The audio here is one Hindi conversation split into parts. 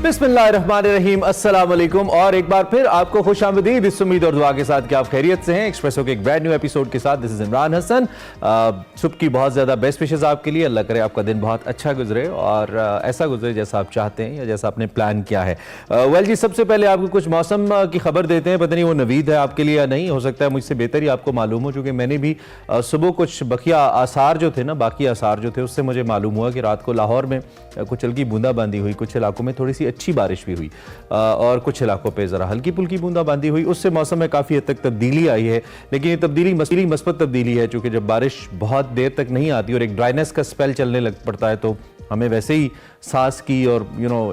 बिस्मिल्लाहिर्रहमानिर्रहीम, अस्सलाम वालेकुम और एक बार फिर आपको खुशामदीद इस उम्मीद और दुआ के साथ कि आप खैरियत से हैं। एक्सप्रेसो के एक ब्रांड न्यू एपिसोड के साथ दिस इज इमरान हसन। सुबह की बहुत ज़्यादा बेस्ट विशेज़ आपके लिए। अल्लाह करे आपका दिन बहुत अच्छा गुजरे और ऐसा गुजरे जैसा आप चाहते हैं या जैसा आपने प्लान किया है। वेल जी, सबसे पहले आपको कुछ मौसम की खबर देते हैं। पता नहीं वो नवीद है आपके लिए या नहीं, हो सकता है मुझसे बेहतर ही आपको मालूम हो, चूँकि मैंने भी सुबह कुछ बकिया आसार जो थे ना, बाकी आसार जो थे उससे मुझे मालूम हुआ कि रात को लाहौर में कुछ हल्की बूंदाबांदी हुई, कुछ इलाकों में थोड़ी सी अच्छी बारिश भी हुई और कुछ इलाकों पे ज़रा हल्की फुल्की बूंदाबांदी हुई। उससे मौसम में काफ़ी हद तक तब्दीली आई है, लेकिन ये तब्दीली मस्बत तब्दीली है, चूँकि जब बारिश बहुत देर तक नहीं आती और एक ड्राइनेस का स्पेल चलने लग पड़ता है तो हमें वैसे ही सांस की और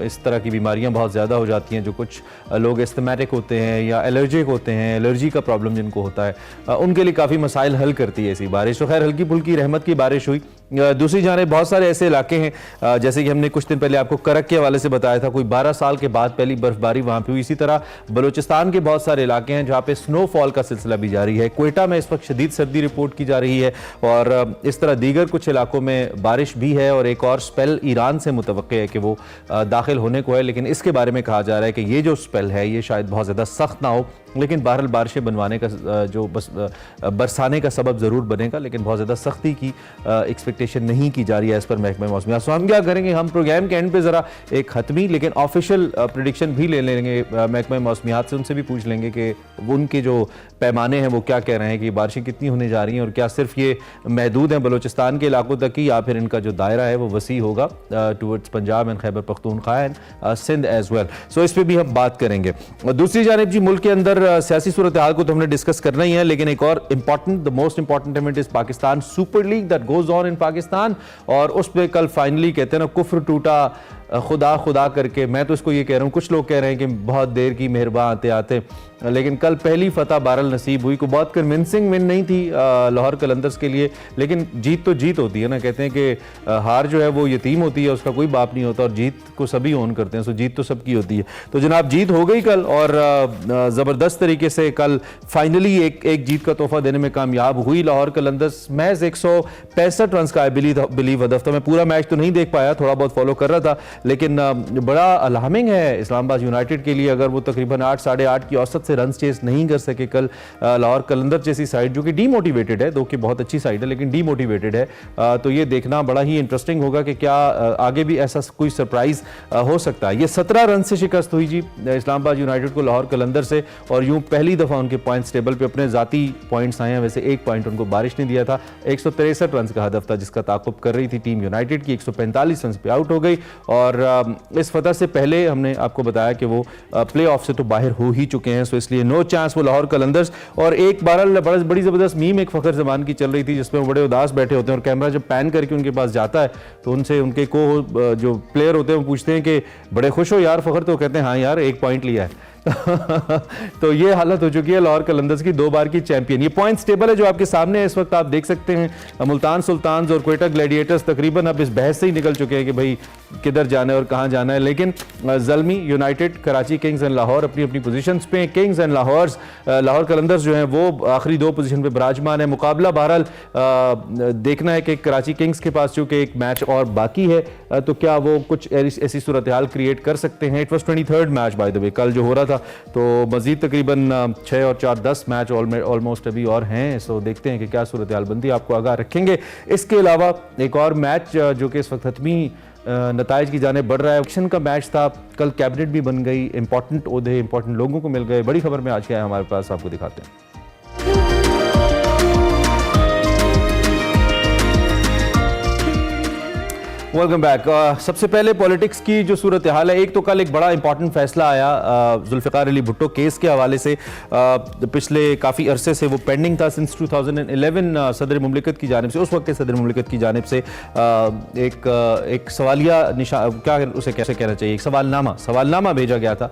इस तरह की बीमारियां बहुत ज़्यादा हो जाती हैं। जो कुछ लोग एस्थमेटिक होते हैं या एलर्जिक होते हैं, एलर्जी का प्रॉब्लम जिनको होता है, उनके लिए काफ़ी मसाइल हल करती है ऐसी बारिश। तो खैर हल्की फुल्की रहमत की बारिश हुई। दूसरी जाने बहुत सारे ऐसे इलाके हैं, जैसे कि हमने कुछ दिन पहले आपको करक के हवाले से बताया था, कोई 12 साल के बाद पहली बर्फबारी वहाँ पे हुई। इसी तरह बलूचिस्तान के बहुत सारे इलाके हैं जहाँ पे स्नोफॉल का सिलसिला भी जारी है। क्वेटा में इस वक्त शदीद सर्दी रिपोर्ट की जा रही है और इस तरह दीगर कुछ इलाकों में बारिश भी है और एक और स्पेल ईरान से मुतवक्के है कि वो दाखिल होने को है, लेकिन इसके बारे में कहा जा रहा है कि ये जो स्पेल है ये शायद बहुत ज़्यादा सख्त ना हो, लेकिन बहरहाल बारिशें बनवाने का जो बरसाने का सबब ज़रूर बनेगा, लेकिन बहुत ज़्यादा सख्ती की एक्सपेक्टेशन नहीं की जा रही है इस पर महकमा मौसमियात। सो हम क्या करेंगे, हम प्रोग्राम के एंड पे ज़रा एक हतमी लेकिन ऑफिशियल प्रेडिक्शन भी ले लेंगे महकमा मौसमियात से, उनसे भी पूछ लेंगे कि उनके जो पैमाने हैं वो क्या कह रहे हैं कि बारिशें कितनी होने जा रही हैं और क्या सिर्फ ये महदूद हैं बलूचिस्तान के इलाकों तक ही या फिर इनका जो दायरा है वो वसी होगा towards Punjab and Khyber Pakhtunkhwa and Sindh as well. So इस पर भी हम बात करेंगे। दूसरी जानिब जी, मुल्क के अंदर सियासी सूरत हाल को तो हमने डिस्कस करना ही है, लेकिन एक और important, the most important event is Pakistan super league that goes on in Pakistan. और उस पर कल फाइनली कहते हैं ना, कुफ्र टूटा खुदा खुदा करके। मैं तो इसको ये कह रहा हूँ, कुछ लोग कह रहे हैं कि बहुत देर की मेहरबान आते आते, लेकिन कल पहली फतह बहरहाल नसीब हुई। को बहुत कन्विंसिंग विन नहीं थी लाहौर कलंदर्स के लिए, लेकिन जीत तो जीत होती है ना। कहते हैं कि हार जो है वो यतीम होती है, उसका कोई बाप नहीं होता, और जीत को सभी ओन करते हैं। सो जीत तो सबकी होती है। तो जनाब जीत हो गई कल और ज़बरदस्त तरीके से कल फाइनली एक जीत का तोहफा देने में कामयाब हुई लाहौर कलंदर्स। महज 165 रन का बिलीव हदफ था। मैं पूरा मैच तो नहीं देख पाया, थोड़ा बहुत फॉलो कर रहा था, लेकिन बड़ा अलार्मिंग है इस्लामाबाद यूनाइटेड के लिए अगर वो तकरीबन 8 साढ़े 8 की औसत से रन चेस नहीं कर सके कल। लाहौर कलंदर जैसी साइड जो कि डीमोटिवेटेड है, दो कि बहुत अच्छी साइड है लेकिन डीमोटिवेटेड है, तो ये देखना बड़ा ही इंटरेस्टिंग होगा कि क्या आगे भी ऐसा कोई सरप्राइज हो सकता है। ये 17 रन से शिकस्त हुई जी इस्लामाबाद यूनाइटेड को लाहौर कलंदर से, और यूं पहली दफ़ा उनके पॉइंट्स टेबल पे अपने ज़ाती पॉइंट्स आए हैं। वैसे एक पॉइंट उनको बारिश ने दिया था। 163 रन का हदफ था जिसका ताक़ुब कर रही थी टीम यूनाइटेड की। 145 रन पे आउट हो गई और इस फतह से पहले हमने आपको बताया कि वो प्ले ऑफ से तो बाहर हो ही चुके हैं। सो इसलिए नो चांस वो लाहौर कलंदर्स। और एक बड़ी ज़बरदस्त मीम एक फ़खर ज़मान की चल रही थी जिसमें वो बड़े उदास बैठे होते हैं और कैमरा जब पैन करके उनके पास जाता है तो उनसे उनके को जो प्लेयर होते हैं वो पूछते हैं कि बड़े खुश हो यार फ़खर, तो कहते हैं हाँ यार 1 पॉइंट लिया है। तो ये हालत हो चुकी है लाहौर कलंदर्स की, 2 बार की चैंपियन। ये पॉइंट्स टेबल है जो आपके सामने है इस वक्त, आप देख सकते हैं। मुल्तान सुल्तान्स और क्वेटा ग्लैडिएटर्स तकरीबन अब इस बहस से ही निकल चुके हैं कि भाई किधर जाना है और कहाँ जाना है, लेकिन Zalmi United, Karachi Kings and Lahore अपनी अपनी पोजीशंस पे। किंग्स एंड लाहौर कलंदर्स जो हैं वो आखिरी 2 पोजीशन पे विराजमान है। मुकाबला बहरहाल देखना है कि कराची किंग्स के पास चूँकि एक मैच और बाकी है तो क्या वो कुछ ऐसी सूरत हाल क्रिएट कर सकते हैं। It was 23rd match by the way कल जो हो रहा था, तो मजीद तकरीबन 6 और 4 10 मैच ऑलमोस्ट अभी और हैं। सो देखते हैं कि क्या सूरत हाल बनती है, आपको आगाह रखेंगे। इसके अलावा एक और मैच जो कि इस वक्त हतमी नताइज की जाने बढ़ रहा है, ऑक्शन का मैच था कल, कैबिनेट भी बन गई, इंपॉर्टेंट ओहदे इंपॉर्टेंट लोगों को मिल गए। बड़ी खबर में आज क्या है हमारे पास, आपको दिखाते हैं। Welcome back. सबसे पहले पॉलिटिक्स की जो सूरत हाल है, एक तो कल एक बड़ा इंपॉर्टेंट फैसला आया जुल्फ़िकार अली भुट्टो केस के हवाले से। पिछले काफ़ी अरसे से वो पेंडिंग था, सिंस 2011 सदर मुमलिकत की जानिब से, उस वक्त के सदर मुमलिकत की जानिब से एक सवालिया क्या उसे कैसे कहना चाहिए, एक सवालनामा भेजा गया था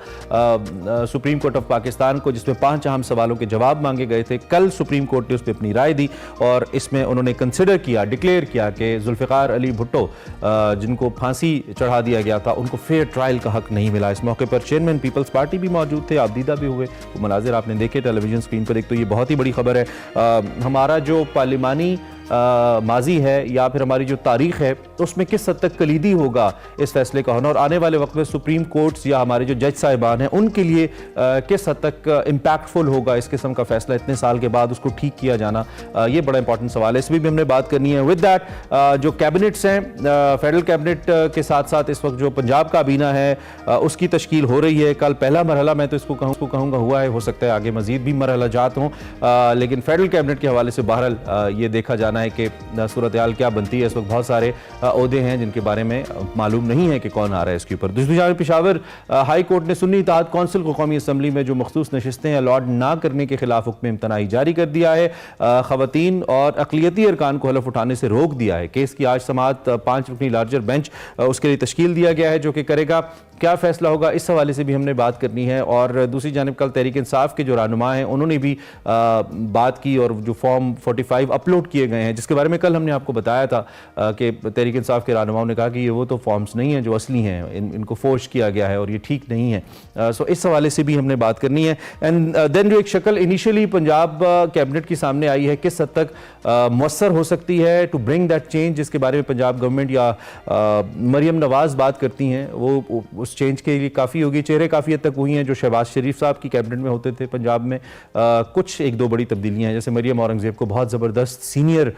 सुप्रीम कोर्ट ऑफ पाकिस्तान को, जिसमें 5 अहम सवालों के जवाब मांगे गए थे। कल सुप्रीम कोर्ट ने उस पर अपनी राय दी और इसमें उन्होंने कंसिडर किया, डिक्लेयर किया कि जुल्फ़िकार अली भुट्टो जिनको फांसी चढ़ा दिया गया था उनको फेयर ट्रायल का हक नहीं मिला। इस मौके पर चेयरमैन पीपल्स पार्टी भी मौजूद थे, आप दीदा भी हुए, वो मनाजिर आपने देखे टेलीविजन स्क्रीन पर। एक तो ये बहुत ही बड़ी खबर है, हमारा जो पार्लिमानी माजी है या फिर हमारी जो तारीख है उसमें किस हद तक कलीदी होगा इस फैसले का होना, और आने वाले वक्त में सुप्रीम कोर्ट्स या हमारे जो जज साहिबान हैं उनके लिए किस हद तक इम्पैक्टफुल होगा इस किस्म का फैसला इतने साल के बाद उसको ठीक किया जाना। ये बड़ा इंपॉर्टेंट सवाल है, इस पर भी हमने बात करनी है। विद दैट जो कैबिनेट्स हैं, फेडरल कैबिनेट के साथ साथ इस वक्त जो पंजाब काबीना है उसकी तश्कील हो रही है। कल पहला मरहला मैं तो इसको कहूँगा हुआ है, हो सकता है आगे मजीद भी मरहला जात हों, लेकिन फेडरल कैबिनेट के हवाले से बहरहाल ये देखा जाना है कि सूरत हाल क्या बनती है। इस वक्त बहुत सारे ओहदे हैं जिनके बारे में मालूम नहीं है कि कौन आ रहा है इसके ऊपर। दूसरी जानब पेशावर हाई कोर्ट ने सुन्नी इत्तेहाद कौंसिल को कौमी असम्बली में जो मखसूस नशिस्तें अलॉट ना करने के खिलाफ हुक्म इम्तनाई जारी कर दिया है। खवातीन और अक़लियती अरकान को हलफ उठाने से रोक दिया है। केस की आज समाअत 5 रुकनी लार्जर बेंच उसके लिए तश्कील दिया गया है जो कि करेगा। क्या फैसला होगा इस हवाले से भी हमने बात करनी है। और दूसरी जानिब कल तहरीक इंसाफ के जो रहनुमा हैं उन्होंने भी बात की और जो फॉर्म 45 अपलोड किए गए हैं जिसके बारे में कल हमने आपको बताया था कि तहरीक इंसाफ के रहनुमाओं ने कहा कि ये वो तो फॉर्म्स नहीं हैं जो असली हैं, इनको फोर्ज किया गया है और ये ठीक नहीं है। सो इस हवाले से भी हमने बात करनी है। एंड देन जो एक शक्ल इनिशियली पंजाब कैबिनेट की सामने आई है किस हद तक मुअस्सर हो सकती है टू ब्रिंग दैट चेंज, जिसके बारे में पंजाब गवर्नमेंट या मरियम नवाज बात करती हैं, वो उस चेंज के लिए काफ़ी होगी। चेहरे काफ़ी हद तक हुई हैं जो शहबाज शरीफ साहब की कैबिनेट में होते थे पंजाब में। कुछ एक दो बड़ी तब्दीलियां हैं, जैसे मरियम औरंगजेब को बहुत ज़बरदस्त सीनियर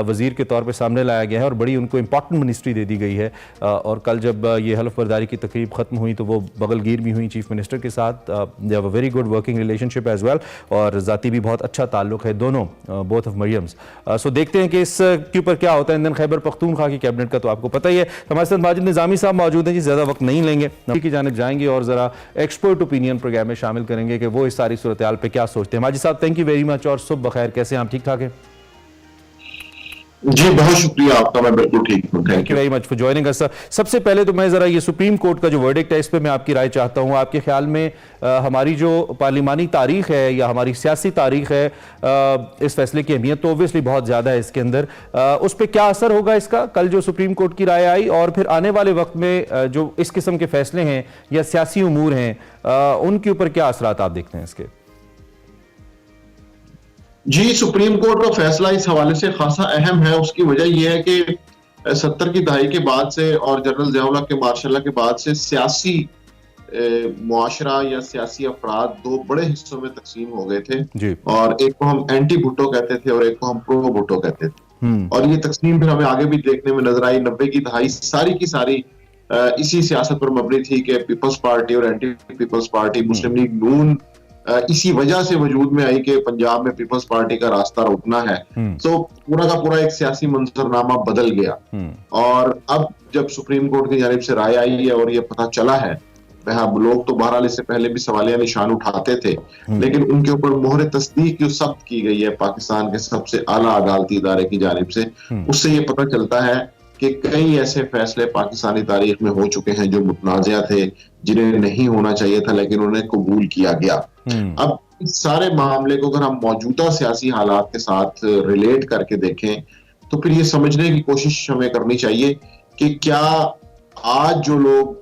वज़ीर के तौर पे सामने लाया गया है और बड़ी उनको इंपॉर्टेंट मिनिस्ट्री दे दी गई है। और कल जब ये हल्फ बर्दारी की तकरीब ख़त्म हुई तो वो बगलगीर भी हुई चीफ मिनिस्टर के साथ। They have a very good working relationship as well और ज़ाती भी बहुत अच्छा ताल्लुक है दोनों, बोथ ऑफ मरियम्स। सो देखते हैं कि इसके ऊपर क्या होता है। इंदियन खैबर पख्तूनख्वा की कैबिनेट का तो आपको पता ही है। हमारे साथ माजिद निज़ामी साहब मौजूद हैं जी, ज़्यादा वक्त नहीं लेंगे, की जानिब जाएंगे और ज़रा एक्सपर्ट ओपिनियन प्रोग्राम में शामिल करेंगे कि वो इस सारी सूरत हाल पे क्या सोचते हैं। माजिद साहब थैंक यू वेरी मच और सुबह बखैर, कैसे हैं आप? ठीक ठाक हैं जी, बहुत शुक्रिया आपका, मैं बिल्कुल ठीक हूँ। Thank you very much for joining us. सबसे पहले तो मैं ज़रा ये सुप्रीम कोर्ट का जो वर्डिक्ट है इस पर मैं आपकी राय चाहता हूँ। आपके ख्याल में हमारी जो पार्लिमानी तारीख है या हमारी सियासी तारीख है, इस फैसले की अहमियत तो ओबियसली बहुत ज़्यादा है इसके अंदर, उस पर क्या असर होगा इसका? कल जो सुप्रीम कोर्ट की राय आई और फिर आने वाले वक्त में जो इस किस्म के फैसले हैं या सियासी उमूर हैं उनके ऊपर क्या असरात आप देखते हैं इसके? जी, सुप्रीम कोर्ट का फैसला इस हवाले से खासा अहम है। उसकी वजह यह है कि 70 की दहाई के बाद से और जनरल ज़िया-उल हक के मार्शल के बाद से सियासी मुआशरा या सियासी अफराद दो बड़े हिस्सों में तकसीम हो गए थे और एक को हम एंटी भुट्टो कहते थे और एक को हम प्रो भुट्टो कहते थे। और ये तकसीम फिर हमें आगे भी देखने में नजर आई। 90 की दहाई सारी की सारी इसी सियासत पर मबनी थी कि पीपल्स पार्टी और एंटी पीपल्स पार्टी, मुस्लिम लीग नून इसी वजह से वजूद में आई कि पंजाब में पीपल्स पार्टी का रास्ता रोकना है। तो पूरा का पूरा एक सियासी मंजरनामा बदल गया। और अब जब सुप्रीम कोर्ट की जानिब से राय आई है और ये पता चला है, लोग तो बहरहाल इससे पहले भी सवालिया निशान उठाते थे, लेकिन उनके ऊपर मोहर तस्दीक जो सख्त की गई है पाकिस्तान के सबसे आला अदालती इदारे की जानिब से, उससे ये पता चलता है कि कई ऐसे फैसले पाकिस्तानी तारीख में हो चुके हैं जो मुतनाज़िया थे, जिन्हें नहीं होना चाहिए था लेकिन उन्हें कबूल किया गया। अब इस सारे मामले को अगर हम मौजूदा सियासी हालात के साथ रिलेट करके देखें तो फिर ये समझने की कोशिश हमें करनी चाहिए कि क्या आज जो लोग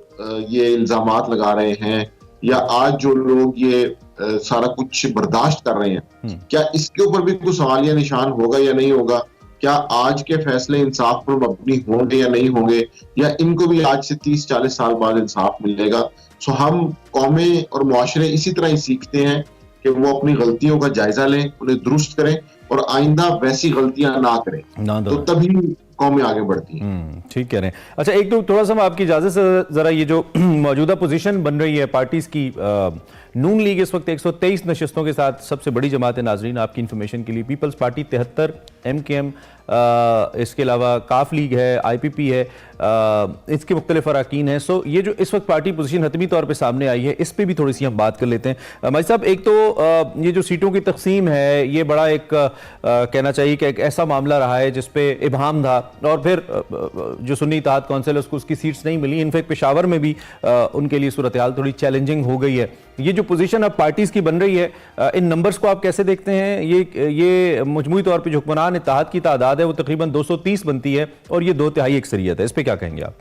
ये इल्जामात लगा रहे हैं या आज जो लोग ये सारा कुछ बर्दाश्त कर रहे हैं, क्या इसके ऊपर भी कुछ सवालिया निशान होगा या नहीं होगा? क्या आज के फैसले इंसाफ पर मबनी होंगे या नहीं होंगे, या इनको भी आज से 30-40 साल बाद इंसाफ मिलेगा? सो हम कौमें और मुआशरे इसी तरह ही सीखते हैं कि वो अपनी गलतियों का जायजा लें, उन्हें दुरुस्त करें और आइंदा वैसी गलतियां ना करें, तो तभी कौमें आगे बढ़ती हैं। ठीक कह रहे हैं। अच्छा, एक तो थोड़ा सा आपकी इजाजत से जरा ये जो मौजूदा पोजीशन बन रही है पार्टीज की, नून लीग इस वक्त 123 नशिस्तों के साथ सबसे बड़ी जमात है। नाजरीन आपकी इन्फॉर्मेशन के लिए पीपल्स पार्टी 73, MKM, इसके अलावा काफ लीग है, IPP है, इसके मुख्तलिफ अराकीन हैं। सो ये जो इस वक्त पार्टी पोजीशन हतमी तौर पे सामने आई है, इस पर भी थोड़ी सी हम बात कर लेते हैं। भाई साहब, एक तो ये जो सीटों की तकसीम है, ये बड़ा एक कहना चाहिए कि एक ऐसा मामला रहा है जिसपे इबहम था और फिर जो सुन्नी इत्तेहाद कौंसिल उसको उसकी सीट्स नहीं मिली। इनफैक्ट पेशावर में भी उनके लिए सूरत हाल थोड़ी चैलेंजिंग हो गई है। ये जो पोजीशन अब पार्टीज की बन रही है, इन नंबर्स को आप कैसे देखते हैं? ये मजमूई तौर पे जो हुक्मरान इत्तेहाद की तादाद है वो तकरीबन 230 बनती है और ये 2/3 अक्सरियत है। इस पे क्या कहेंगे आप?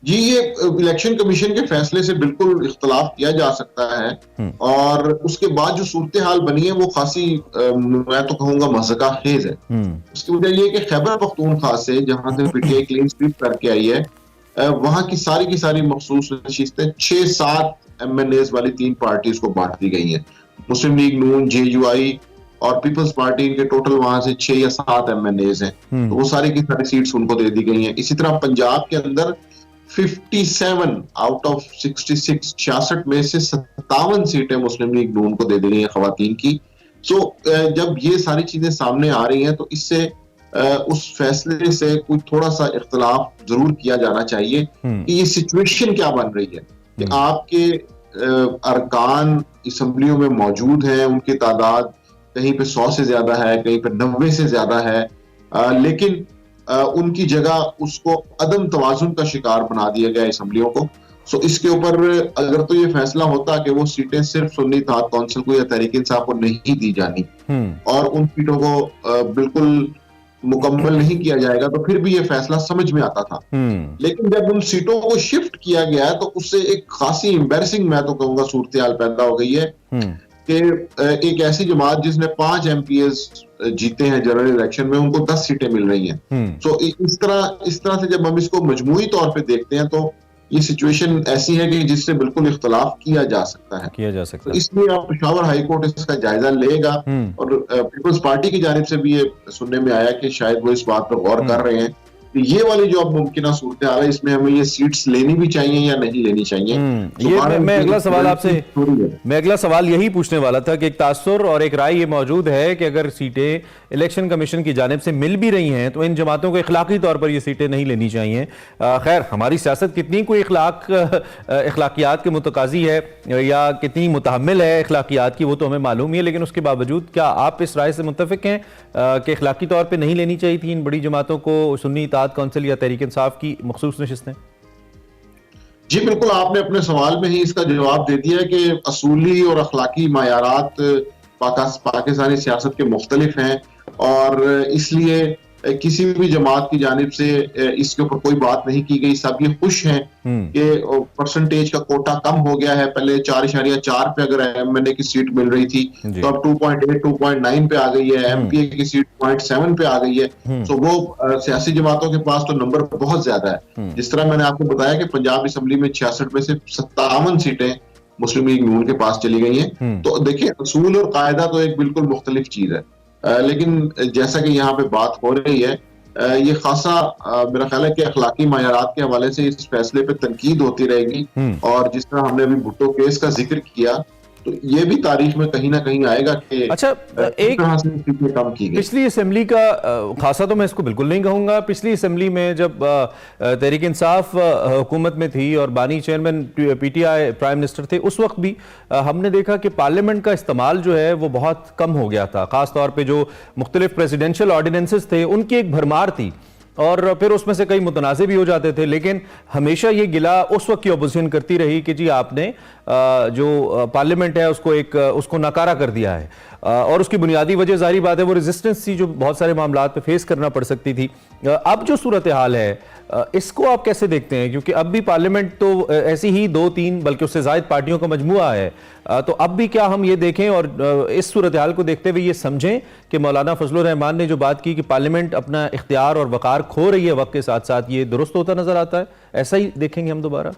जी, ये इलेक्शन कमीशन के फैसले से बिल्कुल इख्तलाफ किया जा सकता है और उसके बाद जो सूरत हाल बनी है वो खासी मैं तो कहूंगा मज़ाक़ खेज है। उसकी वजह ये है कि खैबर पख्तूनख्वा से जहां से पीटीआई क्लीन स्वीप करके आई है, वहां की सारी मखसूस नशीस्तें 6-7 एमएनएज वाली 3 पार्टीज को बांट दी गई हैं। मुस्लिम लीग नून, जेयूआई और पीपल्स पार्टी, इनके टोटल वहां से 6 या 7 एमएनएज हैं, तो वो सारी की सारी सीट्स उनको दे दी गई हैं। इसी तरह पंजाब के अंदर 57 आउट ऑफ 66, 66 में से 57 सीटें मुस्लिम लीग नून को दे दी गई हैं खवातीन की। सो जब ये सारी चीजें सामने आ रही हैं तो इससे उस फैसले से कोई थोड़ा सा इख्तलाफ जरूर किया जाना चाहिए कि ये सिचुएशन क्या बन रही है कि आपके अरकान असम्बलियों में मौजूद हैं, उनकी तादाद कहीं पे 100 से ज्यादा है, कहीं पे 90 से ज्यादा है, लेकिन उनकी जगह उसको अदम तवाजुन का शिकार बना दिया गया असम्बलियों को। सो इसके ऊपर अगर तो ये फैसला होता कि वो सीटें सिर्फ सुन्नी इत्तेहाद कौंसिल को या तहरीक इंसाफ को नहीं दी जानी और उन सीटों को बिल्कुल मुकम्मल नहीं किया जाएगा, तो फिर भी ये फैसला समझ में आता था। लेकिन जब उन सीटों को शिफ्ट किया गया तो उससे एक खासी एम्बैरसिंग, मैं तो कहूंगा, सूरत हाल पैदा हो गई है कि एक ऐसी जमात जिसने 5 एमपीएस जीते हैं जनरल इलेक्शन में, उनको 10 सीटें मिल रही हैं। तो इस तरह से जब हम इसको मजमूई तौर पे देखते हैं तो ये सिचुएशन ऐसी है कि जिससे बिल्कुल इख्तलाफ किया जा सकता है। तो इसलिए अब पेशावर हाई कोर्ट इसका जायजा लेगा और पीपल्स पार्टी की जानिब से भी ये सुनने में आया कि शायद वो इस बात पर गौर कर रहे हैं कि ये वाली जो अब मुमकिन सूरत हाल है, इसमें हमें ये सीट्स लेनी भी चाहिए या नहीं लेनी चाहिए। ये मैं अगला सवाल आपसे, मैं अगला सवाल यही पूछने वाला था कि एक तासुर और एक राय ये मौजूद है कि अगर सीटें इलेक्शन कमीशन की जानिब से मिल भी रही हैं तो इन जमातों को इखलाकी तौर पर ये सीटें नहीं लेनी चाहिए। खैर, हमारी सियासत कितनी कोई इखलाकियात के मुतकाजी है या कितनी मुतहम्मिल है इखलाकियात की, वो तो हमें मालूम ही है, लेकिन उसके बावजूद क्या आप इस राय से मुत्तफिक हैं कि इखलाकी तौर पर नहीं लेनी चाहिए थी इन बड़ी जमातों को सुन्नी इत्तेहाद काउंसिल या तहरीक इंसाफ की मखसूस नशिस्तें? जी बिल्कुल, आपने अपने सवाल में ही इसका जवाब दे दिया कि असूली और अखलाकी मायारात पाकिस्तानी सियासत के मुख्तलिफ हैं और इसलिए किसी भी जमात की जानिब से इसके ऊपर कोई बात नहीं की गई। सब ये खुश हैं कि परसेंटेज का कोटा कम हो गया है। पहले 4.4 पे अगर एमएनए की सीट मिल रही थी तो अब 2.8, 2.9 पे आ गई है। एमपीए की सीट 0.7 पे आ गई है। तो वो सियासी जमातों के पास तो नंबर बहुत ज्यादा है। जिस तरह मैंने आपको बताया कि पंजाब असम्बली में 66 में से 57 सीटें मुस्लिम लीग नून के पास चली गई हैं। तो देखिए, असूल और कायदा तो एक बिल्कुल मुख्तलिफ चीज है, लेकिन जैसा कि यहाँ पे बात हो रही है, ये खासा मेरा ख्याल है कि अखलाकी मायारात के हवाले से इस फैसले पे तनकीद होती रहेगी। और जिस तरह हमने अभी भुट्टो केस का जिक्र किया, तो ये भी तारीख में कहीं ना कहीं आएगा कि अच्छा, एक तरह से कम की गई। पिछली असेंबली का खासा तो मैं इसको बिल्कुल नहीं कहूंगा, पिछली असेंबली में जब तहरीक इंसाफ हुकूमत में थी और बानी चेयरमैन पीटीआई प्राइम मिनिस्टर थे, उस वक्त भी हमने देखा कि पार्लियामेंट का इस्तेमाल जो है वो बहुत कम हो गया था। खासतौर पर जो मुख्तलिफ प्रेसिडेंशियल ऑर्डिनेंसेस थे उनकी एक भरमार थी और फिर उसमें से कई मुतनाज़े भी हो जाते थे। लेकिन हमेशा ये गिला उस वक्त की अपोजिशन करती रही कि जी आपने जो पार्लियामेंट है उसको नकारा कर दिया है, और उसकी बुनियादी वजह जाहिर बात है वो रेजिस्टेंस थी जो बहुत सारे मामलात पे फेस करना पड़ सकती थी। अब जो सूरत हाल है इसको आप कैसे देखते हैं? क्योंकि अब भी पार्लियामेंट तो ऐसी ही 2-3 बल्कि उससे ज़ायद पार्टियों का मजमुआ है, तो अब भी क्या हम ये देखें और इस सूरत हाल को देखते हुए ये समझें कि मौलाना फजलुर रहमान ने जो बात की कि पार्लियामेंट अपना इख्तियार और वक़ार खो रही है वक्त के साथ साथ, ये दुरुस्त होता नजर आता है? ऐसा ही देखेंगे हम दोबारा?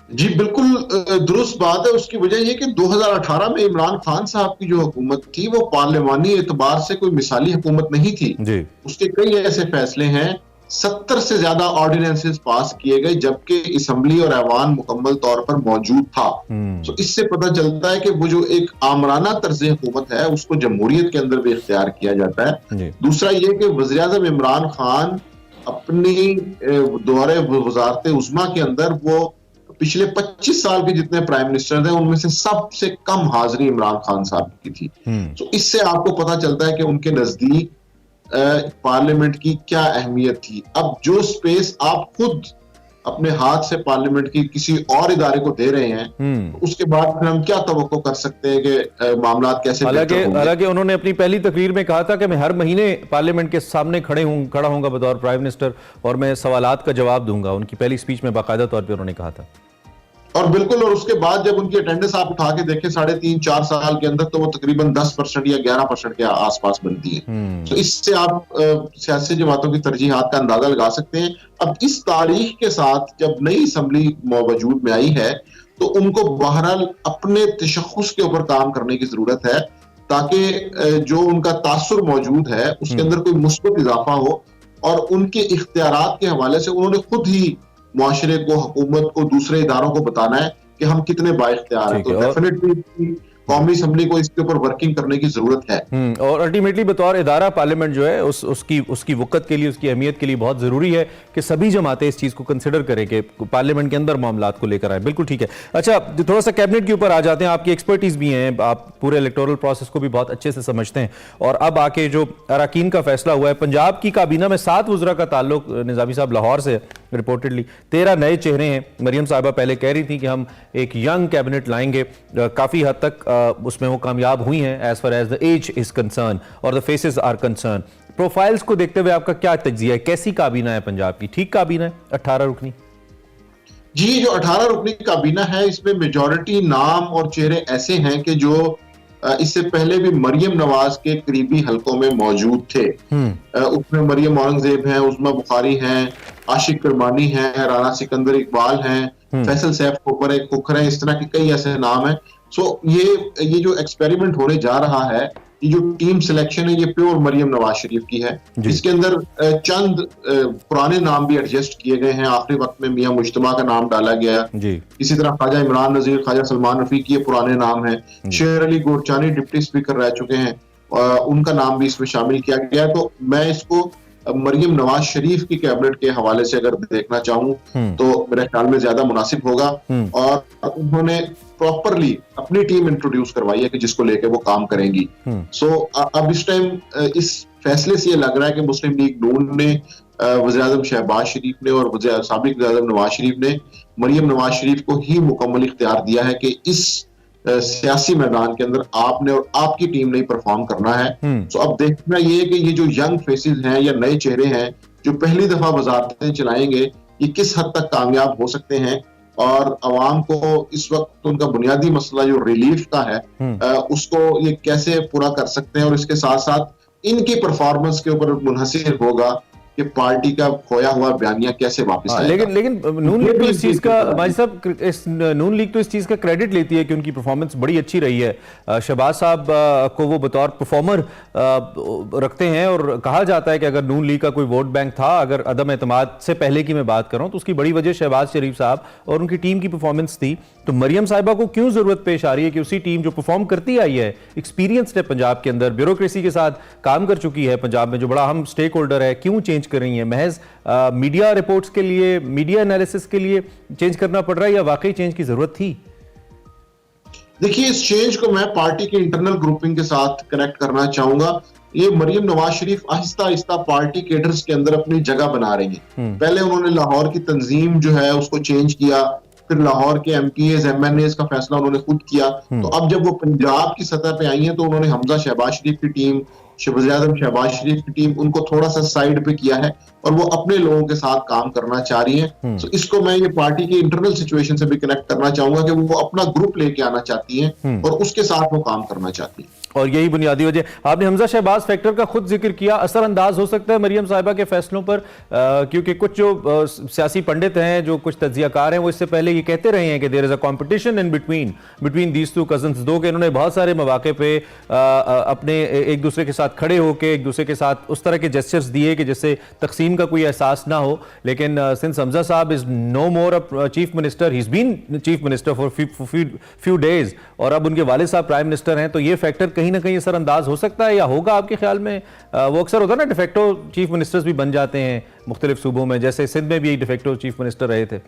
जी बिल्कुल दुरुस्त बात है। उसकी वजह यह कि 2018 में इमरान खान साहब की जो हुकूमत थी वो पार्लियामानी एतबार से कोई मिसाली हुकूमत नहीं थी जी। उसके कई ऐसे फैसले हैं, 70 से ज्यादा ऑर्डिनेंसेस पास किए गए जबकि असम्बली और ऐवान मुकम्मल तौर पर मौजूद था। तो इससे पता चलता है कि वो जो एक आमराना तर्ज हुकूमत है उसको जमहूरियत के अंदर भी इख्तियार किया जाता है। दूसरा ये कि वज़ीर-ए-आज़म इमरान खान अपनी दौरे वज़ारत उज़्मा के अंदर वो पिछले 25 साल के जितने प्राइम मिनिस्टर थे उनमें से सबसे कम हाजिरी इमरान खान साहब की थी। तो इससे आपको पता चलता है कि उनके नजदीक पार्लियामेंट की क्या अहमियत थी। अब जो स्पेस आप खुद अपने हाथ से पार्लियामेंट की किसी और इदारे को दे रहे हैं, तो उसके बाद फिर हम क्या तवक्को कर सकते हैं कि मामलात कैसे बेहतर होंगे। हालांकि उन्होंने अपनी पहली तकरीर में कहा था कि मैं हर महीने पार्लियामेंट के सामने खड़ा होऊंगा बतौर प्राइम मिनिस्टर और मैं सवालात का जवाब दूंगा। उनकी पहली स्पीच में बाकायदा तौर पर उन्होंने कहा था। और बिल्कुल, और उसके बाद जब उनकी अटेंडेंस आप उठा के देखें 3.5-4 साल के अंदर, तो वो तकरीबन 10% या 11% के आसपास बनती है। तो इससे आप सियासी जमातों की तरजीहात का अंदाजा लगा सकते हैं। अब इस तारीख के साथ जब नई असम्बली वजूद में आई है, तो उनको बहरहाल अपने तशख्खुस के ऊपर काम करने की जरूरत है, ताकि जो उनका तासुर मौजूद है उसके अंदर कोई मुस्बत इजाफा हो, और उनके इख्तियारात के हवाले से उन्होंने खुद ही मुआशरे को, हुकूमत को, दूसरे इदारों को बताना है कि हम कितने बाइख्तियार हैं। तो डेफिनेटली कौमी असम्बली को इसके ऊपर वर्किंग करने की जरूरत है। और अल्टीमेटली बतौर इदारा पार्लियामेंट जो है उसकी वक़्त के लिए, उसकी अहमियत के लिए बहुत ज़रूरी है कि सभी जमातें इस चीज़ को कंसिडर करें कि पार्लियामेंट के अंदर मामलात को लेकर आए। बिल्कुल ठीक है। अच्छा, थोड़ा सा कैबिनेट के ऊपर आ जाते हैं। आपकी एक्सपर्टीज़ भी हैं, आप पूरे इलेक्टोरल प्रोसेस को भी बहुत अच्छे से समझते हैं। और अब आके जो अरकान का फैसला हुआ है, पंजाब की काबीना में 7 वज़रा का ताल्लुक निज़ामी साहब लाहौर से रिपोर्टेडली 13 नए चेहरे हैं। मरियम साहिबा पहले कह रही थी कि हम एक यंग कैबिनेट लाएंगे, काफ़ी हद तक उसमें वो कामयाब हुई हैं as far as the age is concern और the faces are concern. Profiles को देखते हुए आपका क्या तज्जिया है? कैसी काबीना है पंजाब की? ठीक काबीना है 18 रुकनी? जी, जो 18 रुकनी काबीना है, इसमें मेजॉरिटी नाम और चेहरे ऐसे हैं कि जो इससे पहले भी मरियम नवाज के करीबी हलकों में मौजूद थे। उसमें मरियम औरंगजेब हैं, उस्मा बुखारी हैं, आशिक करमानी हैं, राना सिकंदर इकबाल हैं, फैसल सैफ खोखर है, इस तरह के कई ऐसे नाम हैं। सो ये जो एक्सपेरिमेंट होने जा रहा है, ये जो टीम सिलेक्शन है, ये प्योर मरियम नवाज शरीफ की है। इसके अंदर चंद पुराने नाम भी एडजस्ट किए गए हैं। आखिरी वक्त में मियां मुश्तबा का नाम डाला गया। इसी तरह ख्वाजा इमरान नजीर, ख्वाजा सलमान रफीक, ये पुराने नाम हैं। शेर अली गोरचानी डिप्टी स्पीकर रह चुके हैं, उनका नाम भी इसमें शामिल किया गया। तो मैं इसको मरियम नवाज शरीफ की कैबिनेट के हवाले से अगर देखना चाहूं तो मेरे ख्याल में ज्यादा मुनासिब होगा। और उन्होंने प्रॉपरली अपनी टीम इंट्रोड्यूस करवाई है कि जिसको लेके वो काम करेंगी। सो अब इस टाइम इस फैसले से ये लग रहा है कि मुस्लिम लीग नून ने, वज़ीर-ए-आज़म शहबाज शरीफ ने और साबिक वज़ीर-ए-आज़म नवाज शरीफ ने मरियम नवाज शरीफ को ही मुकम्मल इख्तियार दिया है कि इस सियासी मैदान के अंदर आपने और आपकी टीम ने परफॉर्म करना है। तो अब देखना ये है कि ये जो यंग फेसेस हैं या नए चेहरे हैं जो पहली दफा वजारतें चलाएंगे, ये किस हद तक कामयाब हो सकते हैं, और अवाम को इस वक्त उनका बुनियादी मसला जो रिलीफ का है उसको ये कैसे पूरा कर सकते हैं। और इसके साथ साथ इनकी परफॉर्मेंस के ऊपर मुनहसिर होगा कि पार्टी का खोया हुआ बयानिया कैसे वापस आएगा। लेकिन नून लीग तो इस चीज का, माजी साहब, नून लीग तो इस चीज का क्रेडिट लेती है कि उनकी परफॉर्मेंस बड़ी अच्छी रही है। शहबाज साहब को वो बतौर परफॉर्मर रखते हैं और कहा जाता है कि अगर नून लीग का कोई वोट बैंक था, अगर अदम एतमाद से पहले की मैं बात कर रहा हूं, तो उसकी बड़ी वजह शहबाज शरीफ साहब और उनकी टीम की परफॉर्मेंस थी। तो मरियम साहिबा को क्यों जरूरत पेश आ रही है कि उसी टीम जो परफॉर्म करती आई है, एक्सपीरियंस्ड है पंजाब के अंदर, ब्यूरोक्रेसी के साथ काम कर चुकी है पंजाब में, जो बड़ा अहम स्टेक होल्डर है, क्यों चेंज कर रही है? महज मीडिया रिपोर्ट्स के लिए, मीडिया एनालिसिस के लिए चेंज करना पड़ रहा है या वाकई चेंज की जरूरत थी? देखिए, इस चेंज को मैं पार्टी के इंटरनल ग्रुपिंग के साथ कनेक्ट करना चाहूंगा। ये मरियम नवाज शरीफ आहिस्ता आहिस्ता पार्टी केडर्स के अंदर अपनी जगह बना रही है। पहले उन्होंने लाहौर की तंजीम जो है उसको चेंज किया, फिर लाहौर के एमपीएज एमएनएज का फैसला उन्होंने खुद किया। तो अब जब वो पंजाब की सतह पे आई हैं, तो उन्होंने हमजा शहबाज शरीफ की टीम, वज़ीर-ए-आज़म शहबाज शरीफ की टीम, उनको थोड़ा सा साइड पे किया है और वो अपने लोगों के साथ काम करना चाह रही हैं। तो इसको मैं ये पार्टी की इंटरनल सिचुएशन से भी कनेक्ट करना चाहूंगा कि वो अपना ग्रुप लेके आना चाहती हैं और उसके साथ वो काम करना चाहती हैं। और यही बुनियादी वजह। आपने हमजा शहबाज फैक्टर का खुद जिक्र किया, असरअंदाज हो सकता है मरियम साहिबा के फैसलों पर, क्योंकि कुछ जो सियासी पंडित हैं, जो कुछ तज्जियाकार हैं, वो इससे पहले ये कहते रहे हैं कि there is a competition in between these two cousins. दो के इन्होंने बहुत सारे मौके पे अपने एक दूसरे के साथ खड़े होकर एक दूसरे के साथ उस तरह के जेस्चर्स दिए कि जिससे तकसीम का कोई एहसास ना हो। लेकिन सिंस हमजा साहब is no more a chief minister, he is been chief minister for few days, और अब उनके वालिद साहब प्राइम मिनिस्टर हैं, तो ये फैक्टर कहीं ना कहीं असरअंदाज हो सकता है या होगा आपके ख्याल में? वो अक्सर होता है ना, डिफेक्टो चीफ मिनिस्टर्स भी बन जाते हैं मुख्तलिफ सूबों में, जैसे सिंध में भी डिफेक्टो चीफ मिनिस्टर रहे थे।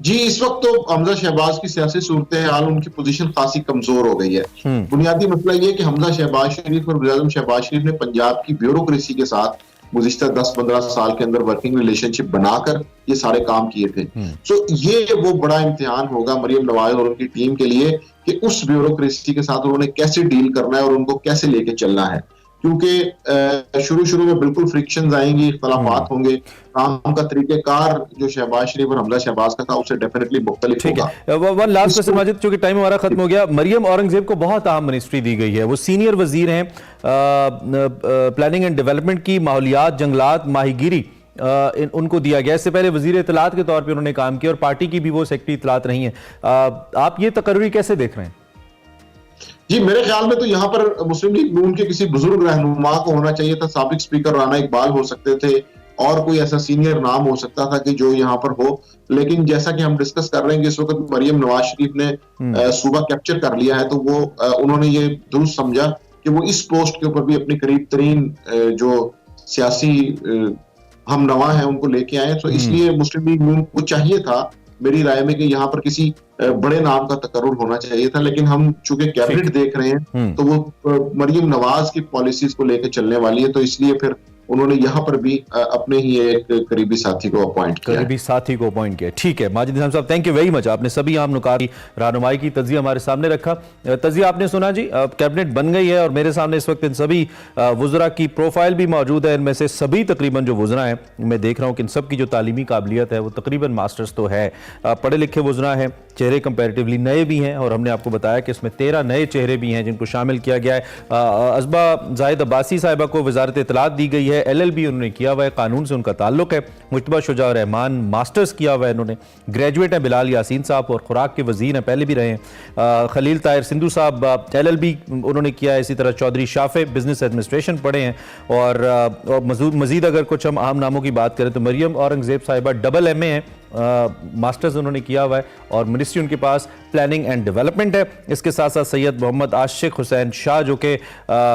जी, इस वक्त तो हमजा शहबाज की सियासी सूरत हाल, उनकी पोजीशन खासी कमजोर हो गई है। बुनियादी मसला ये कि हमजा शहबाज शरीफ और वज़ीर-ए-आज़म शहबाज शरीफ ने पंजाब की ब्यूरोक्रेसी के साथ गुज़िश्ता 10-15 साल के अंदर वर्किंग रिलेशनशिप बनाकर ये सारे काम किए थे। सो ये वो बड़ा इम्तिहान होगा मरियम नवाज और उनकी टीम के लिए कि उस ब्यूरोक्रेसी के साथ उन्होंने कैसे डील करना है और उनको कैसे लेके चलना है, क्योंकि शुरू में बिल्कुल फ्रिक्शंस आएंगी, इख्तलाफात होंगे, काम का तरीकेकार जो शहबाज शरीफ और हमजा शहबाज का था उससे डेफिनेटली मुख्तलिफ ठीक होगा। है। वन लास्ट क्वेश्चन माजिद, चूंकि टाइम हमारा खत्म हो गया। मरियम औरंगजेब को बहुत अहम मिनिस्ट्री दी गई है, वो सीनियर वजीर हैं प्लानिंग एंड डेवलपमेंट की, माहौलियात, जंगलात, माहीगीरी उनको दिया गया। इससे पहले वजीर इत्तलात के तौर पर उन्होंने काम किया और पार्टी की भी वो सेक्रेटरी इत्तलात रही हैं। आप ये तकर्री कैसे देख रहे हैं? जी, मेरे ख्याल में तो यहाँ पर मुस्लिम लीग नून के किसी बुजुर्ग रहनुमा को होना चाहिए था। साबिक स्पीकर राना इकबाल हो सकते थे और कोई ऐसा सीनियर नाम हो सकता था कि जो यहाँ पर हो, लेकिन जैसा कि हम डिस्कस कर रहे हैं कि इस वक्त मरियम नवाज शरीफ ने सूबा कैप्चर कर लिया है, तो वो उन्होंने ये दुरुस्त समझा कि वो इस पोस्ट के ऊपर भी अपनी करीब तरीन जो सियासी हम नवा है उनको लेके आए। तो इसलिए मुस्लिम लीग नून को चाहिए था मेरी राय में कि यहाँ पर किसी बड़े नाम का तकर्रुर होना चाहिए था, लेकिन हम चूंकि कैबिनेट देख रहे हैं तो वो मरियम नवाज की पॉलिसीज को लेकर चलने वाली है, तो इसलिए फिर उन्होंने यहाँ पर भी अपने ही एक करीबी साथी को अपॉइंट किया। करीबी साथी को अपॉइंट किया, ठीक है। माजिद निज़ाम साहब, थैंक यू वेरी मच। आपने सभी आम नुकात की रहनुमाई की, तजिया हमारे सामने रखा। तजिया आपने सुना जी, कैबिनेट बन गई है और मेरे सामने इस वक्त इन सभी वुज़रा की प्रोफाइल भी मौजूद है। इनमें से सभी तकरीबन जो वुज़रा हैं, मैं देख रहा हूँ कि इन सब की जो तालीमी काबिलियत है वो तकरीबन मास्टर्स तो है। पढ़े लिखे वुज़रा हैं, चेहरे कंपैरेटिवली नए भी हैं और हमने आपको बताया कि इसमें 13 नए चेहरे भी हैं जिनको शामिल किया गया है। अज़बा जाहिद अब्बासी साहिबा को वज़ारत इत्तलात दी गई है, LLB उन्होंने किया हुआ है, कानून से उनका ताल्लुक है। मुज्तबा शुजा रहमान मास्टर्स किया हुआ है इन्होंने, ग्रेजुएट हैं। बिलाल यासीन साहब और खुराक के वज़ीर हैं, पहले भी रहे हैं। खलील ताहिर सिंधु साहब LLB उन्होंने किया है। इसी तरह चौधरी शाफे बिजनेस एडमिनिस्ट्रेशन पढ़े हैं। और मज़ीद अगर कुछ हम आम नामों की बात करें तो मरियम औरंगजेब साहिबा डबल MA हैं, मास्टर्स उन्होंने किया हुआ है और मिनिस्ट्री उनके पास प्लानिंग एंड डेवलपमेंट है। इसके साथ साथ सैयद मोहम्मद आशिक हुसैन शाह जो कि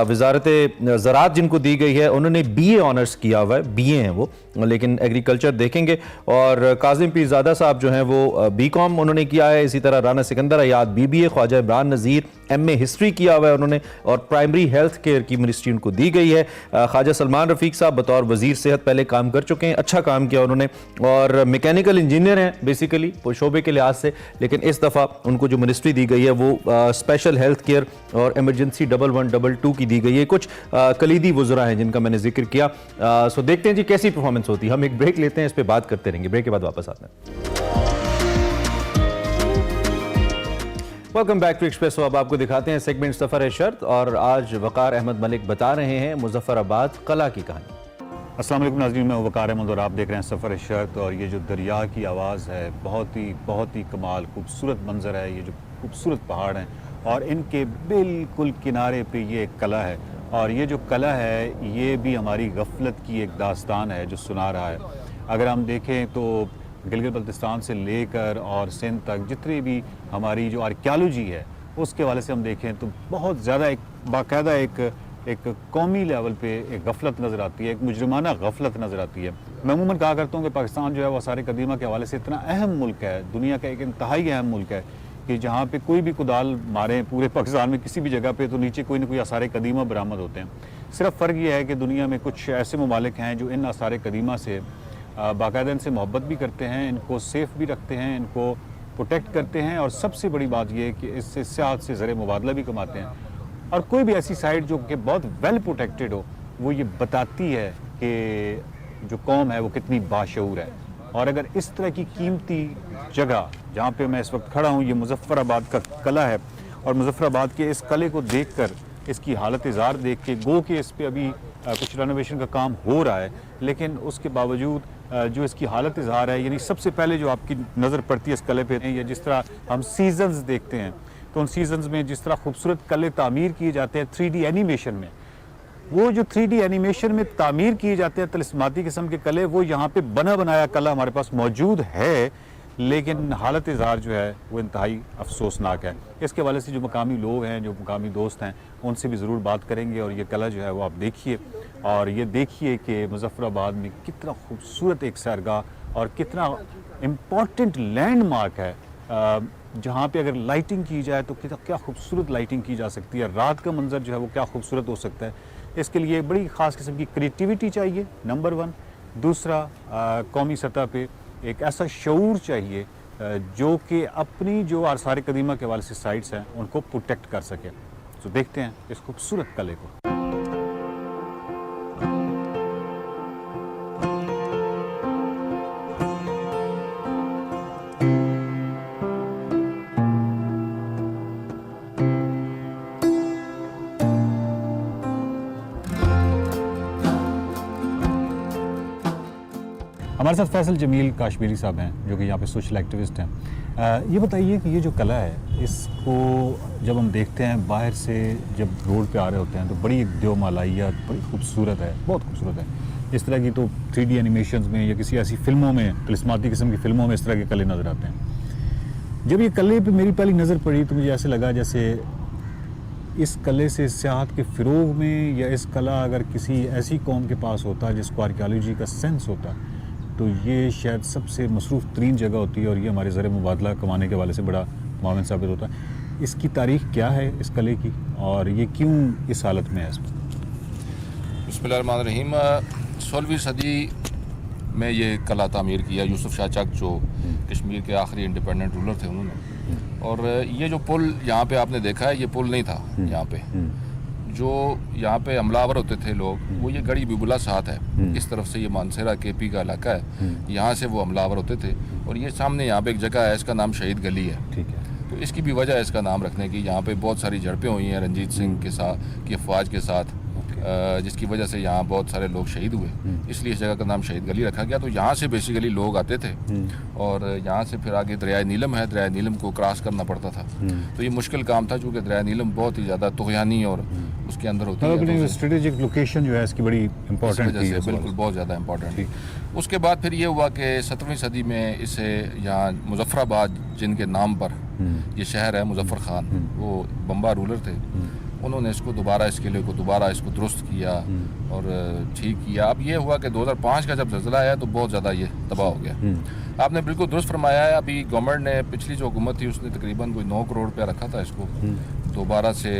वजारत ज़राअत जिनको दी गई है, उन्होंने BA ऑनर्स किया हुआ है, BA हैं वो, लेकिन एग्रीकल्चर देखेंगे। और काजिम पीरज़ादा साहब जो हैं वो BCom उन्होंने किया है। इसी तरह Rana Sikandar Ayad BBA, Khwaja Imran Nazir MA history किया हुआ है उन्होंने और प्राइमरी हेल्थ केयर की मिनिस्ट्री उनको दी गई है। ख्वाजा सलमान रफ़ीक साहब बतौर वज़ीर सेहत पहले काम कर चुके हैं, अच्छा काम किया उन्होंने और मैकेनिकल इंजीनियर हैं बेसिकली शोबे के लिहाज से, लेकिन इस दफ़ा उनको जो मिनिस्ट्री दी गई है वो स्पेशल हेल्थ केयर और इमरजेंसी 1122 की दी गई है। कुछ कलीदी वुज़रा हैं जिनका मैंने जिक्र किया। सो देखते हैं जी कैसी परफॉर्मेंस होती है। हम एक ब्रेक लेते हैं, इस पर बात करते रहेंगे, ब्रेक के बाद वापस आते हैं। Welcome back to Expresso. अब आपको दिखाते हैं सेगमेंट सफ़र शर्त और आज वकार अहमद मलिक बता रहे हैं मुजफ्फराबाद कला की कहानी। अस्सलाम वालेकुम नाज़रीन, मैं वकार अहमद और आप देख रहे हैं सफ़र शर्त। और ये जो दरिया की आवाज़ है बहुत ही कमाल खूबसूरत मंज़र है। ये जो खूबसूरत पहाड़ हैं और इनके बिल्कुल किनारे पे ये एक कला है और ये जो कला है ये भी हमारी गफलत की एक दास्तान है जो सुना रहा है। अगर हम देखें तो गिलगित बल्तिस्तान से लेकर और सिंध तक जितनी भी हमारी जो आर्कियोलॉजी है उसके हवाले से हम देखें तो बहुत ज़्यादा एक बाकायदा एक कौमी लेवल पे एक गफलत नज़र आती है, एक मुजरमाना गफलत नज़र आती है। मैं अमूमन कहा करता हूँ कि पाकिस्तान जो है वो आसार कदीमा के हवाले से इतना अहम मुल्क है, दुनिया का एक इंतहाई अहम मुल्क है कि जहाँ पे कोई भी कुदाल मारे पूरे पाकिस्तान में किसी भी जगह पे तो नीचे कोई ना कोई आसार कदीमा बरामद होते हैं। सिर्फ फ़र्क ये है कि दुनिया में कुछ ऐसे ममालिक हैं जो इन आसार कदीमा से बाकायदा इनसे मोहब्बत भी करते हैं, इनको सेफ़ भी रखते हैं, इनको प्रोटेक्ट करते हैं और सबसे बड़ी बात यह है कि इससे सियाहत से ज़र मुबादला भी कमाते हैं। और कोई भी ऐसी साइट जो कि बहुत वेल प्रोटेक्टेड हो वो ये बताती है कि जो कौम है वो कितनी बाशऊर है। और अगर इस तरह की कीमती जगह जहाँ पे मैं इस वक्त खड़ा हूँ ये मुजफ्फराबाद का कला है और मुजफ्फराबाद के इस कले को देखकर इसकी हालत इज़ार देख के गो कि इस पर अभी कुछ रेनोवेशन का काम हो रहा है, लेकिन उसके बावजूद जो इसकी हालत इज़ार है, यानी सबसे पहले जो आपकी नज़र पड़ती है इस कले पे या जिस तरह हम सीजन्स देखते हैं तो उन सीजन्स में जिस तरह खूबसूरत कले तामीर किए जाते हैं 3D एनिमेशन में, वो जो 3D एनिमेशन में तामीर किए जाते हैं तिलिस्माती किस्म के कले, वो यहाँ पे बना बनाया कला हमारे पास मौजूद है, लेकिन हालत इज़ार जो है वो इंतहाई अफसोसनाक है। इसके हवाले से जो मकामी लोग हैं, जो मकामी दोस्त हैं, उनसे भी ज़रूर बात करेंगे और ये कला जो है वो आप देखिए और ये देखिए कि मुजफ्फराबाद में कितना खूबसूरत एक सैरगाह और कितना इम्पॉर्टेंट लैंडमार्क है जहाँ पे अगर लाइटिंग की जाए तो क्या खूबसूरत लाइटिंग की जा सकती है। रात का मंजर जो है वो क्या खूबसूरत हो सकता है। इसके लिए बड़ी ख़ास किस्म की क्रिएटिविटी चाहिए, नंबर 1। दूसरा, कौमी सतह पे एक ऐसा शऊर चाहिए जो कि अपनी जो आसार कदीमा के हवाले से साइट्स हैं उनको प्रोटेक्ट कर सके। तो देखते हैं इस खूबसूरत कले को। हमारे साथ फैसल जमील काश्मीरी साहब हैं जो कि यहाँ पे सोशल एक्टिविस्ट हैं। ये बताइए कि ये जो कला है इसको जब हम देखते हैं बाहर से, जब रोड पे आ रहे होते हैं तो बड़ी देवमालाइया, बड़ी खूबसूरत है, बहुत खूबसूरत है। इस तरह की तो 3D एनिमेशंस में या किसी ऐसी फिल्मों में, तिलिस्माती किस्म की फिल्मों में इस तरह के कले नज़र आते हैं। जब ये कले पे मेरी पहली नज़र पड़ी तो मुझे ऐसे लगा जैसे इस कले से सियाहत के फ़रोग में, या इस कला अगर किसी ऐसी कौम के पास होता जिसको आर्कियोलॉजी का सेंस होता तो ये शायद सबसे मसरूफ़ तरीन जगह होती है और ये हमारे ज़र मुबादला कमाने के वाले से बड़ा मामला साबित होता है। इसकी तारीख़ क्या है इस कले की, और ये क्यों इस हालत में है? बिस्मिल्लाहिर्रहमानिर्रहीम। 16वीं सदी में ये कला तामीर किया यूसुफ शाह चक, जो कश्मीर के आखिरी इंडिपेंडेंट रूलर थे उन्होंने। और ये जो पुल यहाँ पे आपने देखा है, ये पुल नहीं था यहाँ पे। जो यहाँ पे हमलावर होते थे लोग, वो ये गड़ी बिबुला साथ है, इस तरफ से ये मानसेरा केपी का इलाका है, यहाँ से वो हमलावर होते थे। और ये सामने यहाँ पे एक जगह है, इसका नाम शहीद गली है। ठीक है। तो इसकी भी वजह है इसका नाम रखने की। यहाँ पे बहुत सारी झड़पें हुई हैं रंजीत सिंह के साथ की अफवाज के साथ, जिसकी वजह से यहाँ बहुत सारे लोग शहीद हुए, इसलिए इस जगह का नाम शहीद गली रखा गया। तो यहाँ से बेसिकली लोग आते थे और यहाँ से फिर आगे दरिया नीलम है, दरिया नीलम को क्रॉस करना पड़ता था। तो ये मुश्किल काम था चूँकि दरिया नीलम बहुत ही ज़्यादा तुग़यानी और उसके अंदर होती है। स्ट्रेटेजिक लोकेशन जो है इसकी बड़ी इंपॉर्टेंट थी, बिल्कुल बहुत ज़्यादा इंपॉर्टेंट थी। उसके बाद फिर ये हुआ कि 17वीं सदी में इसे यहाँ मुजफ्फराबाद, जिनके नाम पर ये शहर है, मुजफ्फर खान, वो बम्बा रूलर थे, उन्होंने इसको दोबारा, इस किले को दोबारा इसको दुरुस्त किया और ठीक किया। अब ये हुआ कि 2005 का जब ज़लज़ला आया तो बहुत ज़्यादा ये तबाह हो गया। आपने बिल्कुल दुरुस्त फरमाया है। अभी गवर्नमेंट ने, पिछली जो हुकूमत थी उसने तकरीबन कोई 9 करोड़ रुपया रखा था इसको दोबारा से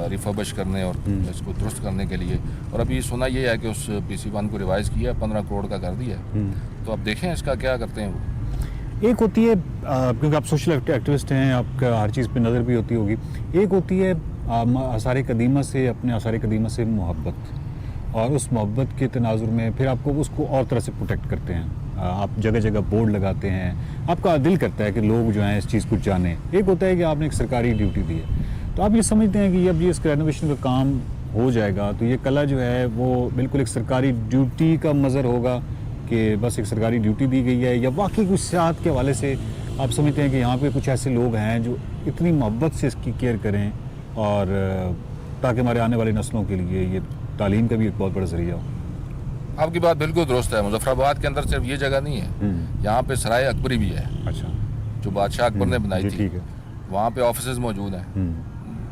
रिफर्बिश करने और इसको दुरुस्त करने के लिए। और अभी सुना ये है कि उस PC1 को रिवाइज़ किया, 15 करोड़ का कर दिया। तो अब देखें इसका क्या करते हैं वो। एक होती है, क्योंकि आप सोशल एक्टिविस्ट हैं, आपका हर चीज़ पे नज़र भी होती होगी। एक होती है आसार कदीमा से, अपने आसार कदीमा से मोहब्बत, और उस मोहब्बत के तनाजुर में फिर आपको उसको और तरह से प्रोटेक्ट करते हैं। आप जगह जगह बोर्ड लगाते हैं, आपका दिल करता है कि लोग जो हैं इस चीज़ को जानें। एक होता है कि आपने एक सरकारी ड्यूटी दी है, तो आप ये समझते हैं कि अब ये इसका रेनोवेशन का काम हो जाएगा तो ये कला जो है वो बिल्कुल एक सरकारी ड्यूटी का मज़र होगा कि बस एक सरकारी ड्यूटी दी गई है, या वाकई कुछ सियाहत के हवाले से आप समझते हैं कि यहाँ पे कुछ ऐसे लोग हैं जो इतनी मोहब्बत से इसकी केयर करें और ताकि हमारे आने वाली नस्लों के लिए ये तालीम का भी एक बहुत बड़ा ज़रिया हो? आपकी बात बिल्कुल दुरुस्त है। मुजफ्फराबाद के अंदर सिर्फ ये जगह नहीं है, यहाँ पे सराय अकबरी भी है। अच्छा। जो बादशाह अकबर ने बनाई थी, ठीक है। वहाँ पे ऑफिस मौजूद हैं,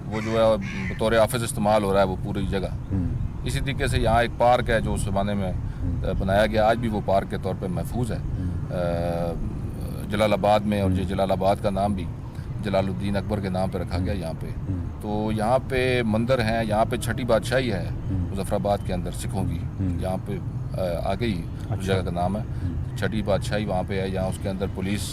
वो जो है बतौर ऑफिस इस्तेमाल हो रहा है वो पूरी जगह। इसी तरीके से यहाँ एक पार्क है जो उस ज़माने में बनाया गया, आज भी वो पार्क के तौर पे महफूज है जलालाबाद में। और ये जलालाबाद का नाम भी जलालुद्दीन अकबर के नाम पे रखा गया यहाँ पे। तो यहाँ पे मंदिर हैं, यहाँ पे छठी बादशाही है मुजफ्फराबाद के अंदर सिखों की, यहाँ पे आगे ही उस जगह का नाम है छठी बादशाही, वहाँ पे है। यहाँ उसके अंदर पुलिस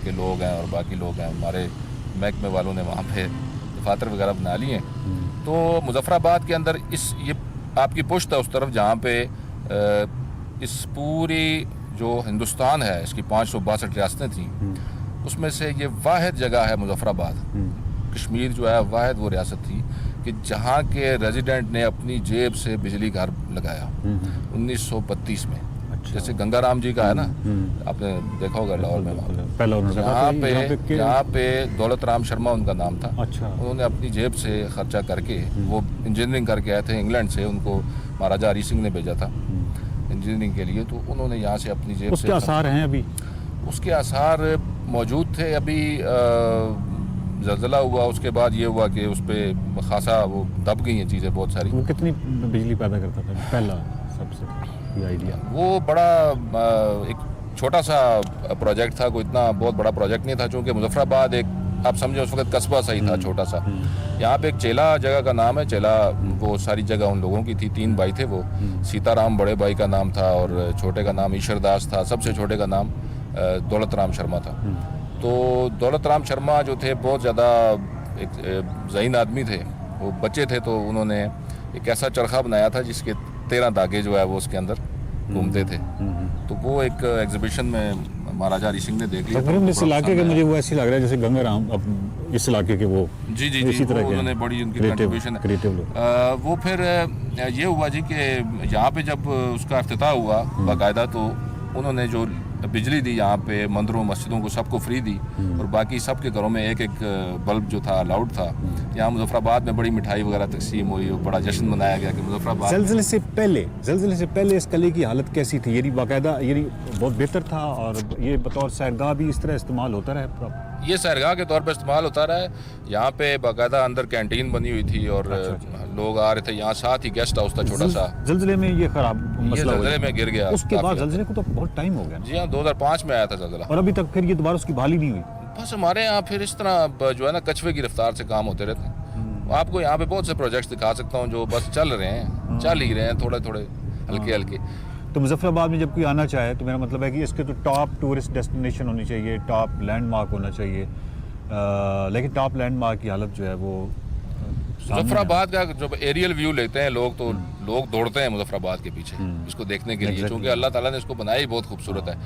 के लोग हैं और बाकी लोग हैं, हमारे महकमे वालों ने वहाँ पे दफातर वगैरह बना लिए हैं। तो मुजफ्फराबाद के अंदर ये आपकी पुश्त है उस तरफ जहाँ पे इस पूरी जो हिंदुस्तान है, इसकी 562 रियासतें थीं, उसमें से ये वाहिद जगह है मुजफ्फराबाद। कश्मीर जो है वाहिद वो रियासत थी कि जहाँ के रेजिडेंट ने अपनी जेब से बिजली घर लगाया 1932 में। अच्छा। जैसे गंगाराम जी का है ना, आपने देखा होगा लाहौर में, यहाँ पे दौलत राम शर्मा उनका नाम था। अच्छा। उन्होंने अपनी जेब से खर्चा करके, वो इंजीनियरिंग करके आए थे इंग्लैंड से, उनको महाराजा हरी सिंह ने भेजा था इंजीनियरिंग के लिए, तो उन्होंने यहाँ से अपनी जेब से। उसके आसार हैं अभी? उसके आसार मौजूद थे। अभी ज़लज़ला हुआ, उसके बाद ये हुआ कि उस पर खासा वो दब गई हैं चीज़ें बहुत सारी। वो कितनी बिजली पैदा करता था पहला सबसे आइडिया? वो बड़ा एक छोटा सा प्रोजेक्ट था, कोई इतना बहुत बड़ा प्रोजेक्ट नहीं था, चूँकि मुजफ्फराबाद एक आप समझे उस वक्त कस्बा सही था छोटा सा। यहाँ पे एक चेला जगह का नाम है, चेला वो सारी जगह उन लोगों की थी, 3 भाई थे वो। सीताराम बड़े भाई का नाम था और छोटे का नाम ईश्वरदास था, सबसे छोटे का नाम दौलत राम शर्मा था। तो दौलत राम शर्मा जो थे बहुत ज़्यादा एक ज़हीन आदमी थे, वो बच्चे थे, तो उन्होंने एक ऐसा चरखा बनाया था जिसके 13 धागे जो है वो उसके अंदर घूमते थे। तो वो एक एग्जीबिशन में महाराजा हरि सिंह ने देख लिया। तकरीबन इस इलाके के मुझे वो ऐसे लग रहा है जैसे गंगाराम अब इस इलाके के वो जी इसी तरह के उन्होंने बड़ी उनकी कंट्रीब्यूशन है। क्रिएटिव लोग। वो फिर ये हुआ जी कि यहाँ पे जब उसका इफ्तिताह हुआ बाकायदा, तो उन्होंने जो बिजली दी यहाँ पे मंदिरों मस्जिदों को सबको फ्री दी और बाकी सबके घरों में एक बल्ब जो था अलाउड था। यहाँ मुजफ्फराबाद में बड़ी मिठाई वगैरह तकसीम हुई और बड़ा जश्न मनाया गया कि मुजफ्फराबाद। ज़ल्ज़ले से पहले इस किले की हालत कैसी थी? यानी बाकायदा यानी बहुत बेहतर था और ये बतौर सैरगाह भी इस तरह इस्तेमाल होता रहा? ये सैरगाह के तौर पर इस्तेमाल होता रहा है। यहाँ पे बाकायदा अंदर कैंटीन बनी हुई थी और लोग आ रहे थे। यहाँ साथ ही गेस्ट हाउस था छोटा सा। ज़ल्ज़ले में ये खराब मसला ज़ल्ज़ले में गिर गया। उसके बाद ज़ल्ज़ले को तो बहुत टाइम हो गया। जी हाँ, 2005 में आया था ज़ल्ज़ला और अभी तक फिर ये दोबारा उसकी बहाली नहीं हुई। बस हमारे यहाँ फिर इस तरह जो है ना कछुए की रफ्तार से काम होते रहते हैं। आपको यहाँ पे बहुत से प्रोजेक्ट्स दिखा सकता हूँ जो बस चल रहे हैं, चल ही रहे हैं, थोड़े थोड़े हल्के हल्के। तो मुजफ्फराबाद में जब कोई आना चाहे तो मेरा मतलब है कि इसके तो टॉप टूरिस्ट डेस्टिनेशन होनी चाहिए, टॉप लैंडमार्क होना चाहिए, लेकिन टॉप लैंडमार्क की हालत जो है वो मुजफ्फराबाद का जब एरियल व्यू लेते हैं लोग, तो लोग दौड़ते हैं मुजफ्फराबाद के पीछे इसको देखने के लिए, क्योंकि अल्लाह ताला ने इसको बनाया ही बहुत खूबसूरत है।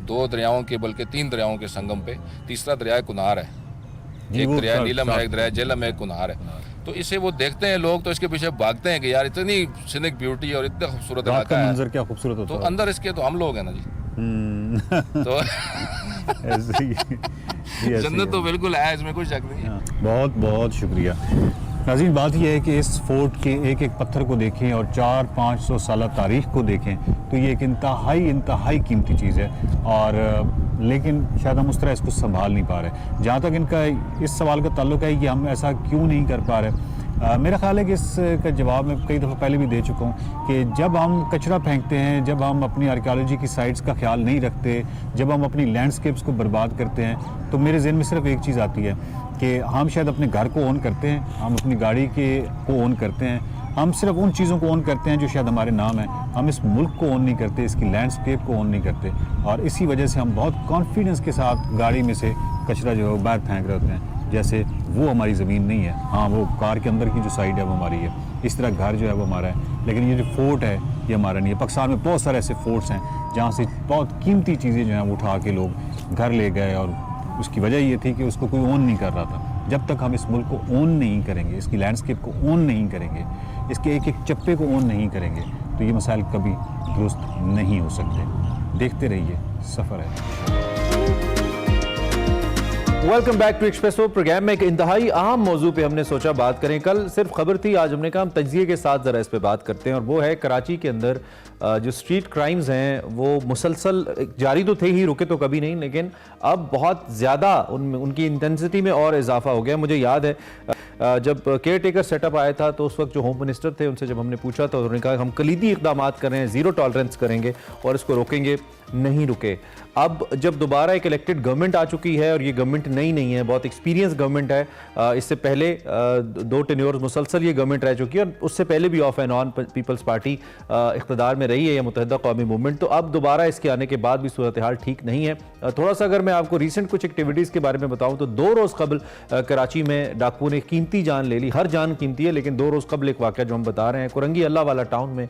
2 दरियाओं के बल्कि 3 दरियाओं के संगम पे तीसरा दरिया कुनार है। एक दरिया नीलम है, एक दरिया जेलम है, एक कुनार है। तो इसे वो देखते हैं लोग तो इसके पीछे भागते हैं कि यार इतनी सीनिक ब्यूटी और इतना खूबसूरत इलाका है, मंजर क्या खूबसूरत होता है। तो अंदर इसके तो हम लोग हैं ना जी। तो जन्नत तो बिल्कुल है, इसमें कोई शक नहीं है। बहुत बहुत शुक्रिया नाज़रीन। बात यह है कि इस फोर्ट के एक एक पत्थर को देखें और 400-500 साल तारीख को देखें तो ये एक इंतहाई कीमती चीज़ है, और लेकिन शायद हम उस तरह इसको संभाल नहीं पा रहे। जहाँ तक इनका इस सवाल का ताल्लुक है कि हम ऐसा क्यों नहीं कर पा रहे, मेरा ख्याल है कि इसका जवाब मैं कई दफ़ा पहले भी दे चुका हूँ कि जब हम कचरा फेंकते हैं, जब हम अपनी आर्कियोलॉजी की साइट्स का ख्याल नहीं रखते, जब हम अपनी लैंडस्केप्स को बर्बाद करते हैं, तो मेरे जहन में सिर्फ एक चीज़ आती है कि हम शायद अपने घर को ओन करते हैं, हम अपनी गाड़ी को ओन करते हैं, हम सिर्फ उन चीज़ों को ओन करते हैं जो शायद हमारे नाम है। हम इस मुल्क को ओन नहीं करते, इसकी लैंडस्केप को ओन नहीं करते, और इसी वजह से हम बहुत कॉन्फिडेंस के साथ गाड़ी में से कचरा जो है बाहर फेंक रहे होते हैं जैसे वो हमारी ज़मीन नहीं है। हाँ, वो कार के अंदर की जो साइड है वो हमारी है, इस तरह घर जो है वो हमारा है, लेकिन ये जो फोर्ट है ये हमारा नहीं है। पाकिस्तान में बहुत सारे ऐसे फोर्ट्स हैं जहाँ से बहुत कीमती चीज़ें जो हैं वो उठा के लोग घर ले गए, और उसकी वजह ये थी कि उसको कोई ओन नहीं कर रहा था। जब तक हम इस मुल्क को ओन नहीं करेंगे, इसकी लैंडस्केप को ओन नहीं करेंगे, इसके एक एक चप्पे को ओन नहीं करेंगे, तो ये मसाइल कभी दुरुस्त नहीं हो सकते। देखते रहिए, सफ़र है। Welcome back to Expresso. Programme में एक इंतहाई अहम मौजू पे हमने सोचा बात करें। कल सिर्फ खबर थी, आज हमने कहा हम तज्जिए के साथ ज़रा इस पे बात करते हैं, और वो है कराची के अंदर जो स्ट्रीट क्राइम्स हैं वो मुसलसल जारी तो थे ही, रुके तो कभी नहीं, लेकिन अब बहुत ज़्यादा उनकी इंटेंसिटी में और इजाफा हो गया। मुझे याद है जब केयर टेकर सेटअप आया था तो उस वक्त जो होम मिनिस्टर थे उनसे जब हमने पूछा तो उन्होंने कहा हम कलीदी इक़दाम कर रहे हैं, ज़ीरो टॉलरेंस करेंगे और इसको रोकेंगे, नहीं रुके। अब जब दोबारा एक इलेक्टेड गवर्नमेंट आ चुकी है, और ये गवर्नमेंट नई नहीं है, बहुत एक्सपीरियंस गवर्नमेंट है, इससे पहले 2 टेन्योर्स मुसलसल ये गवर्नमेंट रह चुकी है, और उससे पहले भी off and on Peoples Party इक़्तिदार में रही है, या मुत्तहिदा कौमी मूवमेंट। तो अब दोबारा इसके आने के बाद भी सूरत हाल ठीक नहीं है। थोड़ा सा अगर मैं आपको रिसेंट कुछ एक्टिविटीज़ के बारे में बताऊँ तो 2 रोज़ कबल कराची में डाकुओं ने कीमती जान ले ली। हर जान कीमती है, लेकिन 2 रोज़ कबल एक वाक़या जो हम बता रहे हैं, कुरंगी अल्लाह वाला टाउन में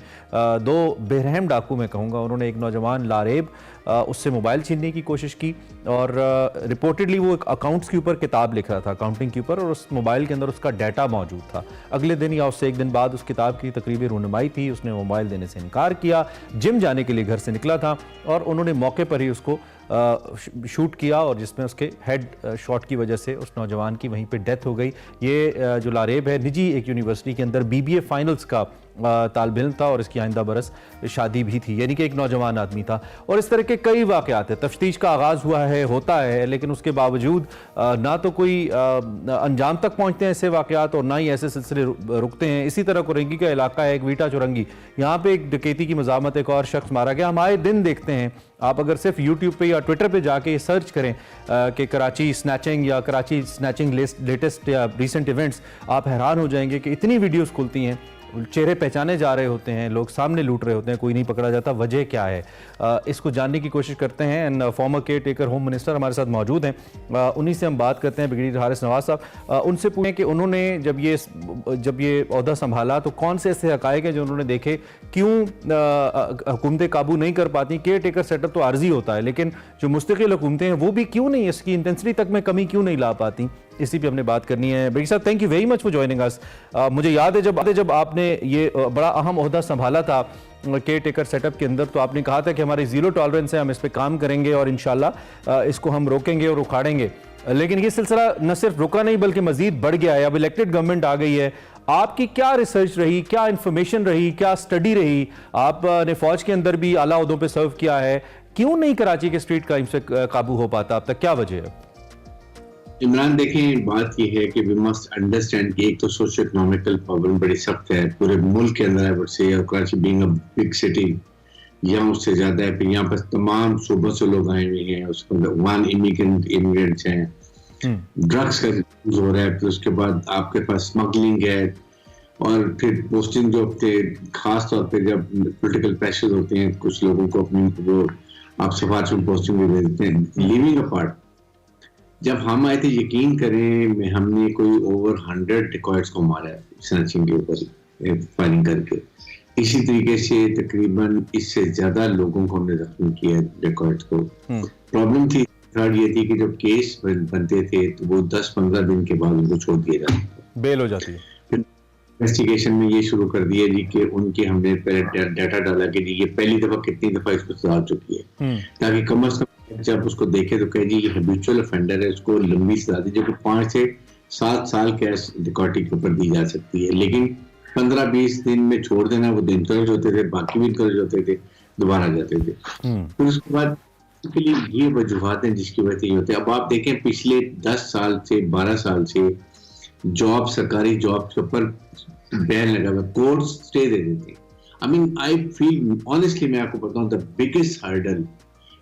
2 बेरहम डाकू मैं कहूँगा, उन्होंने एक नौजवान लारेब उससे मोबाइल छीनने की कोशिश की, और रिपोर्टेडली वो एक अकाउंट्स के ऊपर किताब लिख रहा था, अकाउंटिंग के ऊपर, और उस मोबाइल के अंदर उसका डाटा मौजूद था। अगले दिन या उससे एक दिन बाद उस किताब की तकरीबी रूनुमाई थी, उसने मोबाइल देने से इनकार किया, जिम जाने के लिए घर से निकला था, और उन्होंने मौके पर ही उसको शूट किया, और जिसमें उसके हेड शॉट की वजह से उस नौजवान की वहीं पे डेथ हो गई। ये जो लारेब है निजी एक यूनिवर्सिटी के अंदर BBA फाइनल्स का तालिब इल्म था, और इसकी आइंदा बरस शादी भी थी, यानी कि एक नौजवान आदमी था। और इस तरह के कई वाक़यात हैं। तफ्तीश का आगाज़ हुआ है, होता है, लेकिन उसके बावजूद ना तो कोई अंजाम तक पहुँचते हैं ऐसे वाक़यात, और ना ही ऐसे सिलसिले रुकते हैं। इसी तरह कुरंगी का इलाका है एक वीटा चुरंगी, यहाँ पर एक डकैती की मज़ामत एक और शख्स मारा गया। हम आए दिन देखते हैं आप अगर सिर्फ यूट्यूब पे या ट्विटर पे जाके सर्च करें कि कराची स्नैचिंग या कराची स्नैचिंग लेटेस्ट या रिसेंट इवेंट्स, आप हैरान हो जाएंगे कि इतनी वीडियोस खुलती हैं, चेहरे पहचाने जा रहे होते हैं, लोग सामने लूट रहे होते हैं, कोई नहीं पकड़ा जाता। वजह क्या है, इसको जानने की कोशिश करते हैं। And farmer care taker home minister हमारे साथ मौजूद हैं, उन्हीं से हम बात करते हैं, ब्रिगेडियर हारिस नवाज साहब। उनसे पूछें कि उन्होंने जब ये ओहदा संभाला तो कौन से ऐसे हकायक हैं जो उन्होंने देखे, क्यों हुकूमतें काबू नहीं कर पाती। केयर टेकर सेटअप तो आर्जी होता है, लेकिन जो मुस्तकिल हुकूमतें हैं वो भी क्यों नहीं, इसकी इंटेंसिटी तक में कमी क्यों नहीं ला पाती, इसी पे हमने बात करनी है। ब्रिगेडियर साहब, thank you very much for joining us. मुझे याद है जब आपने ये बड़ा अहम ओहदा संभाला था केयर टेकर सेटअप के अंदर, तो आपने कहा था कि हमारी जीरो टॉलरेंस है, हम इस पे काम करेंगे और इंशाल्लाह इसको हम रोकेंगे और उखाड़ेंगे। लेकिन ये सिलसिला न सिर्फ रुका नहीं बल्कि मजीद बढ़ गया है। अब इलेक्टेड गवर्नमेंट आ गई है, आपकी क्या रिसर्च रही, क्या इंफॉर्मेशन रही, क्या स्टडी रही? आपने फौज के अंदर भी आला ओहदों पे सर्व किया है, क्यों नहीं कराची के स्ट्रीट क्राइम से काबू हो पाता अब तक, क्या वजह है? इमरान, देखें, बात यह है कि वी मस्ट अंडरस्टैंड कि एक तो सोशो इकोनॉमिकल प्रॉब्लम बड़ी सख्त है पूरे मुल्क के अंदर है, बट से Karachi being a big city यहाँ उससे ज्यादा है। फिर यहाँ पर तमाम सूबों से लोग आए हुए हैं, उसके अंदर वन इमिग्रेंट्स हैं, ड्रग्स का यूज हो रहा है, फिर उसके बाद आपके पास स्मगलिंग है, और फिर पोस्टिंग जो होते खास तौर पे जब पॉलिटिकल प्रेशर होते हैं कुछ लोगों को अपनी वो आप सफारश में पोस्टिंग भी देते हैं। लिविंग अपार्ट जब हम आए थे, यकीन करें, हमने कोई ओवर 100 डिकॉइट्स को मारा है स्नैचिंग के ऊपर फायरिंग करके। इसी तरीके से तकरीबन इससे ज्यादा लोगों को हमने जख्मी किया डिकॉइट्स को। प्रॉब्लम थी थर्ड ये थी कि जब केस बनते थे तो वो 10-15 दिन के बाद उनको छोड़ दिया जाता था, बेल हो जाती है। इन्वेस्टिगेशन में ये शुरू कर दिया जी कि उनके हमने पहले डाटा डाला कि जी ये पहली दफा कितनी दफा इसको सजा चुकी है, ताकि कम से कम जब उसको देखे तो कहे जी ये हैबिचुअल ऑफेंडर है, उसको लंबी सजा दी, जो कि 5 से 7 साल कैश रिकॉर्डिंग के ऊपर दी जा सकती है। लेकिन 15-20 दिन में छोड़ देना, वो दिन इंकरेज होते थे, बाकी भी इंकरेज होते थे, दोबारा जाते थे। फिर उसके बाद के लिए ये वजूहत हैं जिसकी वजह से ये होते हैं। अब आप देखें पिछले 10 साल से 12 साल से जॉब, सरकारी जॉब के ऊपर बैन लगा हुआ, कोर्ट स्टे दे देते हैं। I mean I feel honestly, मैं आपको बताऊं, the biggest hurdle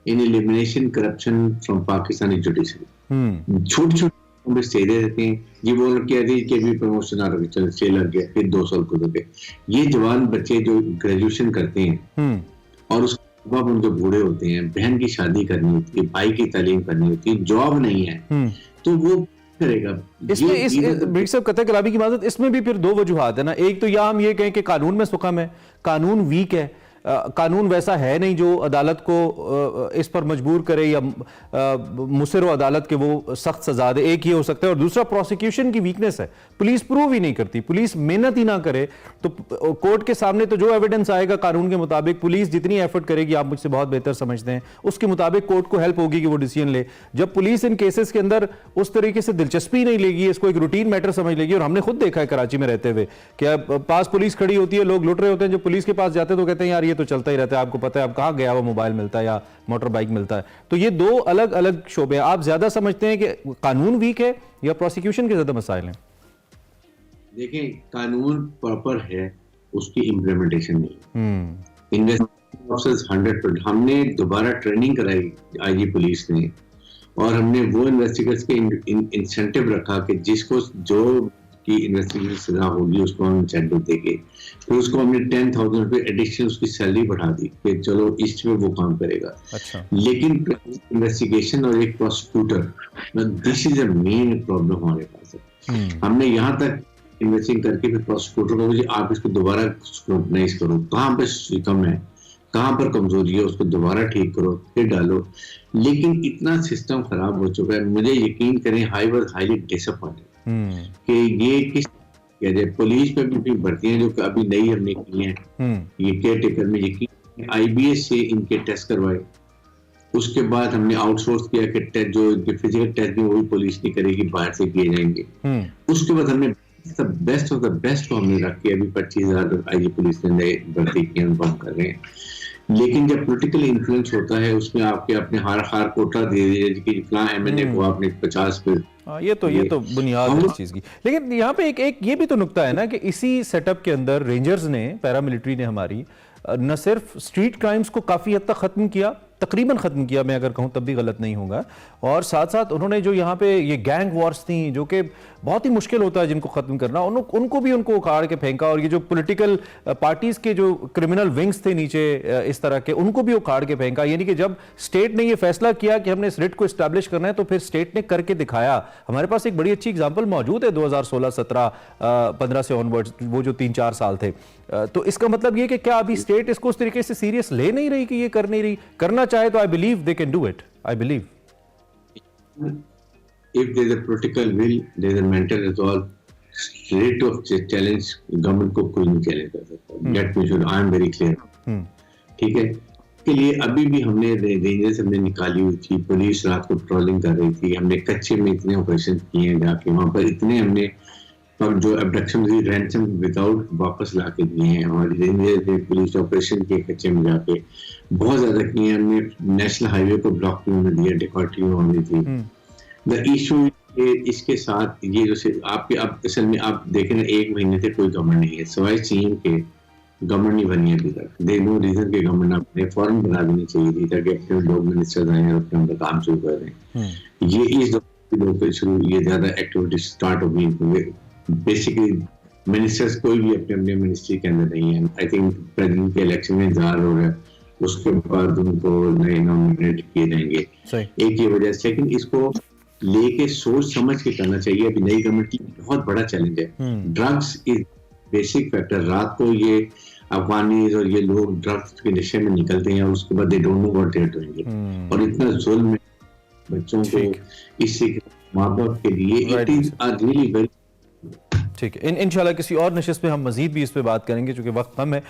in elimination corruption from Pakistani judiciary, छोटे स्टे दे देते हैं। ये वो कह दी कि भी प्रमोशन आ रहा है, स्टे लग गया, फिर 2 साल गुजर गए। ये जवान बच्चे जो ग्रेजुएशन करते हैं और उसके बाद उनके बूढ़े होते हैं, बहन की शादी करनी होती है, भाई की तालीम करनी होती है, जॉब नहीं है, तो वो करेगा। इसमें साहब कतई कलामी की बात, इसमें भी फिर 2 वजूहात है ना। एक तो या हम ये कहें कि कानून में सुकम है, कानून वीक है, कानून वैसा है नहीं जो अदालत को इस पर मजबूर करे या मुसर अदालत के वो सख्त सजा दे। एक ये हो सकता है, और दूसरा प्रोसिक्यूशन की वीकनेस है, पुलिस प्रूव ही नहीं करती, पुलिस मेहनत ही ना करे तो कोर्ट के सामने तो जो एविडेंस आएगा कानून के मुताबिक, पुलिस जितनी एफर्ट करेगी, आप मुझसे बहुत बेहतर समझते हैं, उसके मुताबिक कोर्ट को हेल्प होगी कि वो डिसीजन ले। जब पुलिस इन केसेस के अंदर उस तरीके से दिलचस्पी नहीं लेगी, इसको एक रूटीन मैटर समझ लेगी, और हमने खुद देखा है कराची में रहते हुए कि पास पुलिस खड़ी होती है, लोग लुट रहे होते हैं, जो पुलिस के पास जाते हैं तो कहते हैं यार ये तो चलता ही रहता है, आपको पता है अब कहां गया वो मोबाइल मिलता है या मोटर बाइक मिलता है। तो ये 2 अलग अलग शोबे हैं। आप ज्यादा समझते हैं कि कानून वीक है या प्रोसिक्यूशन के ज्यादा मसाइल हैं? देखिए, कानून प्रॉपर है, उसकी इम्प्लीमेंटेशन नहीं। इन्वेस्टिगेशन ऑफिसर्स 100%, हमने दोबारा ट्रेनिंग कराई आईजी पुलिस ने, और हमने वो इन्वेस्टिगेटर्स के इंसेंटिव रखा कि जिसको जो की इन्वेस्टिगेशन सजा होगी उसको हम इंसेंटिव देंगे। फिर उसको हमने 10,000 रुपए एडिशनल उसकी सैलरी बढ़ा दी कि चलो इसमें वो काम करेगा। अच्छा। लेकिन इन्वेस्टिगेशन और एक prosecutor, this is a main problem हमारे पास है। हमने यहाँ तक इन्वेस्टिंग करके फिर प्रोसिक्यूटर को आप इसको दोबारा स्क्रूटनाइज करो, कहाँ पे कम है, कहाँ पर कमजोरी है, उसको दोबारा ठीक करो, फिर डालो। लेकिन इतना सिस्टम खराब हो चुका है, मुझे यकीन करें, आई वाज हाईली डिसअपॉइंटेड कि ये किस कह जाए। पुलिस में भी भर्तियां जो अभी नई हमने की हैं, ये केयर टेकर में यकीन आईबीएस से इनके टेस्ट करवाए, उसके बाद हमने आउटसोर्स किया कि जो इनके फिजिकल टेस्ट भी वो भी पुलिस नहीं करेगी, बाहर से किए जाएंगे। उसके बाद हमने बेस्ट ऑफ द बेस्ट को हमने रख के अभी 25,000 आईजी पुलिस ने नए भर्ती किए, हम कर रहे हैं। लेकिन जब पॉलिटिकल इन्फ्लुएंस होता है उसमें आपके अपने हार कोटा दे दिए कि फलां एमएनए को आपने 50 पे। ये तो बुनियाद है इस चीज की। लेकिन यहाँ पे एक ये भी तो नुक्ता है ना कि इसी सेटअप के अंदर रेंजर्स ने, पैरामिलिट्री ने हमारी, न सिर्फ स्ट्रीट क्राइम्स को काफी हद तक खत्म किया तकरीबन ख़त्म किया, मैं अगर कहूँ तब भी गलत नहीं होगा। और साथ साथ उन्होंने जो यहाँ पे ये गैंग वॉर्स थी जो कि बहुत ही मुश्किल होता है जिनको ख़त्म करना, उनको भी उनको उखाड़ के फेंका। और ये जो पॉलिटिकल पार्टीज़ के जो क्रिमिनल विंग्स थे नीचे इस तरह के, उनको भी उखाड़ के फेंका। यानी कि जब स्टेट ने ये फैसला किया कि हमने इस रिट को इस्टेब्लिश करना है तो फिर स्टेट ने करके दिखाया। हमारे पास एक बड़ी अच्छी एग्जाम्पल मौजूद है 2016, 17, 15 से ऑनवर्ड्स, वो जो 3-4 साल थे। तो इसका मतलब ये कि क्या अभी स्टेट इसको उस तरीके से सीरियस ले नहीं रही कि ये कर नहीं रही? करना चाहे तो I believe they can do it, I believe. If there is a political will, there is a mental resolve. Rate of challenge government को कोई नहीं चैलेंज कर सकता। That we should, I am very clear। ठीक है, के लिए अभी भी हमने रेंजर्स हमने निकाली हुई थी, पुलिस रात को पेट्रोलिंग कर रही थी, हमने कच्चे में इतने ऑपरेशन किए हैं जाके वहां पर, इतने हमने जो अब्डक्शन हुई रैंसम विदाउट वापस ला के दिए हैं, और रेंजर्स ने पुलिस ऑपरेशन किए कच्चे में जाके बहुत ज्यादा किए हैं हमने। नेशनल हाईवे को ब्लॉक किए होने दिया, डिकॉटी होनी थी। द इशू इसके साथ ये जो आपके अब असल में आप देखें ना, 1 महीने से कोई गवर्नमेंट नहीं है सवाए चीन के, गवर्नमेंट नहीं बनी अभी तक। दे नो रीजन के गवर्नमेंट अपने फॉरन बना देनी चाहिए थी ताकि अपने लोग मिनिस्टर आए और अपना काम शुरू कर दें। ये इस लोग शुरू ये ज्यादा एक्टिविटी स्टार्ट हो गई। बेसिकली मिनिस्टर्स कोई भी अपने अपने मिनिस्ट्री के अंदर नहीं है। आई थिंक प्रेसिडेंट के इलेक्शन में इंतजार हो रहा है, उसके बाद उनको नए नॉमिनेट किए जाएंगे। एक ये वजह से, लेकिन इसको लेके सोच समझ के करना चाहिए। अभी नई गवर्नमेंट की बहुत बड़ा चैलेंज है। Drugs is basic factor. रात को ये अफगानीज और ये लोग ड्रग्स के नशे में निकलते हैं और उसके बाद they don't know what they are doing. और इतना जुल्म है बच्चों को, इससे माँ बाप के लिए it is a really very ठीक है। इंशाल्लाह किसी और नशिस्त में हम मजीद भी इस पे बात करेंगे चूंकि वक्त कम है,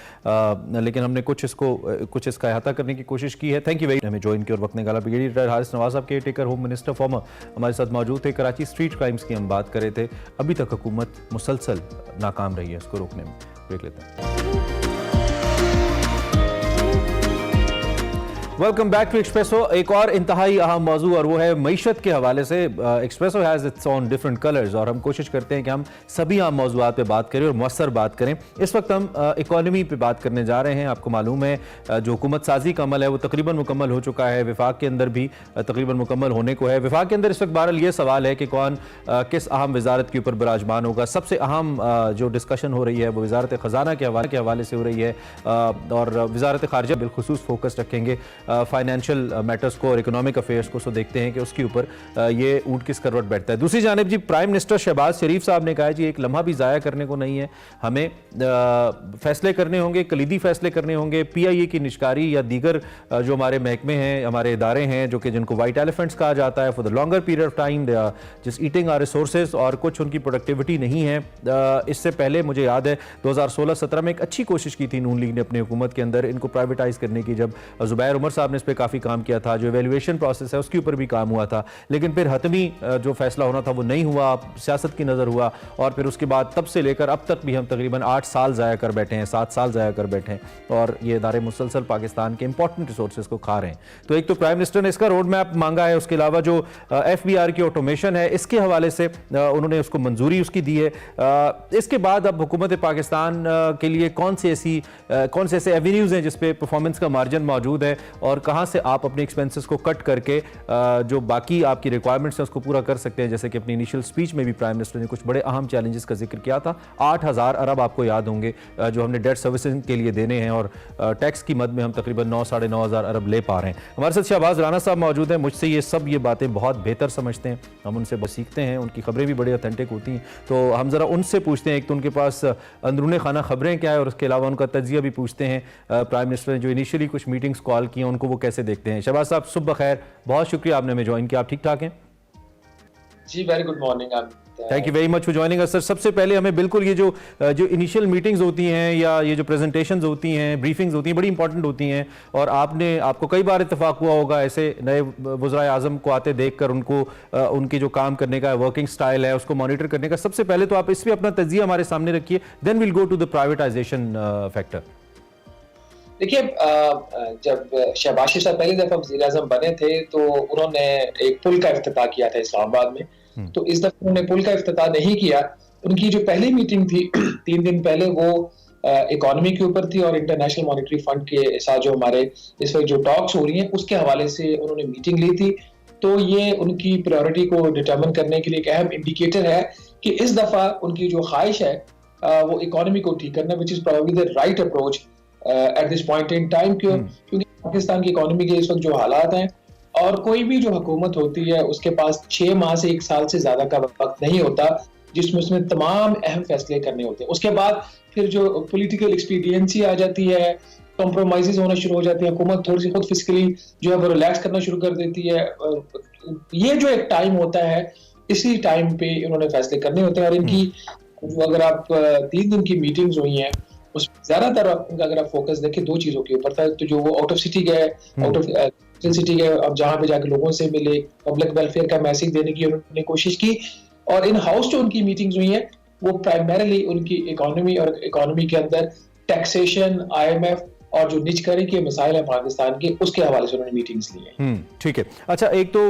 लेकिन हमने कुछ इसका अहाता करने की कोशिश की है। थैंक यू वेरी मच हमें ज्वाइन किया और वक्त निकाला। ब्रिगेडियर रिटायर्ड हारिस नवाज साहब, care taker home minister farmer, हमारे साथ मौजूद थे। कराची स्ट्रीट क्राइम्स की हम बात कर रहे थे। अभी तक हुकूमत मुसलसल नाकाम रही है इसको रोकने में। देख लेते हैं। Welcome back to Expresso. एक और इंतहाई अहम मौजू और वो है मईशत के हवाले से। Espresso has its on different colours और हम कोशिश करते हैं कि हम सभी अहम मौजूआत पे बात करें और मौसर बात करें। इस वक्त हम इकॉनमी पे बात करने जा रहे हैं। आपको मालूम है जो हुकूमत साजी का अमल है वो तकरीबन मुकम्मल हो चुका है। विफाक के अंदर भी तकरीबन मुकम्मल होने को है। विफाक के अंदर इस वक्त बहरहाल ये सवाल है कि कौन किस अहम वजारत के ऊपर बिराजमान होगा। सबसे अहम जो डिस्कशन हो रही है वो वजारत ख़जाना के हवाले से हो रही है और वजारत खारजा बिलखुसूस फोकस रखेंगे फाइनेंशियल मैटर्स को और इकोनॉमिक अफेयर्स को। सो देखते हैं कि उसके ऊपर ये ऊँट किस करवट बैठता है। दूसरी जानिब जी प्राइम मिनिस्टर शहबाज शरीफ साहब ने कहा है जी एक लम्हा भी ज़ाया करने को नहीं है, हमें फैसले करने होंगे, कलीदी फैसले करने होंगे। PIA की निष्कारी या दीगर जो हमारे महकमे हैं, हमारे इदारे हैं जो कि जिनको वाइट एलिफेंट्स कहा जाता है, for the longer period of time they are just eating our resources और कुछ उनकी प्रोडक्टिविटी नहीं है। इससे पहले मुझे याद है 2016-17 में एक अच्छी कोशिश की थी नून लीग ने अपनी हुकूमत के अंदर इनको प्राइवेटाइज करने की, जब जुबैर उमर साहब ने इस पर काफ़ी काम किया था। जो एवेल्युएशन प्रोसेस है उसके ऊपर भी काम हुआ था, लेकिन फिर हतमी जो फैसला होना था वो नहीं हुआ, सियासत की नज़र हुआ और फिर उसके बाद तब से लेकर अब तक भी हम तकरीबन 8 साल ज़ाया कर बैठे हैं, 7 साल ज़ाया कर बैठे हैं और ये इदारे मुसलसल पाकिस्तान के इंपॉर्टेंट रिसोर्सेज को खा रहे हैं। तो एक तो प्राइम मिनिस्टर ने इसका रोड मैप मांगा है, उसके अलावा जो FBR की ऑटोमेशन है इसके हवाले से उन्होंने उसको मंजूरी उसकी दी है। इसके बाद अब हुकूमत पाकिस्तान के लिए कौन से ऐसे एवेन्यूज़ हैं जिसपे परफॉर्मेंस का मार्जिन मौजूद है और कहाँ से आप अपने एक्सपेंसेस को कट करके जो बाकी आपकी रिक्वायरमेंट्स हैं उसको पूरा कर सकते हैं। जैसे कि अपनी इनिशियल स्पीच में भी प्राइम मिनिस्टर ने कुछ बड़े अहम चैलेंजेस का जिक्र किया था। 8,000 अरब आपको याद होंगे जो हमने डेट सर्विसिंग के लिए देने हैं और टैक्स की मद में हम तकरीबन 9-9.5 हज़ार अरब ले पा रहे हैं। हमारे साथ शहबाज राना साहब मौजूद हैं, मुझसे ये बातें बहुत बेहतर समझते हैं, हम उनसे बहुत सीखते हैं, उनकी खबरें भी बड़ी ऑथेंटिक होती हैं। तो हम ज़रा उनसे पूछते हैं, एक तो उनके पास अंदरूनी खाना खबरें क्या है और उसके अलावा उनका तजिया भी पूछते हैं। प्राइम मिनिस्टर ने जो इनिशियली कुछ मीटिंग्स कॉल की हैं उनको वो कैसे देखते हैं। शहबाज साहब सुबह खैर, बहुत शुक्रिया आपने हमें ज्वाइन किया। आप ठीक ठाक हैं? जी very good morning. Thank you very much for joining us sir. सबसे पहले हमें बिल्कुल ये जो इनिशियल मीटिंग्स होती हैं या ये जो प्रेजेंटेशंस होती हैं, ब्रीफिंग्स होती हैं, बड़ी इंपॉर्टेंट होती हैं और आपको कई बार इत्तेफाक हुआ होगा ऐसे नए वज़राए आज़म को आते देखकर उनको उनकी जो काम करने का वर्किंग स्टाइल है उसको मॉनिटर करने का। सबसे पहले तो आप इस पर अपना तजिया हमारे सामने रखिए, then will go to the privatisation factor. देखिए, जब शहबाज शरीफ साहब पहली दफा वज़ीर आज़म बने थे तो उन्होंने एक पुल का इफ्तिताह किया था इस्लामाबाद में। तो इस दफा उन्होंने पुल का इफ्तिताह नहीं किया। उनकी जो पहली मीटिंग थी 3 दिन पहले वो इकोनॉमी के ऊपर थी और इंटरनेशनल मॉनेटरी फंड के साथ जो हमारे इस वक्त जो टॉक्स हो रही हैं उसके हवाले से उन्होंने मीटिंग ली थी। तो ये उनकी प्रायोरिटी को डिटरमिन करने के लिए एक अहम इंडिकेटर है कि इस दफा उनकी जो ख्वाहिश है वो इकोनॉमी को ठीक करना, which is probably the right approach at this point in time, क्योंकि पाकिस्तान की इकोनॉमी के इस वक्त जो हालात हैं और कोई भी जो हुकूमत होती है उसके पास 6 माह से 1 साल से ज्यादा का वक्त नहीं होता जिसमें उसने तमाम अहम फैसले करने होते हैं। उसके बाद फिर जो पॉलिटिकल एक्सपीडियंसी आ जाती है, कॉम्प्रोमाइजेस होना शुरू हो जाती है, हुकूमत थोड़ी सी खुद फिजिकली जो है वो रिलैक्स करना शुरू कर देती है। ये जो एक टाइम होता है, इसी टाइम पे इन्होंने फैसले करने होते हैं और इनकी जो अगर आप 3 दिन की मीटिंग्स हुई हैं उसमें ज्यादातर अगर आप फोकस देखें 2 चीजों के ऊपर था। तो जो वो आउट ऑफ सिटी गए, आउट ऑफ सिटी गए, अब जहाँ पे जाके लोगों से मिले, पब्लिक वेलफेयर का मैसेज देने की उन्होंने कोशिश की। और इन हाउस जो उनकी मीटिंग्स हुई हैं वो प्राइमरीली उनकी इकोनॉमी और इकोनॉमी के अंदर टैक्सेशन, IMF और जो निजकरी के मसाइल हैं पाकिस्तान के, उसके हवाले से उन्होंने मीटिंग्स ली हैं। ठीक है। अच्छा, एक तो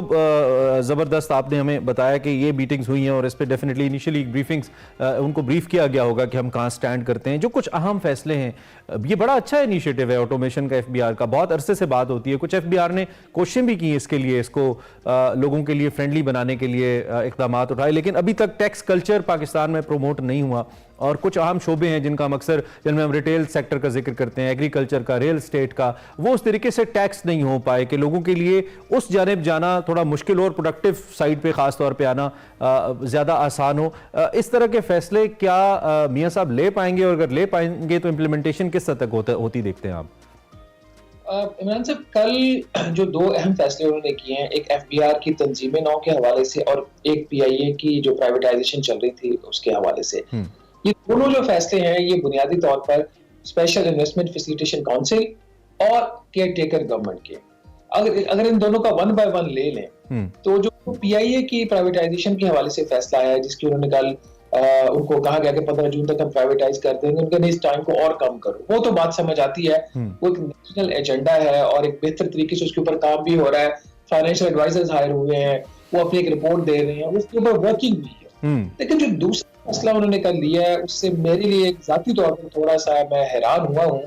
ज़बरदस्त आपने हमें बताया कि ये मीटिंग्स हुई हैं और इस पे डेफिनेटली इनिशियली ब्रीफिंग्स उनको ब्रीफ किया गया होगा कि हम कहाँ स्टैंड करते हैं। जो कुछ अहम फैसले हैं, ये बड़ा अच्छा इनिशिएटिव है ऑटोमेशन का, FBR का। बहुत अरसे से बात होती है, कुछ FBR ने कोशिशें भी की इसके लिए, इसको लोगों के लिए फ्रेंडली बनाने के लिए इक़दाम उठाए, लेकिन अभी तक टैक्स कल्चर पाकिस्तान में प्रमोट नहीं हुआ। और कुछ अहम शोबे हैं जिनका अक्सर, जिनमें हम रिटेल सेक्टर का जिक्र करते हैं, एग्रीकल्चर का, रियल एस्टेट का, वो उस तरीके से टैक्स नहीं हो पाए कि लोगों के लिए उस जानिब जाना थोड़ा मुश्किल और प्रोडक्टिव साइड पे खास तौर पे आना ज़्यादा आसान हो। इस तरह के फैसले क्या मियां साहब ले पाएंगे, और अगर ले पाएंगे तो इम्प्लीमेंटेशन किस हद तक होती देखते हैं आप? इमरान साहब, कल जो 2 अहम फैसले उन्होंने किए हैं, एक FBR की तंजीम नौ के हवाले से और एक PIA की जो प्राइवेटाइजेशन चल रही थी उसके हवाले से, ये दोनों जो फैसले हैं ये बुनियादी तौर पर स्पेशल इन्वेस्टमेंट फैसिलिटेशन काउंसिल और केयर टेकर गवर्नमेंट के, अगर इन दोनों का 1 बाय 1 ले लें तो जो PIA की प्राइवेटाइजेशन के हवाले से फैसला है, जिसकी उन्होंने कल उनको कहा गया कि 15 जून तक हम प्राइवेटाइज कर देंगे, उनके नहीं इस टाइम को और कम करो, वो तो बात समझ आती है। वो एक नेशनल एजेंडा है और एक बेहतर तरीके से उसके ऊपर काम भी हो रहा है, फाइनेंशियल एडवाइजर्स हायर हुए हैं, वो अपनी एक रिपोर्ट दे रहे हैं, उसके ऊपर वर्किंग भी है। लेकिन जो दूसरा मसला उन्होंने कल लिया है, उससे मेरे लिए जाती तौर पर थोड़ा सा मैं हैरान हुआ हूँ।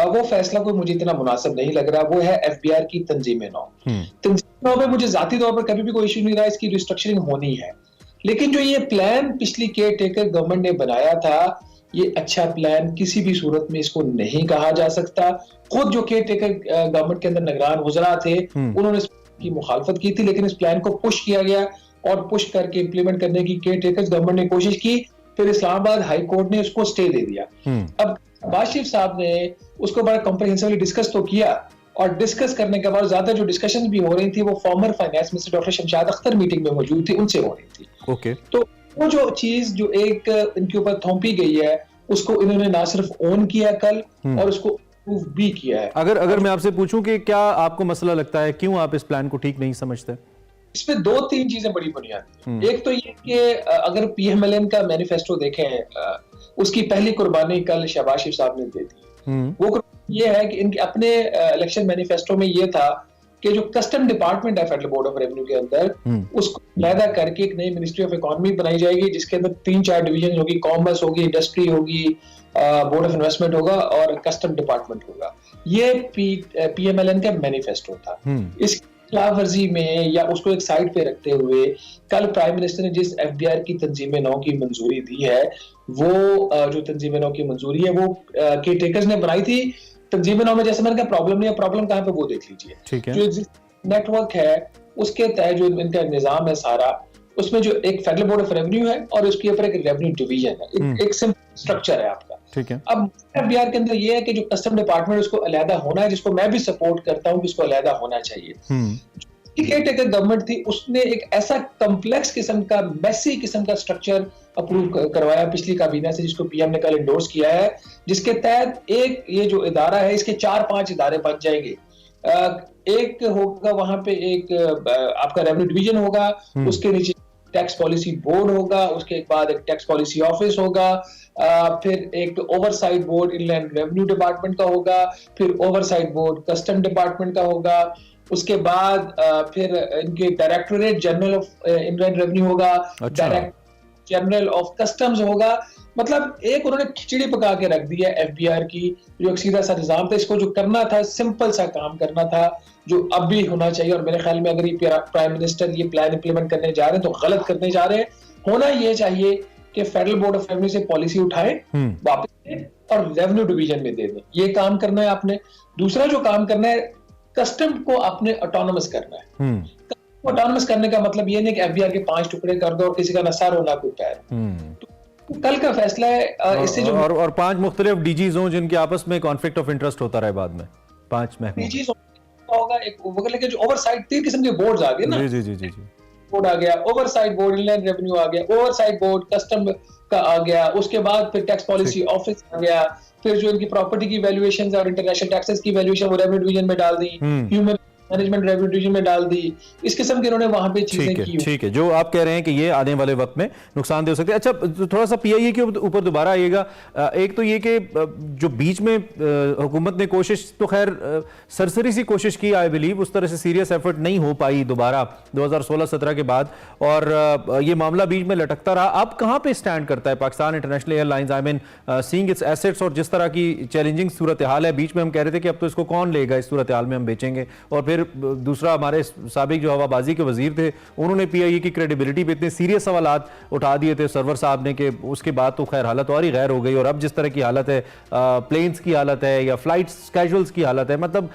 वो फैसला कोई मुझे इतना मुनासिब नहीं लग रहा। वो है FBR की तंजीम नौ। तंजीम नौ में मुझे जाती तौर पर कभी भी कोई इशू नहीं रहा, इसकी रिस्ट्रक्चरिंग होनी है, लेकिन जो ये प्लान पिछली केयर टेकर गवर्नमेंट ने बनाया था, ये अच्छा प्लान किसी भी सूरत में इसको नहीं कहा जा सकता। खुद जो केयर टेकर गवर्नमेंट के अंदर निगरान वज़रा थे, उन्होंने इसकी मुखालफत की थी, लेकिन इस प्लान को पुश किया गया और पुश करके इम्प्लीमेंट करने की केयर टेकर गवर्नमेंट ने कोशिश की। फिर इस्लामाबाद हाई कोर्ट ने उसको स्टे दे दिया। अब शहबाज शरीफ साहब ने उसको बड़ा कॉम्प्रिहेंसिवली डिस्कस तो किया, और डिस्कस करने के बाद ज्यादा जो डिस्कशंस भी हो रही थी वो former finance minister doctor Shamshad Akhtar meeting में मौजूद थी, उनसे हो रही थी। ओके। तो वो जो चीज जो एक इनके ऊपर थोपी गई है, उसको इन्होंने ना सिर्फ ओन किया कल और उसको अप्रूव भी किया है। अगर मैं आपसे पूछूं कि क्या आपको मसला लगता है, क्यों आप इस प्लान को ठीक नहीं समझते? इसमें 2-3 चीजें बड़ी बुनियादी। एक तो ये कि अगर PMLN का मैनिफेस्टो देखें, उसकी पहली कुर्बानी कल शहबाज शरीफ साहब ने दे दी। वो ये है कि इनके अपने इलेक्शन मैनिफेस्टो में ये था कि जो कस्टम डिपार्टमेंट है फेडरल बोर्ड ऑफ रेवेन्यू के अंदर, उसको अलहदा करके एक नई मिनिस्ट्री ऑफ इकोनॉमी बनाई जाएगी, जिसके अंदर 3-4 डिवीजन होगी, कॉमर्स होगी, इंडस्ट्री होगी, बोर्ड ऑफ इन्वेस्टमेंट होगा और कस्टम डिपार्टमेंट होगा। ये PMLN का मैनिफेस्टो था। इस खिलाफ वर्जी में या उसको एक साइड पे रखते हुए कल प्राइम मिनिस्टर ने जिस FBR की तंजीम नौ की मंजूरी दी है, वो जो तंजीम नौ की मंजूरी है वो केयर टेकर्स ने बनाई थी। तंजीम नौ में जैसे मैंने कहा प्रॉब्लम नहीं है, प्रॉब्लम कहाँ पे वो देख लीजिए। जो नेटवर्क है उसके तहत जो इनका निजाम है सारा, उसमें जो एक फेडरल बोर्ड ऑफ रेवेन्यू है और उसके ऊपर एक रेवेन्यू डिवीजन है, एक सिंपल स्ट्रक्चर है आपका। ठीक है। अब FBR के अंदर ये है कि जो कस्टम डिपार्टमेंट उसको अलहदा होना है, जिसको मैं भी सपोर्ट करता हूँ कि उसको अलहदा होना चाहिए। केयर टेकर गवर्नमेंट थी, उसने एक ऐसा कॉम्प्लेक्स किस्म का, मेसी किस्म का स्ट्रक्चर अप्रूव करवाया पिछली काबीना से, जिसको PM ने कल इंडोर्स किया है, जिसके तहत एक ये जो इदारा है इसके 4-5 इदारे बन जाएंगे। एक होगा वहां पे एक आपका रेवेन्यू डिवीजन होगा, उसके नीचे टैक्स पॉलिसी बोर्ड होगा, उसके बाद एक टैक्स पॉलिसी ऑफिस होगा, फिर एक oversight board inland revenue department का होगा, फिर ओवरसाइट बोर्ड कस्टम डिपार्टमेंट का होगा, उसके बाद फिर इनके directorate general of inland revenue होगा, डायरेक्ट जनरल ऑफ कस्टम्स होगा। मतलब एक उन्होंने खिचड़ी पका के रख दी है एफबीआर की, जो एक सीधा सा निजाम था। इसको जो करना था, सिंपल सा काम करना था, जो अब भी होना चाहिए। और मेरे ख्याल में अगर ये प्राइम मिनिस्टर ये प्लान इंप्लीमेंट करने जा रहे हैं तो गलत करने जा रहे हैं। होना ये चाहिए कि फेडरल बोर्ड ऑफ रेवेन्यू से पॉलिसी उठाएं, वापस दें और रेवेन्यू डिवीजन में दे दें। ये काम करना है आपने। दूसरा जो काम करना है, कस्टम को आपने ऑटोनोमस करना है। ऑटोनोमस करने का मतलब ये नहीं कि एफबीआर के 5 टुकड़े कर दो और किसी का ना सर हो ना कोई पैर। तो कल का फैसला है इससे जो और 5 मुख्तलिफ डीजीज हों जिनके आपस में कॉन्फ्लिक्ट ऑफ इंटरेस्ट होता रहे बाद में, 5 महकमे डीजीज होगा। एक वो लेके जो ओवरसाइट 3 किस्म के बोर्ड्स आ गए ना। जी जी जी जी बोर्ड आ गया, ओवरसाइट बोर्ड, इनलैंड रेवेन्यू आ गया, ओवरसाइट बोर्ड कस्टम का आ गया, उसके बाद फिर टैक्स पॉलिसी ऑफिस आ गया, फिर जो इनकी प्रॉपर्टी की वैल्यूएशंस और इंटरनेशनल टैक्सेस की वैल्यूएशन वो रेवेन्यू डिवीजन में डाल दी, ह्यूमन मैनेजमेंट रेवेन्यू डिवीजन में डाल दी। इस किस्म के इन्होंने वहां पे चीजें की। ठीक है, जो आप कह रहे हैं कि ये आने वाले वक्त में नुकसान दे सकते हैं। अच्छा, थोड़ा सा पीआईए के ऊपर दोबारा आइएगा। एक तो ये कि जो बीच में हुकूमत ने कोशिश, तो खैर सरसरी सी कोशिश की, आई बिलीव उस तरह से सीरियस एफर्ट नहीं हो पाई दोबारा 2016-17 के बाद, और ये मामला बीच में लटकता रहा। अब कहाँ पे स्टैंड करता है Pakistan international airlines, I mean seeing its assets, और जिस तरह की चैलेंजिंग सूरत हाल है। बीच में हम कह रहे थे कि अब तो इसको कौन लेगा, इस सूरत हाल में हम बेचेंगे। और फिर दूसरा, हमारे साबिक जो हवाबाजी के वजीर थे, उन्होंने पीआईए की क्रेडिबिलिटी पे इतने सीरियस सवालात उठा दिए थे सरवर साहब ने, कि उसके बाद तो खैर हालत और ही गैर हो गई। और अब जिस तरह की हालत है, प्लेन्स की हालत है या फ्लाइट्स कैजुअल्स की हालत है, मतलब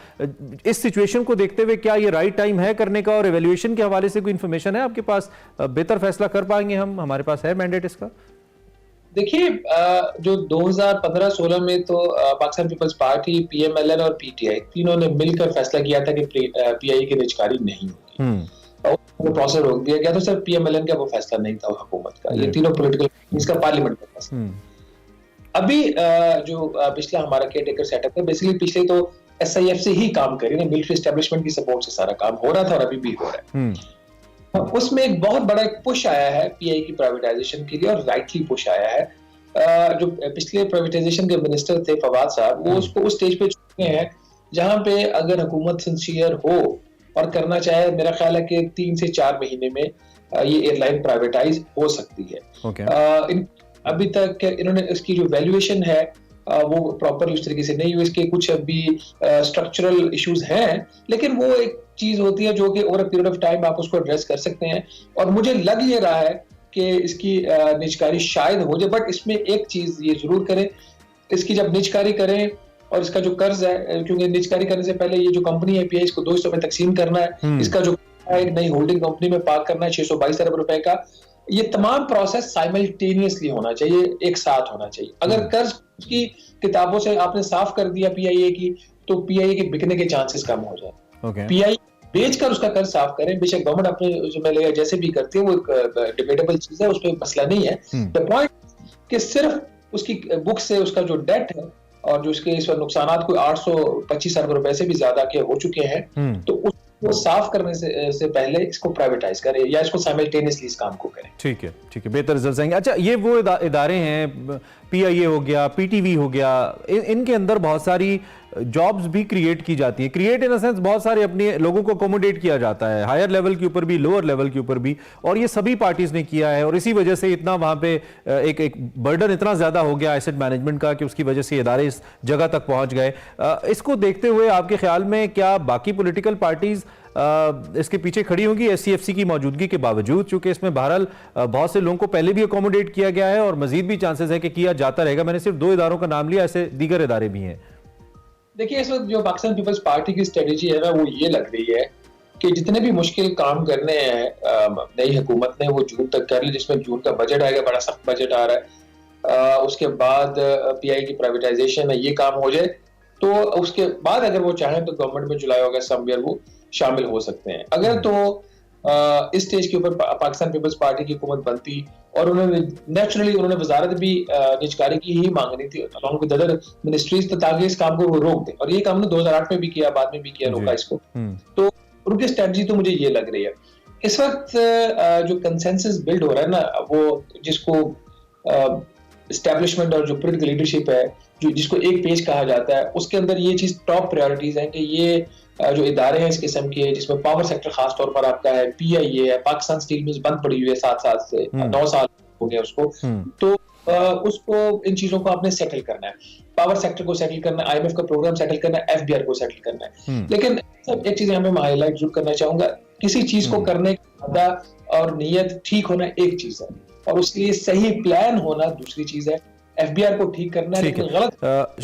इस सिचुएशन को देखते हुए क्या ये राइट टाइम है करने का? और एवेल्युएशन के हवाले से कोई इन्फॉर्मेशन है आपके पास? बेहतर फैसला कर पाएंगे हम? हमारे पास है मैंडेट इसका? देखिए, जो 2015-16 में तो पाकिस्तान पीपल्स पार्टी, पीएमएलएन और पीटीआई तीनों ने मिलकर फैसला किया था कि पीआईए की निजकारी नहीं होगी, और वो प्रोसेस रोक दिया गया। तो सिर्फ पीएमएलएन का वो फैसला नहीं था हुकूमत का, ये तीनों पॉलिटिकल पार्टीज का पार्लियामेंट का फैसला। अभी जो पिछला हमारा केयरटेकर सेटअप है, बेसिकली पिछले तो एसआईएफ से ही काम कर रही है, मिलिट्री एस्टेब्लिशमेंट की सपोर्ट से सारा काम हो रहा था और अभी भी हो रहा है। उसमें एक बहुत बड़ा एक पुश आया है पीआईए की प्राइवेटाइजेशन के लिए, और राइटली पुश आया है। जो पिछले प्राइवेटाइजेशन के मिनिस्टर थे फवाद साहब, वो उसको उस स्टेज पे चुके हैं जहां पे अगर हुकूमत सिंसियर हो और करना चाहे, मेरा ख्याल है कि 3 से 4 महीने में ये एयरलाइन प्राइवेटाइज हो सकती है। अभी तक इन्होंने इसकी जो वैल्यूएशन है वो प्रॉपर उस तरीके से नहीं हुई। इसके कुछ अभी स्ट्रक्चरल इश्यूज हैं, लेकिन वो एक चीज होती है जो कि over a period of time आप उसको एड्रेस कर सकते हैं। और मुझे लग ये रहा है कि इसकी निजकारी शायद हो जाए, बट इसमें एक चीज ये जरूर करें, इसकी जब निजकारी करें और इसका जो कर्ज है, क्योंकि निजकारी करने से पहले ये जो कंपनी है पीआई, इसको 2 हिस्सों में तकसीम करना है, इसका जो एक नई होल्डिंग कंपनी में पार्क करना है 622 अरब रुपए का, ये तमाम प्रोसेस साइमल्टेनियसली होना चाहिए, एक साथ होना चाहिए। अगर कर्ज की किताबों से आपने साफ कर दिया पीआईए की, तो पीआईए के बिकने के चांसेस कम हो जाए। पीआईए बेचकर उसका कर्ज साफ करें, बेशक गवर्नमेंट अपने जिम्मेदारी जैसे भी करती है, वो एक डिबेटेबल चीज है, उस पर मसला नहीं है। द पॉइंट कि सिर्फ उसकी बुक से उसका जो डेट है और जो उसके इस नुकसान कोई 825 अरब रुपए से भी ज्यादा के हो चुके हैं, तो उसको साफ करने से पहले इसको प्राइवेटाइज करें या इसको साइमल्टेनियसली इस काम को करें। ठीक है, बेहतर रिजल्ट आएंगे। अच्छा, ये वो इदारे हैं, पीआईए हो गया, पीटीवी हो गया, इनके अंदर बहुत सारी जॉब्स भी क्रिएट की जाती है। क्रिएट इन द सेंस बहुत सारे अपने लोगों को अकोमोडेट किया जाता है, हायर लेवल के ऊपर भी, लोअर लेवल के ऊपर भी, और ये सभी पार्टीज ने किया है। और इसी वजह से इतना वहां पे एक बर्डन इतना ज्यादा हो गया एसेट मैनेजमेंट का कि उसकी वजह से इदारे इस जगह तक पहुंच गए। इसको देखते हुए आपके ख्याल में क्या बाकी पॉलिटिकल पार्टीज इसके पीछे खड़ी होंगी एससीएफसी की मौजूदगी के बावजूद? चूंकि इसमें बहरहाल बहुत से लोगों को पहले भी अकोमोडेट किया गया है और मजीद भी चांसेस है कि किया जाता रहेगा। मैंने सिर्फ 2 इदारों का नाम लिया, ऐसे दीगर इदारे भी हैं। देखिए, इस वक्त जो पाकिस्तान पीपल्स पार्टी की स्ट्रेटेजी है ना, वो ये लग रही है कि जितने भी मुश्किल काम करने हैं नई हुकूमत ने, वो जून तक कर ली, जिसमें जून का बजट आएगा, बड़ा सख्त बजट आ रहा है। उसके बाद पीआई की प्राइवेटाइजेशन है, ये काम हो जाए, तो उसके बाद अगर वो चाहें तो गवर्नमेंट में जुलाई अगस्त समवेयर वो शामिल हो सकते हैं। अगर तो इस स्टेज के ऊपर पाकिस्तान पीपल्स पार्टी की हुकूमत बनती और उन्होंने नेचुरली उन्होंने वजारत भी निजकारी की ही मांगनी थी अलॉन्ग विद अदर मिनिस्ट्रीज, ताकि इस काम को वो रोक दें। और ये काम ने 2008 में भी किया, बाद में भी किया, रोका इसको। तो उनकी स्ट्रेटजी तो मुझे ये लग रही है। इस वक्त जो कंसेंसस बिल्ड हो रहा है ना, वो जिसको एस्टेब्लिशमेंट और जो पॉलिटिकल लीडरशिप है, जो जिसको एक पेज कहा जाता है, उसके अंदर ये चीज टॉप प्रायोरिटीज है कि ये जो इदारे हैं इस किस्म के, जिसमें पावर सेक्टर खास तौर पर आपका है, पीआईए है, पाकिस्तान स्टील मिल्स बंद पड़ी हुई है 7 साल से 9 साल, हो गया उसको, तो उसको इन चीजों को आपने सेटल करना है, पावर सेक्टर को सेटल करना है, IMF का प्रोग्राम सेटल करना है, FBR को सेटल करना है। लेकिन एक चीज यहाँ मैं हाईलाइट जरूर करना चाहूंगा, किसी चीज को करने का इरादा और नीयत ठीक होना एक चीज है, और उसके लिए सही प्लान होना दूसरी चीज है। FBR को ठीक करना है, लेकिन गलत।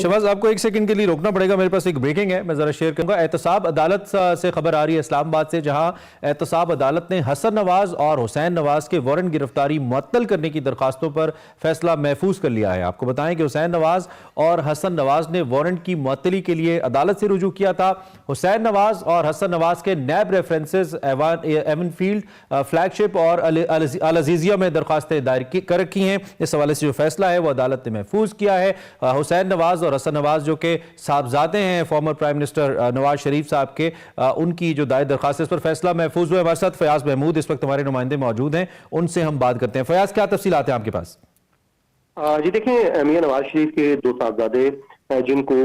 शहबाज, आपको एक सेकंड के लिए रोकना पड़ेगा, मेरे पास एक ब्रेकिंग है, मैं जरा शेयर करूंगा। एहतसाब अदालत से खबर आ रही है इस्लामाबाद से, जहां एहतसाब अदालत ने हसन नवाज और हुसैन नवाज के वारंट गिरफ्तारी मुअत्तल करने की दरखास्तों पर फैसला महफूज कर लिया है। आपको बताएं कि हुसैन नवाज और हसन नवाज ने वारंट की मुअत्तली के लिए अदालत से रुजू किया था। हुसैन नवाज और हसन नवाज के नैब रेफरेंसेस एवनफील्ड, फ्लैगशिप और अल अजीजिया में दरखास्तें दायर कर रखी हैं। इस हवाले से जो फैसला है वो अदालत ने महफूज किया है। हुसैन नवाज और हसन नवाज जो कि साहबजादे हैं former prime minister Nawaz Sharif साहब के, उनकी जो दायर दरखास्त, इस पर फैसला महफूज हुआ है। हमारे साथ फयाज महमूद इस वक्त हमारे नुमाइंदे मौजूद हैं, उनसे हम बात करते हैं। फयाज, क्या तफसीलात हैं आपके पास? जी देखिए, मियां नवाज शरीफ के दो साहबजादे जिनको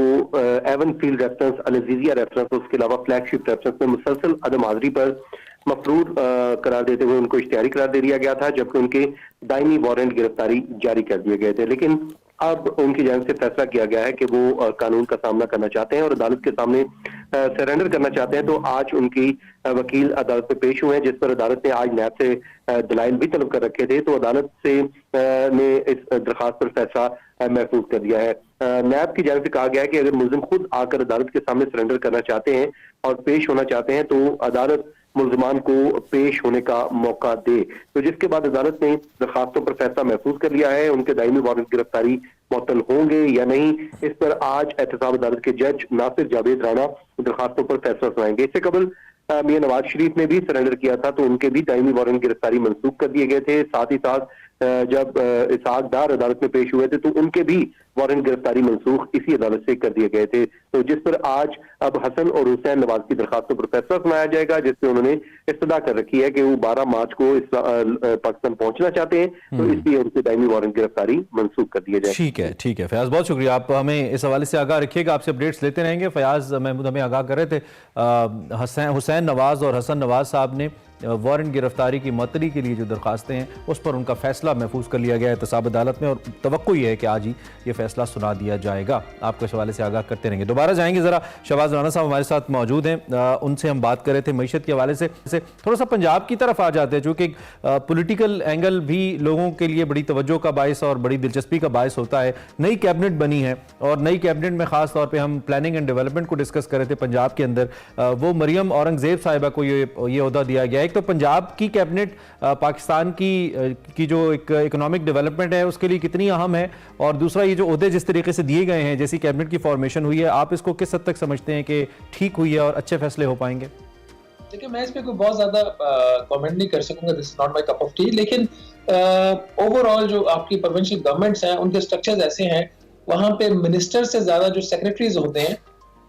एवनफील्ड रेफरेंस, अल अजीजिया रेफरेंस, उसके अलावा फ्लैगशिप रेफरेंस में मुसलसल अदम हाजिरी पर मफरूर करार देते हुए उनको इश्तिहारी करार दे दिया गया था, जबकि उनके दायमी वारंट गिरफ्तारी जारी कर दिए गए थे। लेकिन अब उनकी जानिब से फैसला किया गया है कि वो कानून का सामना करना चाहते हैं और अदालत के सामने सरेंडर करना चाहते हैं। तो आज उनकी वकील अदालत में पेश हुए हैं, जिस पर अदालत ने आज नैब से दलाइल भी तलब कर रखे थे। तो अदालत से ने इस दरखास्त पर फैसला महफूज कर दिया है। नैब की जानिब से कहा गया है कि अगर मुल्जिम खुद आकर अदालत के सामने सरेंडर करना चाहते हैं और पेश होना चाहते हैं तो अदालत मुल्जिमान को पेश होने का मौका दे। तो जिसके बाद अदालत ने दरखास्तों पर फैसला महफूज कर लिया है। उनके दायमी वारंट गिरफ्तारी मुअत्तल होंगे या नहीं, इस पर आज एहतसाब अदालत के जज नासिर जावेद राणा दरखास्तों पर फैसला सुनाएंगे। इससे कबल मियां नवाज शरीफ ने भी सरेंडर किया था, तो उनके भी दायमी वारंट गिरफ्तारी मंसूख कर दिए गए थे। साथ ही साथ जब इसहाक डार अदालत में पेश हुए थे तो उनके भी वारंट गिरफ्तारी मंसूख इसी अदालत से कर दिए गए थे। तो जिस पर आज अब हसन और हुसैन नवाज की दरखास्तों पर फैसला सुनाया जाएगा, जिसमें उन्होंने इस्तदा कर रखी है कि वो 12 मार्च को पाकिस्तान पहुंचना चाहते हैं, तो इसलिए उनकी दायमी वारंट गिरफ्तारी मंसूख कर दिया जाए। ठीक है, ठीक है फयाज, बहुत शुक्रिया। आप हमें इस हवाले से आगाह रखिएगा, आपसे अपडेट्स लेते रहेंगे। फयाज महमूद हमें आगाह कर रहे थे हुसैन नवाज और हसन नवाज साहब ने वारंट गिरफ्तारी की मुअत्तली के लिए जो दरखास्तें हैं उस पर उनका फैसला महफूज कर लिया गया है एहतसाब अदालत में, और तवक्को ये है कि आज ही ये फैसला सुना दिया जाएगा। आपको इस हवाले से आगाह करते रहेंगे। दोबारा जाएंगे, ज़रा शहबाज राना साहब हमारे साथ मौजूद हैं, उनसे हम बात कर रहे थे मईशत के हवाले से। थोड़ा सा पंजाब की तरफ आ जाते हैं, चूँकि पोलिटिकल एंगल भी लोगों के लिए बड़ी तवज्जो का बायस और बड़ी दिलचस्पी का बायस होता है। नई कैबिनेट बनी है और नई कैबिनेट में खास तौर पर हम प्लानिंग एंड डेवलपमेंट को डिस्कस कर रहे थे पंजाब के अंदर। वो मरियम औरंगजेब साहिबा को ये ओहदा दिया गया। एक तो पंजाब की कैबिनेट पाकिस्तान की जो एक इकोनॉमिक डेवलपमेंट है उसके लिए कितनी अहम है, और दूसरा ये जो ओहदे जिस तरीके से दिए गए हैं, जैसी कैबिनेट की फॉर्मेशन हुई है, आप इसको किस हद तक समझते हैं कि ठीक हुई है और अच्छे फैसले हो पाएंगे? देखिए, मैं इस पे कोई बहुत ज्यादा कमेंट नहीं कर सकूंगा, this is not my cup of T. लेकिन ओवरऑल जो आपकी प्रोविंशियल गवर्नमेंट्स हैं उनके स्ट्रक्चर्स ऐसे हैं, वहां पे मिनिस्टर से ज्यादा जो सेक्रेटरीज होते हैं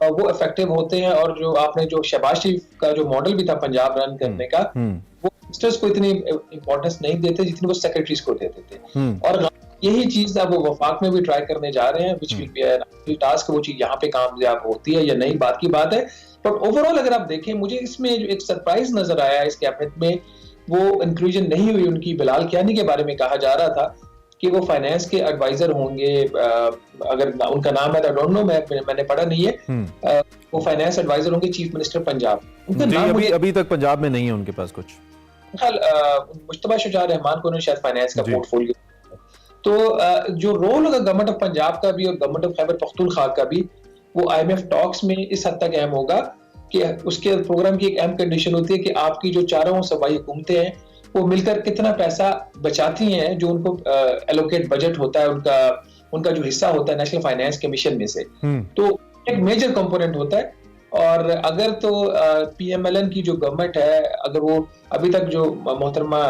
वो इफेक्टिव होते हैं। और जो आपने जो शहबाज शरीफ का जो मॉडल भी था पंजाब रन करने का, वो मिनिस्टर्स को इतनी इंपॉर्टेंस नहीं देते जितनी वो सेक्रेटरीज को देते थे। और यही चीज अब वो वफाक में भी ट्राई करने जा रहे हैं, which will be a task. वो चीज यहाँ पे कामयाब होती है या नहीं, बात की बात है। बट ओवरऑल अगर आप देखें, मुझे इसमें जो एक सरप्राइज नजर आया इस कैबिनेट में, वो इंक्लूजन नहीं हुई उनकी बिलाल कियानी के बारे में कहा जा रहा था कि वो फाइनेंस के एडवाइजर होंगे। अगर उनका नाम है, डोंट नो, मैंने पढ़ा नहीं है। वो फाइनेंस एडवाइजर होंगे चीफ मिनिस्टर पंजाब। उनका नाम अभी तक पंजाब में नहीं है उनके पास कुछ। मुश्तबा शुजा रहमान को शायद फाइनेंस का पोर्टफोलियो। तो जो रोल होगा गवर्नमेंट ऑफ पंजाब का भी और गवर्नमेंट ऑफ खैबर पख्तूनख्वा का भी, वो IMF टॉक्स में इस हद तक अहम होगा कि उसके प्रोग्राम की एक अहम कंडीशन होती है कि आपकी जो चारों सूबाई हुकूमतें हैं वो मिलकर कितना पैसा बचाती हैं, जो उनको एलोकेट बजट होता है, उनका जो हिस्सा होता है नेशनल फाइनेंस कमीशन में से, तो एक मेजर कंपोनेंट होता है। और अगर तो PMLN की जो गवर्नमेंट है, अगर वो अभी तक जो मोहतरमा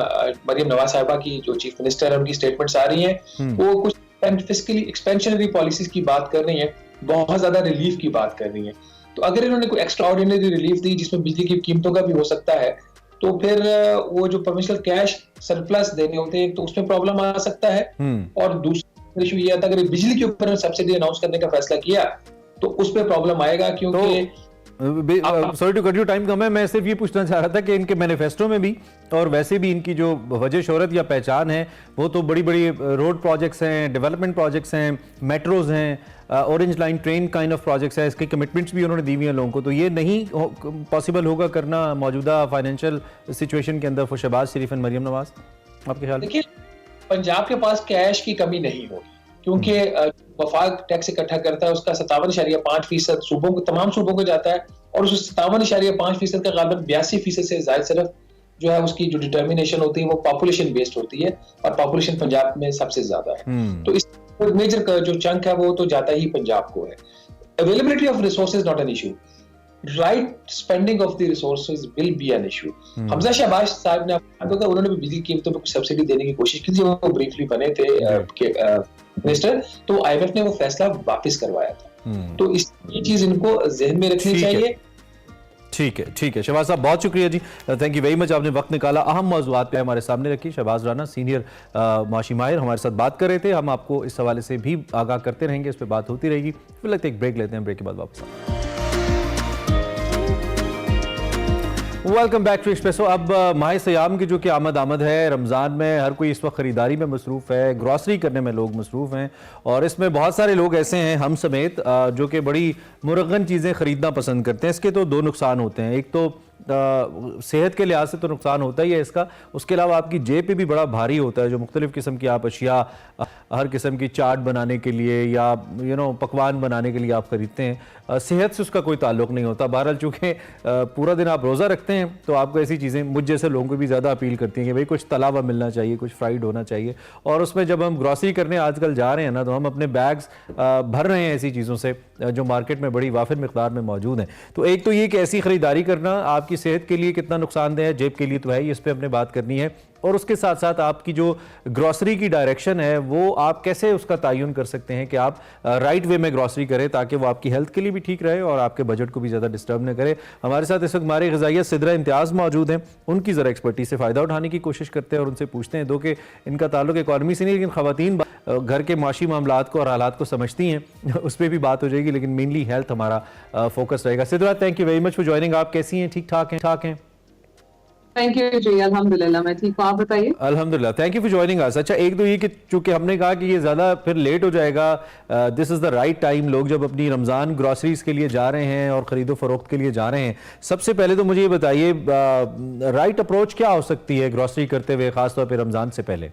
मरियम नवाज साहिबा की जो चीफ मिनिस्टर है उनकी स्टेटमेंट्स आ रही हैं, वो कुछ फिस्कली एक्सपेंशनरी पॉलिसीज की बात कर रही हैं, बहुत ज्यादा रिलीफ की बात कर रही हैं। तो अगर इन्होंने कोई एक्स्ट्रा ऑर्डिनरी रिलीफ दी जिसमें बिजली की कीमतों का भी हो सकता है, तो फिर वो जो प्रोविंशियल कैश सरप्लस देने होते हैं तो उसमें प्रॉब्लम आ सकता है। और दूसरा इशू ये आता है, अगर बिजली के ऊपर सब्सिडी अनाउंस करने का फैसला किया तो उस पर प्रॉब्लम आएगा, क्योंकि sorry to cut you, time कम है, मैं सिर्फ ये पूछना चाह रहा था कि इनके मैनिफेस्टो में भी और वैसे भी इनकी जो वजह शोहरत या पहचान है वो तो बड़ी बड़ी रोड प्रोजेक्ट्स हैं, डेवलपमेंट प्रोजेक्ट्स हैं, मेट्रोज हैं, orange line train kind of projects हैं, इसकी कमिटमेंट्स भी उन्होंने दी हुई हैं लोगों को, तो ये नहीं पॉसिबल होगा करना मौजूदा फाइनेंशियल सिचुएशन के अंदर फॉर शहबाज शरीफ एंड मरियम नवाज, आपके ख्याल? देखिए, पंजाब के पास कैश की कमी नहीं होगी क्योंकि वफाक टैक्स इकट्ठा करता है, उसका 57.5% सूबों को, तमाम सूबों को जाता है और उस 57.5% का गालिबन 82% से ज्यादा सिर्फ जो है उसकी जो डिटर्मिनेशन होती है वो पॉपुलेशन बेस्ड होती है और पॉपुलेशन पंजाब में सबसे ज्यादा है। तो इस मेजर का जो चंक है वो तो जाता ही पंजाब को है। Availability of resources not an issue, right spending of the resources will be an issue. Hamza Shahbaz साहब ने आपको कहा उन्होंने भी बिजली कीमतों पर कुछ सब्सिडी देने की कोशिश की थी, वो ब्रीफली बने थे मिनिस्टर, तो आईएमएफ ने वो फैसला वापस करवाया था। तो इस ये चीज इनको जहन में रखनी चाहिए। ठीक है शहबाज साहब, बहुत शुक्रिया जी, थैंक यू वेरी मच, आपने वक्त निकाला, अहम मौजूआत पे हमारे सामने रखी। शहबाज राना सीनियर माशी माहिर हमारे साथ बात कर रहे थे, हम आपको इस हवाले से भी आगाह करते रहेंगे, इस पर बात होती रहेगी। फिलहाल एक ब्रेक लेते हैं, ब्रेक के बाद वापस वेलकम बैक टू एक्सप्रेसो। अब माह सयाम की जो कि आमद है, रमज़ान में हर कोई इस वक्त ख़रीदारी में मसरूफ़ है, ग्रॉसरी करने में लोग मसरूफ़ हैं और इसमें बहुत सारे लोग ऐसे हैं हम समेत जो कि बड़ी मुरगन चीज़ें ख़रीदना पसंद करते हैं। इसके तो दो नुकसान होते हैं, एक तो सेहत के लिहाज से तो नुकसान होता ही है इसका, उसके अलावा आपकी जेब पे भी बड़ा भारी होता है। जो मुख्तलिफ़ किस्म की आप अशिया हर किस्म की चाट बनाने के लिए या पकवान बनाने के लिए आप ख़रीदते हैं, सेहत से उसका कोई ताल्लुक़ नहीं होता। बहरहाल चूँकि पूरा दिन आप रोज़ा रखते हैं तो आपको ऐसी चीज़ें मुझ जैसे लोगों को भी ज़्यादा अपील करती हैं कि भाई कुछ तला हुआ मिलना चाहिए, कुछ फ्राइड होना चाहिए। और उसमें जब हम ग्रॉसरी करने आजकल जा रहे हैं ना, तो हम अपने बैग्स भर रहे हैं ऐसी चीज़ों से जो मार्केट में बड़ी वाफिर मिक़दार में मौजूद हैं। तो एक तो ये कि ऐसी ख़रीदारी करना आपकी सेहत के लिए कितना नुकसानदेह है, जेब के लिए तो है ही, इस पर हमने बात करनी है। और उसके साथ साथ आपकी जो ग्रॉसरी की डायरेक्शन है वो आप कैसे उसका तयन कर सकते हैं कि आप राइट वे में ग्रॉसरी करें ताकि वो आपकी हेल्थ के लिए भी ठीक रहे और आपके बजट को भी ज़्यादा डिस्टर्ब न करे। हमारे साथ इस वक्त हमारे ग़िज़ाइया सिदरा इम्तियाज़ मौजूद हैं, उनकी ज़रा एक्सपर्टी से फ़ायदा उठाने की कोशिश करते हैं और उनसे पूछते हैं, दो कि इनका ताल्लुक इकॉनमी से नहीं लेकिन ख़वातीन घर के माशी मामलात को और हालात को समझती हैं, उस पर भी बात हो जाएगी, लेकिन मेनली हेल्थ हमारा फोकस रहेगा। Sidra, thank you very much for joining. आप कैसी हैं? ठीक ठाक हैं? थैंक यू जी, अल्हम्दुलिल्लाह मैं ठीक हूँ, आप बताइए। अल्हम्दुलिल्लाह, thank you for joining us. अच्छा, एक तो ये कि चूंकि हमने कहा कि ये ज़्यादा फिर लेट हो जाएगा, this is the right time, लोग जब अपनी रमज़ान ग्रॉसरीज के लिए जा रहे हैं और ख़रीदो फरोख्त के लिए जा रहे हैं, सबसे पहले तो मुझे ये बताइए राइट अप्रोच क्या हो सकती है ग्रॉसरी करते हुए, ख़ासतौर पर रमज़ान से पहले?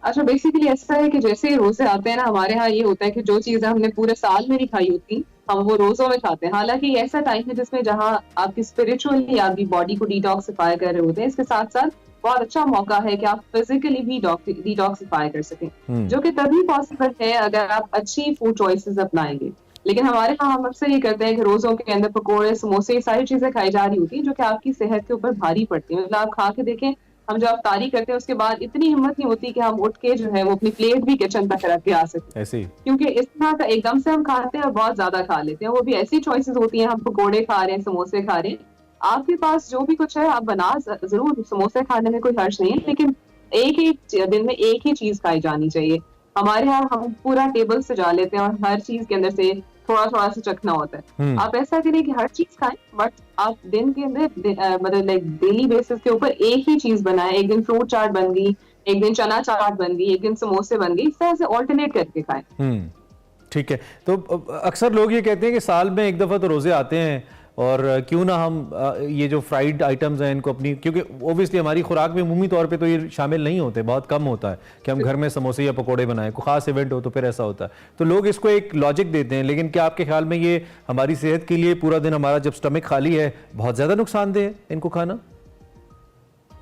अच्छा, बेसिकली ऐसा है कि जैसे रोजे आते हैं ना, हमारे यहाँ ये होता है कि जो चीजें हमने पूरे साल में नहीं खाई होती हम वो रोजों में खाते हैं। हालांकि ये ऐसा टाइम है जिसमें जहाँ आपकी स्पिरिचुअली आपकी बॉडी को डिटॉक्सिफाई कर रहे होते हैं, इसके साथ साथ बहुत अच्छा मौका है कि आप फिजिकली भी डिटॉक्सिफाई कर सकें, जो कि तभी पॉसिबल है अगर आप अच्छी फूड चॉइसेस अपनाएंगे। लेकिन हमारे यहाँ हम अक्सर ये करते हैं कि रोजों के अंदर पकौड़े, समोसे, ये सारी चीजें खाई जा रही होती है जो कि आपकी सेहत के ऊपर भारी पड़ती है। मतलब आप खा के देखें, हम जब अफ्तारी करते हैं उसके बाद इतनी हिम्मत नहीं होती कि हम उठ के जो है वो अपनी प्लेट भी किचन तक रख के आ सकते हैं, क्योंकि इस तरह का एकदम से हम खाते हैं और बहुत ज्यादा खा लेते हैं। वो भी ऐसी चॉइसेस होती हैं, हम पकोड़े खा रहे हैं, समोसे खा रहे हैं, आपके पास जो भी कुछ है आप बना जरूर, समोसे खाने में कोई हर्ज नहीं है, लेकिन एक ही दिन में एक ही चीज खाई जानी चाहिए। हमारे यहाँ हम पूरा टेबल सजा लेते हैं और हर चीज के अंदर से थोड़ा थोड़ा सा चखना होता है। आप ऐसा करें कि हर चीज खाएं, बट आप दिन के अंदर मतलब लाइक डेली बेसिस के ऊपर एक ही चीज बनाएं। एक दिन फ्रूट चाट बन गई, एक दिन चना चाट बन गई, एक दिन समोसे बन गई, इस तरह से ऑल्टरनेट करके खाएं। ठीक है, तो अक्सर लोग ये कहते हैं कि साल में एक दफा तो रोजे आते हैं और क्यों ना हम ये जो फ्राइड आइटम्स हैं इनको अपनी, क्योंकि ओबियसली हमारी खुराक में अमूमी तौर पे तो ये शामिल नहीं होते, बहुत कम होता है कि हम घर में समोसे या पकोड़े बनाएं, कोई खास इवेंट हो तो फिर ऐसा होता है। तो लोग इसको एक लॉजिक देते हैं, लेकिन क्या आपके ख्याल में ये हमारी सेहत के लिए पूरा दिन हमारा जब स्टमक खाली है बहुत ज़्यादा नुकसानदेह है इनको खाना?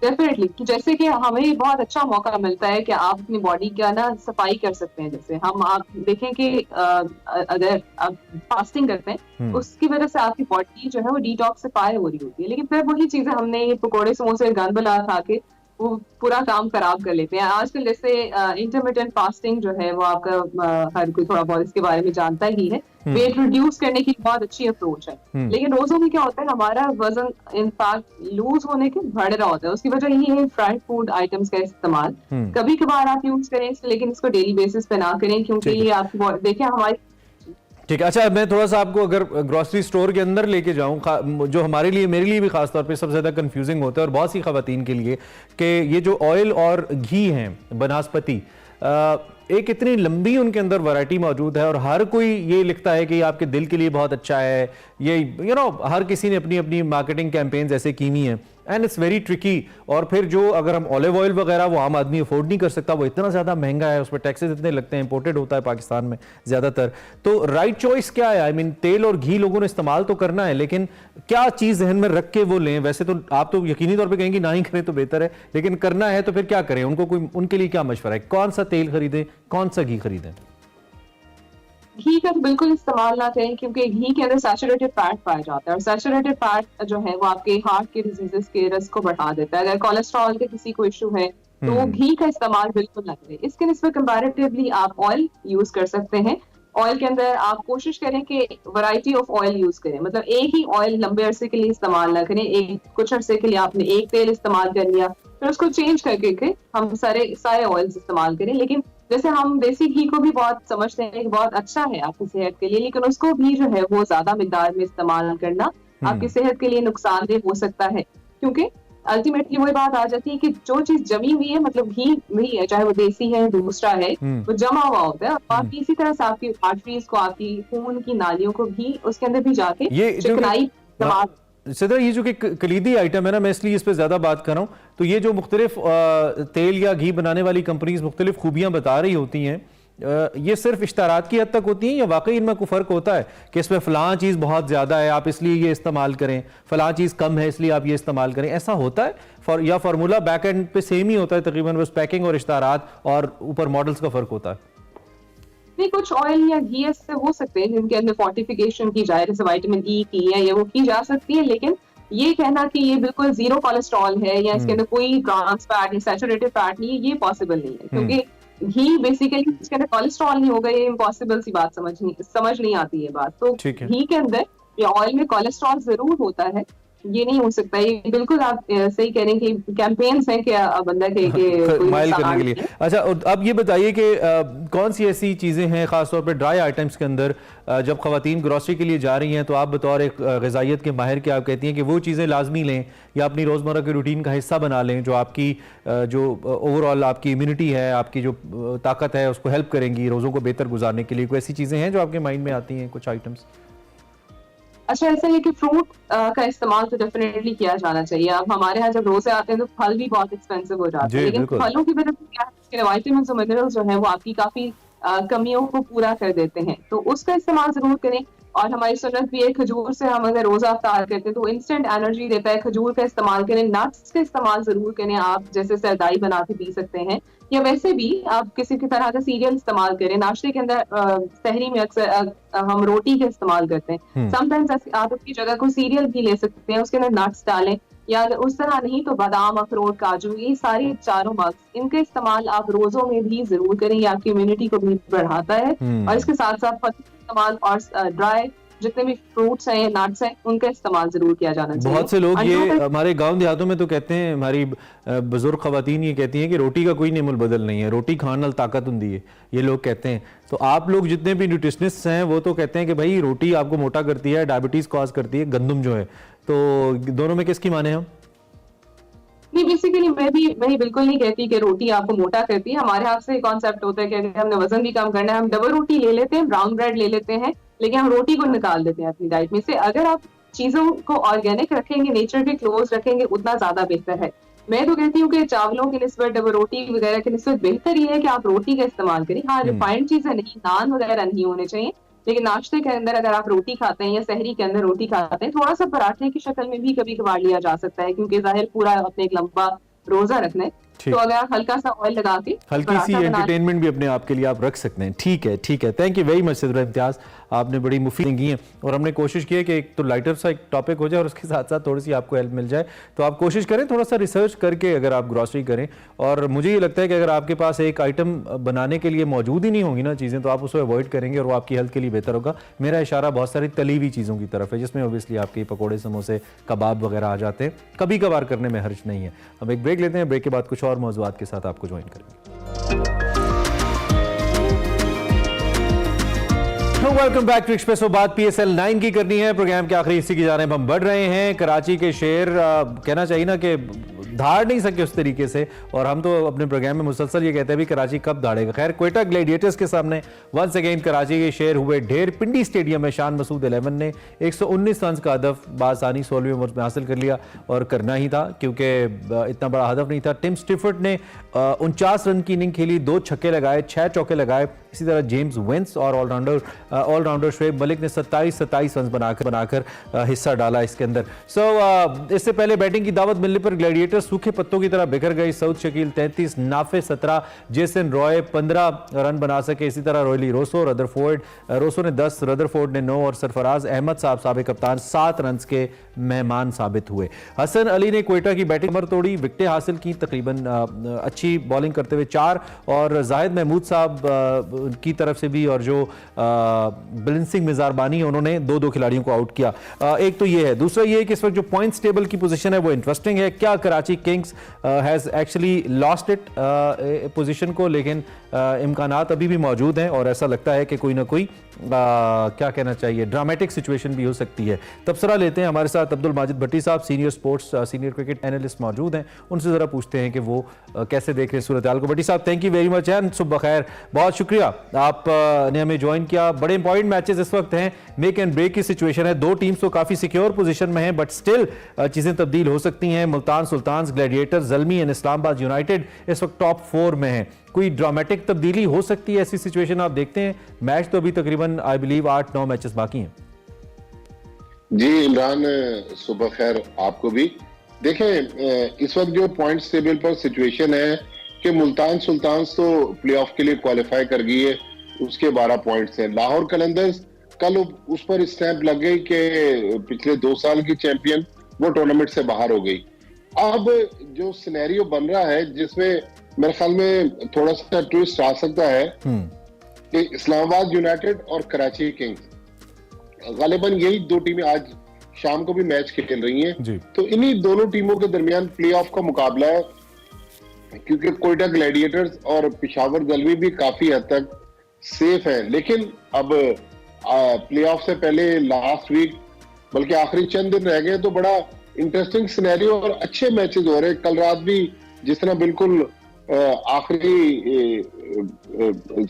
डेफिनेटली, जैसे कि हमें बहुत अच्छा मौका मिलता है कि आप अपनी बॉडी का ना सफाई कर सकते हैं। जैसे आप देखें कि अगर आप फास्टिंग करते हैं उसकी वजह से आपकी बॉडी जो है वो डिटॉक्सिफाई हो रही होती है, लेकिन फिर वही चीजें हमने ये पकोड़े समोसे गंद बला खा के वो पूरा काम खराब कर लेते हैं। आजकल जैसे इंटरमिटेंट फास्टिंग जो है वो आपका हर कोई थोड़ा बहुत इसके बारे में जानता ही है, वेट रिड्यूस करने की बहुत अच्छी अप्रोच है। लेकिन रोजों में क्या होता है, हमारा वजन इनफैक्ट लूज होने के बढ़ रहा होता है। उसकी वजह यही है फ्राइड फूड आइटम्स का इस्तेमाल कभी कभार आप यूज करें, लेकिन इसको डेली बेसिस पे ना करें, क्योंकि ये आपकी देखिए हमारी ठीक है। अच्छा, मैं थोड़ा सा आपको अगर ग्रोसरी स्टोर के अंदर लेके जाऊं, जो हमारे लिए, मेरे लिए भी खास तौर पे सबसे ज़्यादा कंफ्यूजिंग होता है और बहुत सी खवातीन के लिए, कि ये जो ऑयल और घी हैं, बनास्पति, एक इतनी लंबी उनके अंदर वैरायटी मौजूद है और हर कोई ये लिखता है कि आपके दिल के लिए बहुत अच्छा है, ये हर किसी ने अपनी अपनी मार्केटिंग कैंपेन्स ऐसे की हुई हैं, एंड इट्स वेरी ट्रिकी। और फिर जो अगर हम ऑलिव ऑयल वगैरह वो आम आदमी अफोर्ड नहीं कर सकता, वो इतना ज़्यादा महंगा है, उस पर टैक्सेस इतने लगते हैं, इंपोर्टेड होता है पाकिस्तान में ज़्यादातर। तो राइट चॉइस क्या है? आई मीन तेल और घी लोगों ने इस्तेमाल तो करना है, लेकिन क्या चीज़ जहन में रख के वो लें? वैसे तो आप तो यकीनी तौर पर कहेंगे ना ही करें तो बेहतर है, लेकिन करना है तो फिर क्या करें? उनके लिए क्या मशवरा है? कौन सा तेल खरीदें, कौन सा घी खरीदें? घी का तो बिल्कुल इस्तेमाल ना करें, क्योंकि घी के अंदर सैचुरेटेड फैट पाया जाता है और सैचुरेटेड फैट जो है वो आपके हार्ट के डिजीजेस के रिस्क को बढ़ा देता है। अगर कोलेस्ट्रॉल के किसी को इशू है तो घी का इस्तेमाल बिल्कुल ना करें। इसके निस्बत कंपैरेटिवली आप ऑयल यूज कर सकते हैं। ऑयल के अंदर आप कोशिश करें कि वैरायटी ऑफ ऑयल यूज करें, मतलब एक ही ऑयल लंबे अरसे के लिए इस्तेमाल ना करें। कुछ अरसे के लिए आपने एक तेल इस्तेमाल कर लिया, फिर उसको चेंज करके हम सारे ऑयल्स इस्तेमाल करें। लेकिन जैसे हम देसी घी को भी बहुत समझते हैं कि बहुत अच्छा है आपकी सेहत के लिए, लेकिन उसको भी जो है वो ज्यादा मिकदार में इस्तेमाल करना आपकी सेहत के लिए नुकसानदेह हो सकता है, क्योंकि अल्टीमेटली वही बात आ जाती है कि जो चीज जमी हुई है, मतलब घी भी है, चाहे वो देसी है दूसरा है, वो जमा हुआ होता है और आपकी इसी तरह से आपकी आर्टरीज को, आपकी खून की नालियों को भी उसके अंदर भी जाके चिकनाई जमा। सदर, ये जो कि कलीदी आइटम है ना, मैं इसलिए इस पे ज़्यादा बात कर रहा हूँ, तो ये जो मुख्तलिफ तेल या घी बनाने वाली कंपनीज मुख्तलिफ खूबियाँ बता रही होती हैं, ये सिर्फ इश्तारात की हद तक होती हैं या वाकई इनमें कोई फ़र्क होता है कि इसमें फ़लाँ चीज़ बहुत ज़्यादा है आप इसलिए ये इस्तेमाल करें, फ़लाँ चीज़ कम है इसलिए आप ये इस्तेमाल करें? ऐसा होता है या फार्मूला बैक एंड पे सेम ही होता है तकरीबन, बस पैकिंग और इश्तारात और ऊपर मॉडल्स का फ़र्क होता है? नहीं, कुछ ऑयल या घी ऐसे हो सकते हैं जिनके अंदर फोर्टिफिकेशन की जाए, जैसे विटामिन ई की है या वो की जा सकती है, लेकिन ये कहना कि ये बिल्कुल जीरो कोलेस्ट्रॉल है या इसके अंदर कोई ट्रांस फैट या सैचुरेटेड फैट नहीं है, ये पॉसिबल नहीं है। क्योंकि घी बेसिकली इसके अंदर कोलेस्ट्रॉल नहीं होगा, ये इम्पॉसिबल सी बात समझ नहीं आती है बात। तो घी के अंदर या ऑयल में कोलेस्ट्रॉल जरूर होता है, ये नहीं हो सकता। ये बिल्कुल आप सही कह रहे हैं कि कैंपेन्स हैं कि बंदा के माइल करने के लिए। अच्छा, अब ये बताइए कि कौन सी ऐसी चीज़ें हैं ख़ासतौर पे ड्राई आइटम्स के अंदर जब ख़वातीन ग्रोसरी के लिए जा रही हैं तो आप बतौर एक ग़िज़ाइयत के माहिर के आप कहती हैं कि वो चीज़ें लाजमी लें या अपनी रोज़मर्रा के रूटीन का हिस्सा बना लें जो आपकी जो ओवरऑल आपकी इम्यूनिटी है, आपकी जो ताकत है उसको हेल्प करेंगी रोज़ों को बेहतर गुजारने के लिए? कोई ऐसी चीज़ें हैं जो आपके माइंड में आती हैं, कुछ आइटम्स? अच्छा, ऐसा है कि फ्रूट का इस्तेमाल तो डेफिनेटली किया जाना चाहिए। अब हमारे यहाँ जब रोजे आते हैं तो फल भी बहुत एक्सपेंसिव हो जाते हैं, लेकिन फलों की वजह से क्या है, विटामिन और मिनरल्स जो है वो आपकी काफी कमियों को पूरा कर देते हैं, तो उसका इस्तेमाल जरूर करें। और हमारी सुन्नत भी है, खजूर से हम अगर रोजा अफ्तार करते हैं तो इंस्टेंट एनर्जी देता है, खजूर का इस्तेमाल करें। नट्स का इस्तेमाल जरूर करें, आप जैसे सरदाई बना के पी सकते हैं या वैसे भी आप किसी की तरह का सीरियल इस्तेमाल करें। नाश्ते के अंदर सहरी में अक्सर हम रोटी का इस्तेमाल करते हैं, समटाइम्स आप उसकी जगह कोई सीरियल भी ले सकते हैं, उसके अंदर नट्स डालें, या अगर उस तरह नहीं तो बादाम, अखरोट, काजू, ये सारे चारों मग्स इनका इस्तेमाल आप रोजों में भी जरूर करें, ये आपकी इम्यूनिटी को भी बढ़ाता है। और इसके साथ साथ फल इस्तेमाल और ड्राई जितने भी फ्रूट्स हैं, नट्स हैं, उनका इस्तेमाल जरूर किया जाना चाहिए। बहुत से लोग ये हमारे गांव देहातों में तो कहते हैं, हमारी बुजुर्ग खवातीन ये कहती हैं कि रोटी का कोई नेमुल बदल नहीं है, रोटी खाने नाल ताकत हुंदी है, ये लोग कहते हैं। तो आप लोग जितने भी न्यूट्रिशनिस्ट हैं वो तो कहते हैं कि भाई रोटी आपको मोटा करती है, डायबिटीज कॉज करती है, गंदम जो है। तो दोनों में किसकी माने हम? नहीं, बेसिकली मैं बिल्कुल नहीं कहती कि रोटी आपको मोटा करती है। हमारे यहाँ से कॉन्सेप्ट होता है कि अगर हमने वजन भी कम करना है, हम डबल रोटी ले लेते हैं, ब्राउन ब्रेड ले लेते हैं, लेकिन हम रोटी को निकाल देते हैं अपनी डाइट में से। अगर आप चीजों को ऑर्गेनिक रखेंगे, नेचर के क्लोज रखेंगे, उतना ज्यादा बेहतर है। मैं तो कहती हूँ कि चावलों की निस्बत, डबल रोटी वगैरह की निस्बत बेहतर ये है कि आप रोटी का इस्तेमाल करें। हाँ, रिफाइंड चीजें नहीं, नान वगैरह नहीं होने चाहिए, लेकिन नाश्ते के अंदर अगर आप रोटी खाते हैं या सहरी के अंदर रोटी खाते हैं, थोड़ा सा पराठे की शक्ल में भी कभी कभार लिया जा सकता है, क्योंकि जाहिर पूरा अपने एक लंबा रोजा रखना है, तो अगर आप हल्का सा ऑयल लगा के हल्की सी एंटरटेनमेंट भी अपने आप के लिए आप रख सकते हैं। ठीक है, ठीक है, thank you very much Sidra Imtiaz, आपने बड़ी मुफीद की हैं और हमने कोशिश की है कि एक तो लाइटर सा एक टॉपिक हो जाए और उसके साथ साथ थोड़ी सी आपको हेल्प मिल जाए। तो आप कोशिश करें थोड़ा सा रिसर्च करके अगर आप ग्रॉसरी करें, और मुझे ये लगता है कि अगर आपके पास एक आइटम बनाने के लिए मौजूद ही नहीं होंगी ना चीज़ें, तो आप उसको अवॉइड करेंगे और वो आपकी हेल्थ के लिए बेहतर होगा। मेरा इशारा बहुत सारी तली हुई चीज़ों की तरफ है, जिसमें ओबियसली आपके पकौड़े, समोसे, कबाब वगैरह आ जाते हैं, कभी कभार करने में हर्ज नहीं है। हम एक ब्रेक लेते हैं, ब्रेक के बाद कुछ और मौज़ूआत के साथ आपको ज्वाइन करेंगे। Welcome back to Expresso. बात PSL 9 की करनी है। प्रोग्राम के आखिरी हिस्से की जानिब हम बढ़ रहे हैं। कराची के शेर कहना चाहिए ना कि धाड़ नहीं सके उस तरीके से, और हम तो अपने प्रोग्राम में मुसलसल ये कहते हैं भी कराची कब धाड़ेगा। खैर, क्वेटा ग्लैडिएटर्स के सामने वंस अगेन कराची के शेर हुए ढेर। पिंडी स्टेडियम में शान मसूद 11 ने 119 रन का हदफ बासानी 16वीं ओवर में हासिल कर लिया, और करना ही था क्योंकि इतना बड़ा हदफ नहीं था। टिम स्टिफर्ड ने 49 रन की इनिंग खेली, 2 छक्के लगाए, 6 चौके लगाए। इसी तरह जेम्स विंस और ऑलराउंडर शुएब मलिक ने 27 रन बनाकर हिस्सा डाला इसके अंदर। इससे पहले बैटिंग की दावत मिलने पर ग्लैडिएटर्स सूखे पत्तों की तरह बिखर गई। Saud Shakeel 33, Nafe 17, Jason Roy 15 run बना सके। इसी तरह रॉयली रोसो ने 10, रदरफोर्ड ने 9 और सरफराज अहमद साहब साबिक कप्तान 7 रन के मेहमान साबित हुए। हसन अली ने क्वेटा की बैटिंग कमर तोड़ी, विकेटें हासिल की, तकरीबन अच्छी बॉलिंग करते हुए 4, और जाहिद महमूद साहब की तरफ से भी, और जो बैलेंसिंग मिजारबानी है उन्होंने 2 खिलाड़ियों को आउट किया। एक तो ये है। दूसरा ये है कि इस वक्त जो पॉइंट्स टेबल की पोजीशन है वो इंटरेस्टिंग है। क्या Karachi Kings has actually lost it position को, लेकिन इम्कानात अभी भी मौजूद हैं, और ऐसा लगता है कि कोई ना कोई क्या कहना चाहिए ड्रामेटिक सिचुएशन भी हो सकती है। तबसरा लेते हैं। हमारे साथ अब्दुल माजिद भट्टी साहब सीनियर क्रिकेट एनालिस्ट मौजूद हैं। उनसे जरा पूछते हैं कि वो कैसे देख रहे हैं सूरत हाल को। भट्टी साहब, thank you very much and सुबह खैर, बहुत शुक्रिया आपने हमें ज्वाइन किया। बड़े इंपॉर्टेंट मैचेस इस वक्त हैं, मेक एंड ब्रेक की सिचुएशन है। 2 टीम्स तो काफी सिक्योर पोजीशन में हैं, बट स्टिल चीजें तब्दील हो सकती हैं। Multan Sultans, gladiators, Zalmi and Islamabad united इस वक्त टॉप 4 में है। कोई ड्रामेटिक तब्दीली हो सकती है ऐसी सिचुएशन आप देखते हैं? मैच तो अभी तकरीबन आई बिलीव 8-9 मैचेस बाकी हैं। जी इमरान, सुबह खैर आपको भी। देखें, इस वक्त जो पॉइंट्स टेबल पर सिचुएशन है कि मुल्तान सुल्तान्स तो प्लेऑफ के लिए क्वालिफाई कर गई है, उसके 12 पॉइंट्स हैं। लाहौर कलंदर्स कल उस पर स्टैंप लग गई कि पिछले 2 साल की चैंपियन वो टूर्नामेंट से बाहर हो गई। अब जो सिनेरियो बन रहा है जिसमें मेरे ख्याल में थोड़ा सा ट्विस्ट आ सकता है कि इस्लामाबाद यूनाइटेड और कराची किंग्स, गालिबन यही 2 टीमें आज शाम को भी मैच खेल रही हैं, तो इन्हीं दोनों टीमों के दरमियान प्लेऑफ का मुकाबला है, क्योंकि कोयटा ग्लैडिएटर्स और पेशावर ज़ल्मी भी काफी हद तक सेफ है। लेकिन अब प्लेऑफ से पहले लास्ट वीक बल्कि आखिरी चंद दिन रह गए, तो बड़ा इंटरेस्टिंग सिनेरियो और अच्छे मैचेस हो रहे हैं। कल रात भी जिस तरह बिल्कुल आखिरी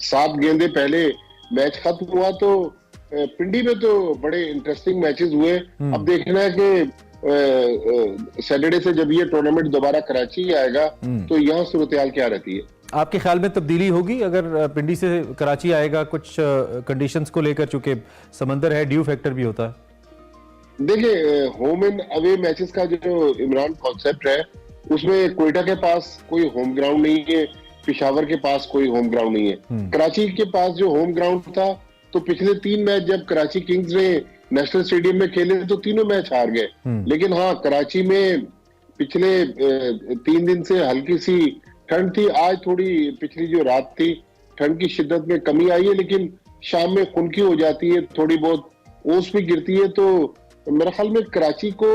7 गेंदे पहले मैच खत्म हुआ, तो पिंडी में तो बड़े इंटरेस्टिंग मैचेस हुए। अब देखना है कि सैटरडे से जब ये टूर्नामेंट दोबारा कराची आएगा तो यहाँ सूरत हाल क्या रहती है। आपके ख्याल में तब्दीली होगी अगर पिंडी से कराची आएगा कुछ कंडीशंस को लेकर, चूंकि समंदर है, ड्यू फैक्टर भी होता है? देखिए, होम एंड अवे मैचेस का जो इमरान कॉन्सेप्ट है, उसमें कोयटा के पास कोई होम ग्राउंड नहीं है, पेशावर के पास कोई होम ग्राउंड नहीं है। कराची के पास जो होम ग्राउंड था, तो पिछले 3 मैच जब कराची किंग्स ने नेशनल स्टेडियम में खेले तो तीनों मैच हार गए। लेकिन हाँ, कराची में पिछले 3 दिन से हल्की सी ठंड थी। आज थोड़ी पिछली जो रात थी ठंड की शिद्दत में कमी आई है, लेकिन शाम में खुनकी हो जाती है, थोड़ी बहुत ओस भी गिरती है। तो मेरे ख्याल में कराची को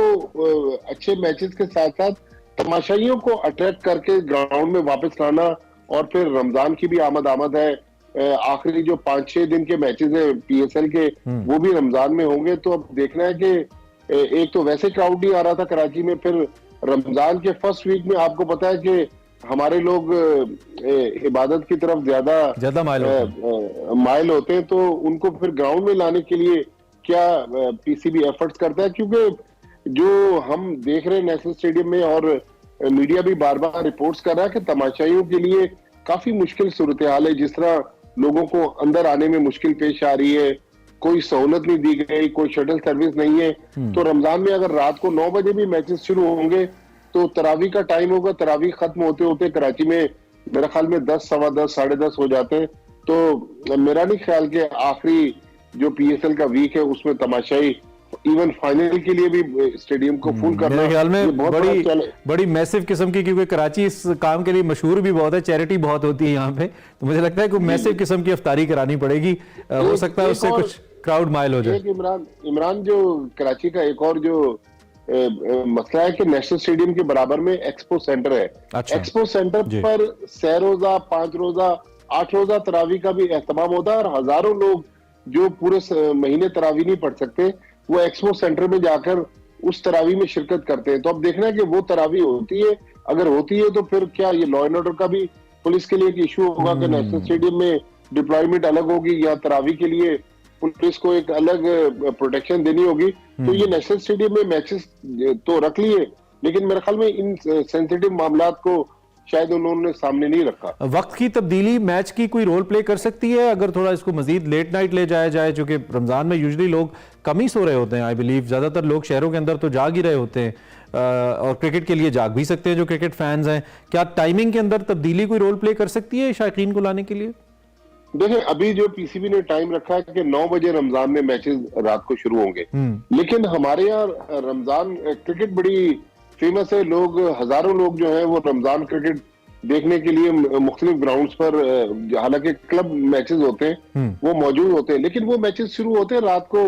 अच्छे मैचेस के साथ साथ तमाशाइयों को अट्रैक्ट करके ग्राउंड में वापस लाना, और फिर रमजान की भी आमद है। आखिरी जो 5-6 दिन के मैचेस हैं PSL के, वो भी रमजान में होंगे। तो अब देखना है कि एक तो वैसे क्राउड नहीं आ रहा था कराची में, फिर रमजान के फर्स्ट वीक में आपको पता है कि हमारे लोग इबादत की तरफ ज्यादा माइल होते हैं, तो उनको फिर ग्राउंड में लाने के लिए क्या PCB एफर्ट्स करता है, क्योंकि जो हम देख रहे हैं नेशनल स्टेडियम में, और मीडिया भी बार बार रिपोर्ट्स कर रहा है कि तमाशाइयों के लिए काफी मुश्किल सूरत हाल है। जिस तरह लोगों को अंदर आने में मुश्किल पेश आ रही है, कोई सहूलत नहीं दी गई, कोई शटल सर्विस नहीं है। तो रमजान में अगर रात को 9 बजे भी मैचेस शुरू होंगे तो तरावी का टाइम होगा, तरावी खत्म होते होते कराची में मेरे ख्याल में 10, सवा 10, साढ़े 10 हो जाते हैं। तो मेरा नहीं ख्याल कि आखिरी जो PSL का वीक है उसमें तमाशाई इवन फाइनल के लिए भी स्टेडियम को फुल करना, मेरे ख्याल में बड़ी मैसिव किस्म की, क्योंकि कराची इस काम के लिए मशहूर भी बहुत है, चैरिटी बहुत होती है यहाँ पे, तो मुझे लगता है कि मैसिव किस्म की इफ्तारी करानी पड़ेगी। हो सकता है उससे कुछ क्राउड माइल हो जाए। इमरान जो कराची का एक और जो मसला है कि नेशनल स्टेडियम के बराबर में एक्सपो सेंटर है। एक्सपो सेंटर पर 6 रोजा, 5 रोजा, 8 रोजा तरावी का भी एहतमाम होता है, और हजारों लोग जो पूरे महीने तरावी नहीं पढ़ सकते, वो एक्सपो सेंटर में जाकर उस तरावी में शिरकत करते हैं। तो अब देखना है कि वो तरावी होती है, अगर होती है तो फिर क्या ये लॉ एंड ऑर्डर का भी पुलिस के लिए एक इशू होगा कि नेशनल स्टेडियम में डिप्लॉयमेंट अलग होगी या तरावी के लिए पुलिस को एक अलग प्रोटेक्शन देनी होगी। तो ये नेशनल स्टेडियम में मैचेस तो रख लिए, लेकिन मेरे ख्याल में इन सेंसिटिव मामलात को शायद उन्होंने सामने नहीं रखा। वक्त की तब्दीली मैच की कोई रोल प्ले कर सकती है अगर थोड़ा इसको मजीद लेट नाइट ले जाया जाए, क्योंकि रमजान में यूजुअली लोग कम ही सो रहे होते हैं। आई बिलीव ज्यादातर लोग शहरों के अंदर तो जाग ही रहे होते हैं और क्रिकेट के लिए जाग भी सकते हैं जो क्रिकेट फैंस हैं। क्या टाइमिंग के अंदर तब्दीली कोई रोल प्ले कर सकती है शायकीन को लाने के लिए? देखिए, अभी जो पीसीबी ने टाइम रखा है कि 9 बजे रमजान में मैचेस रात को शुरू होंगे, लेकिन हमारे यहाँ रमजान क्रिकेट बड़ी फेमस है। लोग, हजारों लोग जो है वो रमजान क्रिकेट देखने के लिए मुख्तलिफ ग्राउंड्स पर, हालांकि क्लब मैचेस होते हैं वो मौजूद होते हैं, लेकिन वो मैचेस शुरू होते हैं रात को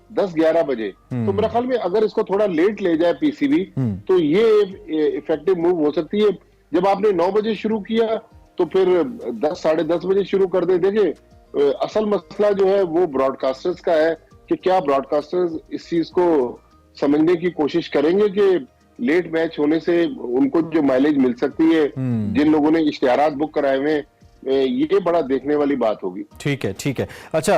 10-11 बजे। तो मेरे ख्याल में अगर इसको थोड़ा लेट ले जाए पीसीबी तो ये इफेक्टिव मूव हो सकती है। जब आपने 9 बजे शुरू किया तो फिर 10-10:30 बजे शुरू कर दे। देखिए, असल मसला जो है वो ब्रॉडकास्टर्स का है कि क्या ब्रॉडकास्टर्स इस चीज को समझने की कोशिश करेंगे कि लेट मैच होने से उनको जो माइलेज मिल सकती है, जिन लोगों ने इश्तिहारात बुक कराए हुए हैं, ये बड़ा देखने वाली बात होगी। ठीक है, ठीक है। अच्छा,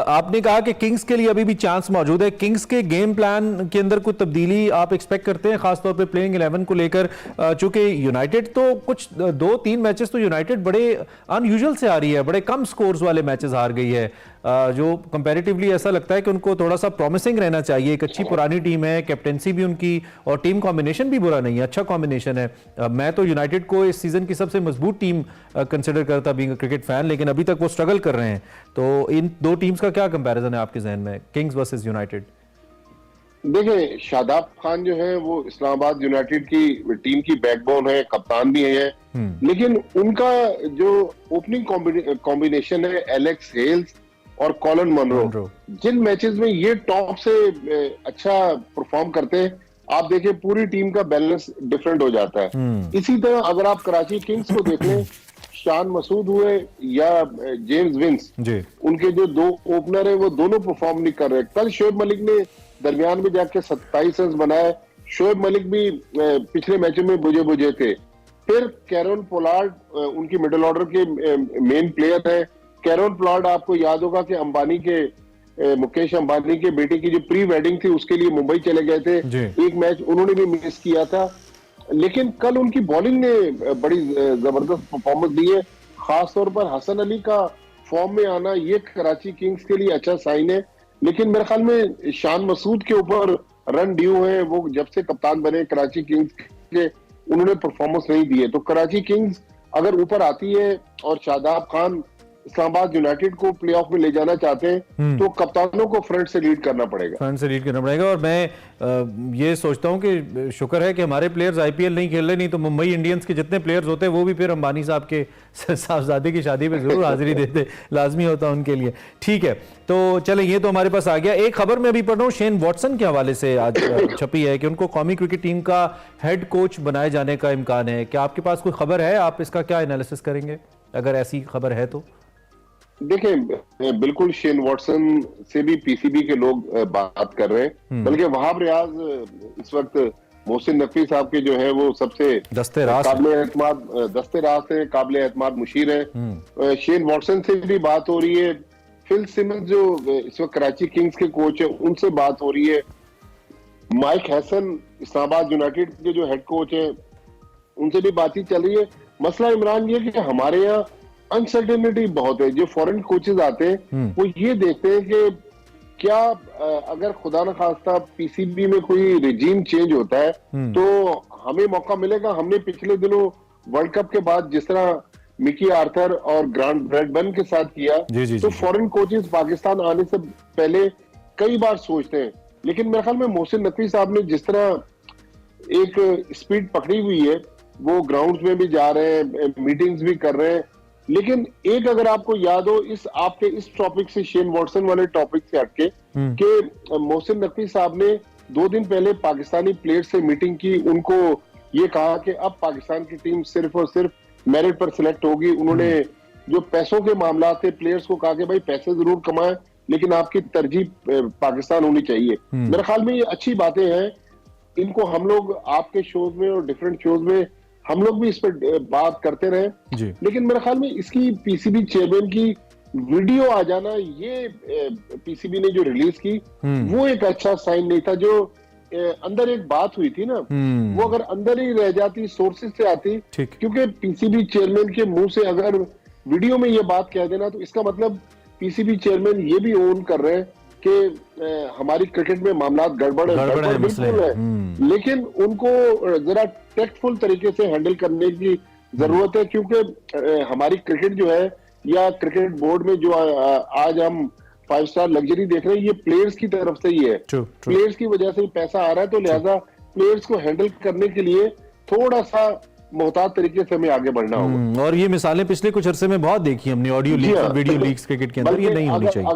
आपने कहा कि किंग्स के लिए अभी भी चांस मौजूद है। किंग्स के गेम प्लान के अंदर कुछ तब्दीली आप एक्सपेक्ट करते हैं, खासतौर पे प्लेइंग 11 को लेकर? चूंकि यूनाइटेड तो कुछ 2-3 मैचेस तो यूनाइटेड बड़े अनयूजुअल से आ रही है, बड़े कम स्कोर्स वाले मैचेस हार गई है, जो कंपैरेटिवली ऐसा लगता है कि उनको थोड़ा सा प्रॉमिसिंग रहना चाहिए। एक अच्छी पुरानी टीम है, कैप्टेंसी भी उनकी और टीम कॉम्बिनेशन भी बुरा नहीं है, अच्छा कॉम्बिनेशन है। मैं तो यूनाइटेड को इस सीजन की सबसे मजबूत टीम कंसिडर करता बीइंग क्रिकेट फैन, लेकिन अभी तक वो स्ट्रगल कर रहे हैं। तो इन दो टीम्स का क्या कंपैरिजन है आपके जहन में, किंग्स वर्सेस यूनाइटेड? देखिए, शादाब खान जो है वो इस्लामाबाद यूनाइटेड की टीम की बैकबोन है, कप्तान भी है, लेकिन उनका जो ओपनिंग कॉम्बिनेशन है एलेक्स हेल्स और कॉलन मनरो, जिन मैचेस में ये टॉप से अच्छा परफॉर्म करते हैं, आप देखें पूरी टीम का बैलेंस डिफरेंट हो जाता है। इसी तरह अगर आप कराची किंग्स को देख लें, शान मसूद हुए या जेम्स विंस, उनके जो 2 ओपनर है वो दोनों परफॉर्म नहीं कर रहे। कल शोएब मलिक ने दरमियान में जाके 27 रन बनाए। शोएब मलिक भी पिछले मैचों में बुझे थे। फिर कैरन पोलार्ड उनकी मिडिल ऑर्डर के मेन प्लेयर है। कैरन पोलार्ड आपको याद होगा कि अंबानी के मुकेश अंबानी के बेटे की जो प्री वेडिंग थी उसके लिए मुंबई चले गए थे। एक मैच उन्होंने भी मिस किया था, लेकिन कल उनकी बॉलिंग ने बड़ी जबरदस्त परफॉर्मेंस दी है। खासतौर पर हसन अली का फॉर्म में आना ये कराची किंग्स के लिए अच्छा साइन है। लेकिन मेरे ख्याल में शान मसूद के ऊपर रन ड्यू है। वो जब से कप्तान बने कराची किंग्स के, उन्होंने परफॉर्मेंस नहीं दी है। तो कराची किंग्स अगर ऊपर आती है और शादाब खान इस्लामाबाद यूनाइटेड को प्लेऑफ में ले जाना चाहते हैं तो कप्तानों को फ्रंट से लीड करना पड़ेगा। और मैं ये सोचता हूं कि शुक्र है कि हमारे प्लेयर्स आईपीएल नहीं खेल रहे, नहीं तो मुंबई इंडियंस के जितने प्लेयर्स होते हैं वो भी फिर अंबानी साहब के साहबजादे की शादी में जरूर हाजिरी देते, लाजमी होता उनके लिए। ठीक है, तो चले, ये तो हमारे पास आ गया। एक खबर मैं अभी पढ़ रहा हूँ शेन वॉटसन के हवाले से आज छपी है कि उनको कौमी क्रिकेट टीम का हेड कोच बनाए जाने का इम्कान है। क्या आपके पास कोई खबर है? आप इसका क्या एनालिसिस करेंगे अगर ऐसी खबर है तो? देखिए, बिल्कुल शेन वॉटसन से भी पीसीबी के लोग बात कर रहे हैं, बल्कि वहाब रियाज इस वक्त मोहसिन नकवी साहब के जो है वो सबसे काबिल एतमाद मुशीर है। शेन वॉटसन से भी बात हो रही है। फिल सिमंस जो इस वक्त कराची किंग्स के कोच है उनसे बात हो रही है। माइक हैसन इस्लामाबाद यूनाइटेड के जो हेड कोच है उनसे भी बातचीत चल रही है। मसला इमरान ये कि हमारे यहाँ अनसर्टेनिटी बहुत है। जो फॉरेन कोचेज आते हैं वो ये देखते हैं कि क्या अगर खुदा न खास्ता पीसीबी में कोई रिजीम चेंज होता है तो हमें मौका मिलेगा। हमने पिछले दिनों वर्ल्ड कप के बाद जिस तरह मिकी आर्थर और ग्रांट ब्रैडबर्न के साथ किया, तो फॉरेन कोचेज पाकिस्तान आने से पहले कई बार सोचते हैं। लेकिन मेरे ख्याल में मोहसिन नकवी साहब ने जिस तरह एक स्पीड पकड़ी हुई है, वो ग्राउंड्स में भी जा रहे हैं, मीटिंग्स भी कर रहे हैं। लेकिन एक अगर आपको याद हो आपके इस टॉपिक से, शेन वॉटसन वाले टॉपिक से हटके, कि मोहसिन नकवी साहब ने 2 दिन पहले पाकिस्तानी प्लेयर से मीटिंग की। उनको ये कहा कि अब पाकिस्तान की टीम सिर्फ और सिर्फ मेरिट पर सिलेक्ट होगी। उन्होंने जो पैसों के मामला थे, प्लेयर्स को कहा कि भाई पैसे जरूर कमाएं, लेकिन आपकी तरजीह पाकिस्तान होनी चाहिए। मेरे ख्याल में ये अच्छी बातें हैं, इनको हम लोग आपके शोज में और डिफरेंट शोज में हम लोग भी इस पर बात करते रहे। लेकिन मेरे ख्याल में इसकी पीसीबी चेयरमैन की वीडियो आ जाना, ये पीसीबी ने जो रिलीज की वो एक अच्छा साइन नहीं था। जो अंदर एक बात हुई थी ना, वो अगर अंदर ही रह जाती, सोर्सेज से आती, क्योंकि पीसीबी चेयरमैन के मुंह से अगर वीडियो में ये बात कह देना तो इसका मतलब पीसीबी चेयरमैन ये भी ओन कर रहे हैं कि हमारी क्रिकेट में मामला गड़बड़ बिल्कुल है, लेकिन उनको जरा टेक्टफुल तरीके से हैंडल करने की जरूरत है, क्योंकि हमारी क्रिकेट जो है या क्रिकेट बोर्ड में जो आज हम 5 स्टार लग्जरी देख रहे हैं, ये प्लेयर्स की तरफ से ही है। प्लेयर्स की वजह से ही पैसा आ रहा है, तो लिहाजा प्लेयर्स को हैंडल करने के लिए थोड़ा सा मोहतात तरीके से हमें आगे बढ़ना होगा। और ये मिसालें पिछले कुछ अरसे में बहुत देखी हमने, ऑडियो लीक्स और वीडियो लीक्स क्रिकेट के अंदर, ये नहीं होनी चाहिए।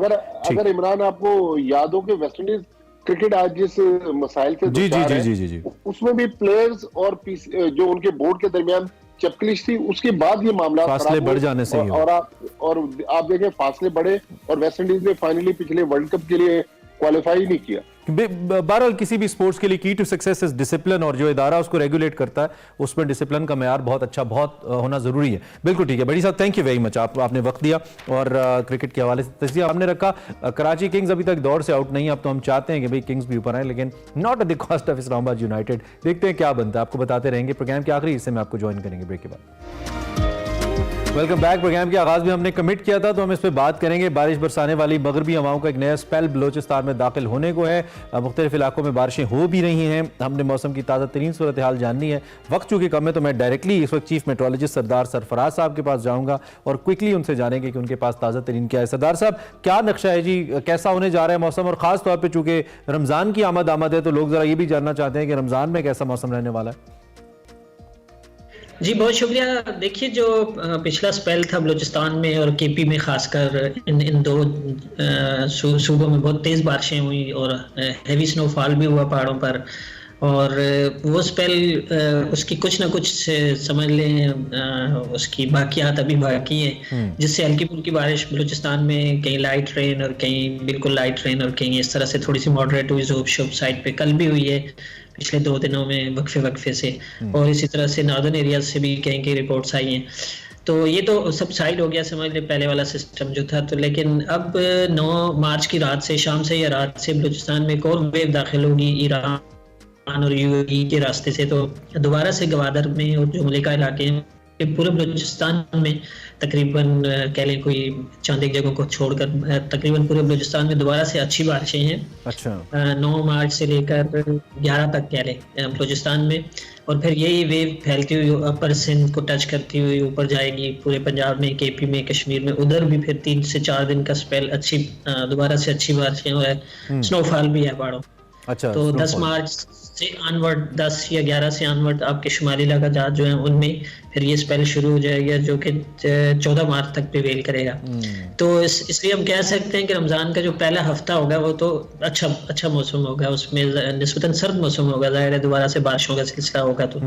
अगर इमरान आपको याद हो कि वेस्टइंडीज क्रिकेट आज जिस मसाइल से जी, उसमें भी प्लेयर्स और जो उनके बोर्ड के दरमियान चपकलिश थी, उसके बाद ये मामला फासले बढ़ जाने से ही और आप देखें फासले बढ़े और वेस्टइंडीज ने फाइनली पिछले वर्ल्ड कप के लिए क्वालिफाई नहीं किया। बहरहाल किसी भी स्पोर्ट्स के लिए की टू सक्सेस इज डिसिप्लिन, और जो इदारा उसको रेगुलेट करता है उसमें डिसिप्लिन का मेयार बहुत अच्छा, बहुत होना जरूरी है। बिल्कुल ठीक है बड़ी साहब, थैंक यू वेरी मच, आपने वक्त दिया और क्रिकेट के हवाले से तजिया हमने रखा। कराची किंग्स अभी तक दौड़ से आउट नहीं है, अब तो हम चाहते हैं कि भाई किंग्स भी ऊपर आए, लेकिन not at the cost of Islamabad United. देखते हैं क्या बनता है, आपको बताते रहेंगे। प्रोग्राम के आखिरी हिस्से में आपको ज्वाइन करेंगे ब्रेक के बाद। Welcome back. प्रोग्राम के आगाज में हमने कमिट किया था तो हम इस पर बात करेंगे। बारिश बरसाने वाली मगरबी हवाओं का एक नया स्पेल बलोचिस्तान में दाखिल होने को है। मुख्तलिफ इलाकों में बारिशें हो भी रही हैं। हमने मौसम की ताज़ा तरीन सूरत हाल जाननी है। वक्त चूंकि कम है तो मैं डायरेक्टली इस वक्त चीफ मेट्रोलॉजिस्ट सरदार सरफराज साहब के पास जाऊंगा और क्विकली उनसे जानेंगे कि उनके पास ताज़ा तरीन क्या है। सरदार साहब, क्या नक्शा है जी, कैसा होने जा रहा है मौसम, और खास तौर पर चूंकि रमज़ान की आमद है तो लोग ज़रा ये भी जानना चाहते हैं कि रमज़ान में कैसा मौसम रहने वाला है। जी बहुत शुक्रिया। देखिए जो पिछला स्पेल था बलूचिस्तान में और केपी में खासकर इन दो सूबों में बहुत तेज़ बारिशें हुई और हैवी स्नोफॉल भी हुआ पहाड़ों पर, और वो स्पेल उसकी कुछ ना कुछ समझ लें उसकी बाकियात अभी बाकी हैं, जिससे हल्की फुल्की बारिश बलूचिस्तान में कहीं लाइट रेन और कहीं बिल्कुल लाइट रेन और कहीं इस तरह से थोड़ी सी मॉडरेट हुई जोब शोब साइड पे कल भी हुई है पिछले 2 दिनों में वक्फे से, और इसी तरह से नॉर्दर्न एरियाज से भी कहीं कहीं रिपोर्ट्स आई हैं। तो ये तो सब साइड हो गया समझ ले पहले वाला सिस्टम जो था। तो लेकिन अब 9 मार्च की रात से, शाम से या रात से बलूचिस्तान में एक और वेव दाखिल होगी ईरान और यूएई के रास्ते से। तो दोबारा से गवादर में और जो मलिका इलाके हैं पूरे बलूचिस्तान में तकरीबन कह लें कोई चंद एक जगहों को छोड़कर तकरीबन पूरे बलूचिस्तान में दोबारा से अच्छी बारिशें हैं। अच्छा। 9 मार्च से लेकर 11 तक कह लें बलूचिस्तान में, और फिर यही वेव फैलती हुई अपर सिंध को टच करती हुई ऊपर जाएगी पूरे पंजाब में, केपी में, कश्मीर में। उधर भी फिर 3 से 4 दिन का स्पेल अच्छी दोबारा से अच्छी बारिशें हो है, स्नोफॉल भी है पहाड़ों। अच्छा, तो 10 मार्च से अनवर्ड, 10 या 11 से अनवर्ड आपके शुमाली इलाका जो है उनमें फिर ये स्पेल शुरू हो जाएगा जो कि 14 मार्च तक प्रिवेल करेगा। तो इसलिए हम कह सकते हैं कि रमज़ान का जो पहला हफ्ता होगा वो तो अच्छा मौसम होगा, उसमें निस्बतन सर्द मौसम होगा, ज़ाहिर है दोबारा से बारिशों का सिलसिला होगा। तो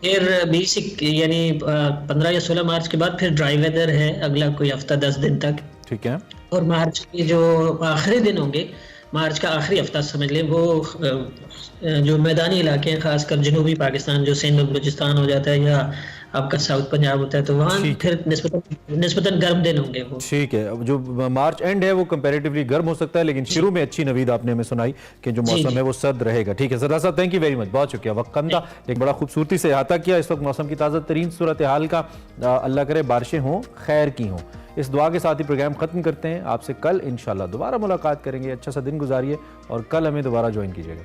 फिर 20 यानी 15 या 16 मार्च के बाद फिर ड्राई वेदर है अगला कोई हफ्ता 10 दिन तक। ठीक है। और मार्च के जो आखिरी दिन होंगे, मार्च का आखिरी हफ्ता समझ लें, वो जो मैदानी इलाके हैं खासकर जनूबी पाकिस्तान जो सिंध और बलूचिस्तान हो जाता है या आपका साउथ पंजाब होता है, तो वहाँ फिर निस्बतन गर्म दिन होंगे वो। ठीक है। जो मार्च एंड है वो कंपैरेटिवली गर्म हो सकता है, लेकिन शुरू में अच्छी नवीद आपने हमें सुनाई कि जो मौसम है वो सर्द रहेगा। ठीक है सरदार साहब, थैंक यू वेरी मच, बहुत शुक्रिया। वक्त कम था, एक बड़ा खूबसूरती से अहाता किया इस वक्त मौसम की ताज़ा तरीन सूरत हाल का। अल्लाह करे बारिशें हों, खैर की हों। इस दुआ के साथ ही प्रोग्राम खत्म करते हैं। आपसे कल इंशाल्लाह दोबारा मुलाकात करेंगे। अच्छा सा दिन गुजारिए और कल हमें दोबारा ज्वाइन कीजिएगा।